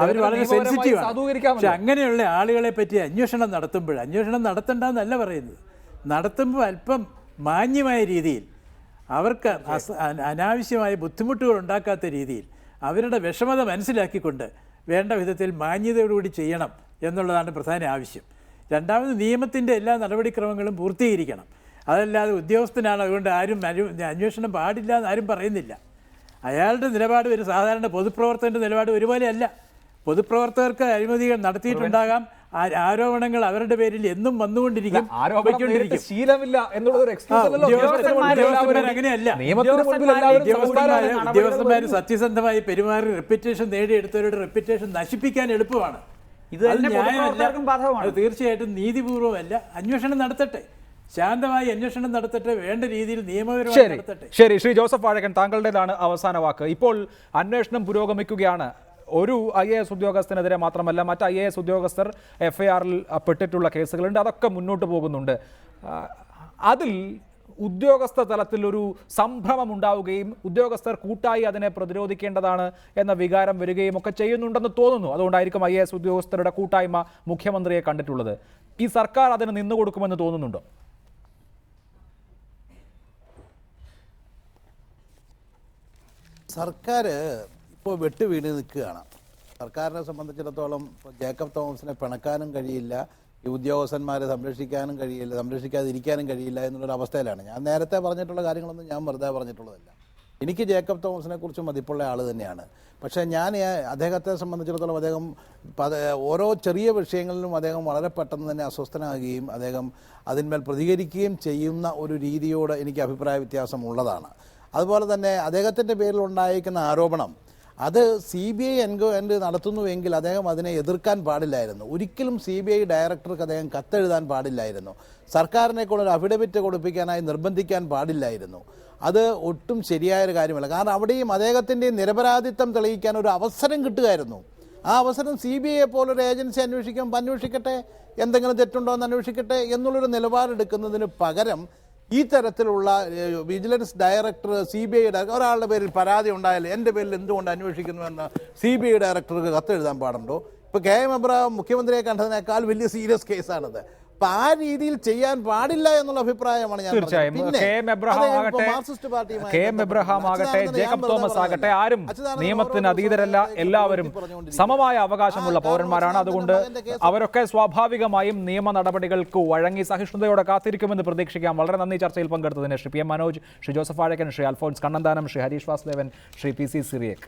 അവർ വളരെ സെൻസിറ്റീവാണ്. പക്ഷെ അങ്ങനെയുള്ള ആളുകളെ പറ്റി അന്വേഷണം നടത്തുമ്പോൾ, അന്വേഷണം നടത്തണ്ടെന്നല്ല പറയുന്നത്, നടത്തുമ്പോൾ അല്പം മാന്യമായ രീതിയിൽ, അവർക്ക് അനാവശ്യമായ ബുദ്ധിമുട്ടുകൾ ഉണ്ടാക്കാത്ത രീതിയിൽ അവരുടെ വിഷമത മനസ്സിലാക്കിക്കൊണ്ട് വേണ്ട വിധത്തിൽ മാന്യതയോടുകൂടി ചെയ്യണം എന്നുള്ളതാണ് പ്രധാന ആവശ്യം. രണ്ടാമത് നിയമത്തിൻ്റെ എല്ലാ നടപടിക്രമങ്ങളും പൂർത്തീകരിക്കണം. അതല്ലാതെ ഉദ്യോഗസ്ഥനാണ് അതുകൊണ്ട് ആരും അന്വേഷണം പാടില്ല എന്ന് ആരും പറയുന്നില്ല. അയാളുടെ നിലപാട് ഒരു സാധാരണ പൊതുപ്രവർത്തകൻ്റെ നിലപാട് ഒരുപോലെയല്ല. പൊതുപ്രവർത്തകർക്ക് അഴിമതികൾ നടത്തിയിട്ടുണ്ടാകാം, ആരോപണങ്ങൾ അവരുടെ പേരിൽ എന്നും വന്നുകൊണ്ടിരിക്കും. അങ്ങനെയല്ല. ഉദ്യോഗസ്ഥന്മാർ സത്യസന്ധമായി പെരുമാറി റെപ്യൂട്ടേഷൻ നേടിയെടുത്തവരുടെ റെപ്യൂട്ടേഷൻ നശിപ്പിക്കാൻ എളുപ്പമാണ്. ഇത് തീർച്ചയായിട്ടും നീതിപൂർവമല്ല. അന്വേഷണം നടത്തട്ടെ, ശാന്തമായി അന്വേഷണം നടത്തട്ടെ, വേണ്ട രീതിയിൽ നിയമപരമായി നടത്തട്ടെ. ശരി, ശ്രീ ജോസഫ് വാഴക്കൻ, താങ്കളുടേതാണ് അവസാന വാക്ക്. ഇപ്പോൾ അന്വേഷണം പുരോഗമിക്കുകയാണ്. ഒരു IAS ഉദ്യോഗസ്ഥനെതിരെ മാത്രമല്ല, മറ്റ് IAS ഉദ്യോഗസ്ഥർ FIRൽ പെട്ടിട്ടുള്ള കേസുകളുണ്ട്. അതൊക്കെ മുന്നോട്ട് പോകുന്നുണ്ട്. അതിൽ ഉദ്യോഗസ്ഥ തലത്തിൽ ഒരു സംഭ്രമം ഉണ്ടാവുകയും ഉദ്യോഗസ്ഥർ കൂട്ടായി അതിനെ പ്രതിരോധിക്കേണ്ടതാണ് എന്ന വികാരം വരികയും ഒക്കെ ചെയ്യുന്നുണ്ടെന്ന് തോന്നുന്നു. അതുകൊണ്ടായിരിക്കും IAS ഉദ്യോഗസ്ഥരുടെ കൂട്ടായ്മ മുഖ്യമന്ത്രിയെ കണ്ടിട്ടുള്ളത്. ഈ സർക്കാർ അതിന് നിന്നുകൊടുക്കുമെന്ന് തോന്നുന്നുണ്ടോ? സർക്കാർ ഇപ്പോൾ വെട്ടുവീണ് നിൽക്കുകയാണ്. സർക്കാരിനെ സംബന്ധിച്ചിടത്തോളം ജേക്കബ് തോമസിനെ പിണക്കാനും കഴിയില്ല, ഈ ഉദ്യോഗസ്ഥന്മാരെ സംരക്ഷിക്കാനും കഴിയില്ല, സംരക്ഷിക്കാതിരിക്കാനും കഴിയില്ല എന്നുള്ളൊരു അവസ്ഥയിലാണ്. ഞാൻ നേരത്തെ പറഞ്ഞിട്ടുള്ള കാര്യങ്ങളൊന്നും ഞാൻ വെറുതെ പറഞ്ഞിട്ടുള്ളതല്ല. എനിക്ക് ജേക്കബ് തോമസിനെ കുറിച്ച് മതിപ്പുള്ള ആൾ തന്നെയാണ്. പക്ഷേ ഞാൻ അദ്ദേഹത്തെ സംബന്ധിച്ചിടത്തോളം അദ്ദേഹം ഓരോ ചെറിയ വിഷയങ്ങളിലും അദ്ദേഹം വളരെ പെട്ടെന്ന് തന്നെ അസ്വസ്ഥനാകുകയും അദ്ദേഹം അതിന്മേൽ പ്രതികരിക്കുകയും ചെയ്യുന്ന ഒരു രീതിയോട് എനിക്ക് അഭിപ്രായ വ്യത്യാസമുള്ളതാണ്. അതുപോലെ തന്നെ അദ്ദേഹത്തിൻ്റെ പേരിൽ ഉണ്ടായിരിക്കുന്ന ആരോപണം അത് CBI എൻക്വയറി നടത്തുന്നുവെങ്കിൽ അദ്ദേഹം അതിനെ എതിർക്കാൻ പാടില്ലായിരുന്നു. ഒരിക്കലും CBI ഡയറക്ടർക്ക് അദ്ദേഹം കത്തെഴുതാൻ പാടില്ലായിരുന്നു. സർക്കാരിനെ കൊണ്ട് ഒരു അഫിഡവിറ്റ് കൊടുപ്പിക്കാനായി നിർബന്ധിക്കാൻ പാടില്ലായിരുന്നു. അത് ഒട്ടും ശരിയായൊരു കാര്യമല്ല. കാരണം അവിടെയും അദ്ദേഹത്തിൻ്റെ നിരപരാധിത്വം തെളിയിക്കാൻ ഒരു അവസരം കിട്ടുമായിരുന്നു. ആ അവസരം CBI പോലൊരു ഏജൻസി അന്വേഷിക്കട്ടെ, എന്തെങ്കിലും തെറ്റുണ്ടോ എന്ന് അന്വേഷിക്കട്ടെ എന്നുള്ളൊരു നിലപാടെടുക്കുന്നതിന് പകരം ഈ തരത്തിലുള്ള വിജിലൻസ് ഡയറക്ടർ CBI ഒരാളുടെ പേരിൽ പരാതി ഉണ്ടായാൽ എൻ്റെ പേരിൽ എന്തുകൊണ്ട് അന്വേഷിക്കുന്നുവെന്ന് CBI ഡയറക്ടർക്ക് കത്തെഴുതാൻ പാടുണ്ടോ? ഇപ്പോൾ KM എബ്രഹാം മുഖ്യമന്ത്രിയെ കണ്ടതിനേക്കാൾ വലിയ സീരിയസ് കേസാണിത്. അപ്പം ആ രീതിയിൽ ചെയ്യാൻ പാടില്ല എന്നുള്ള അഭിപ്രായമാണ് ഞാൻ. തീർച്ചയായും KM എബ്രഹാം ആകട്ടെ ജേക്കബ് തോമസ് ആകട്ടെ ആരും നിയമത്തിന് അതീതരല്ല. എല്ലാവരും സമമായ അവകാശമുള്ള പൗരന്മാരാണ്. അതുകൊണ്ട് അവരൊക്കെ സ്വാഭാവികമായും നിയമ നടപടികൾക്ക് വഴങ്ങി സഹിഷ്ണുതയോടെ കാത്തിരിക്കുമെന്ന് പ്രതീക്ഷിക്കാം. വളരെ നന്ദി ചർച്ചയിൽ പങ്കെടുത്തതിന് Shri PM Manoj, Shri Joseph ആഴക്കൻ, Shri Alphons Kannanthanam, Shri Harish Vasudevan, Shri PC Cyriac.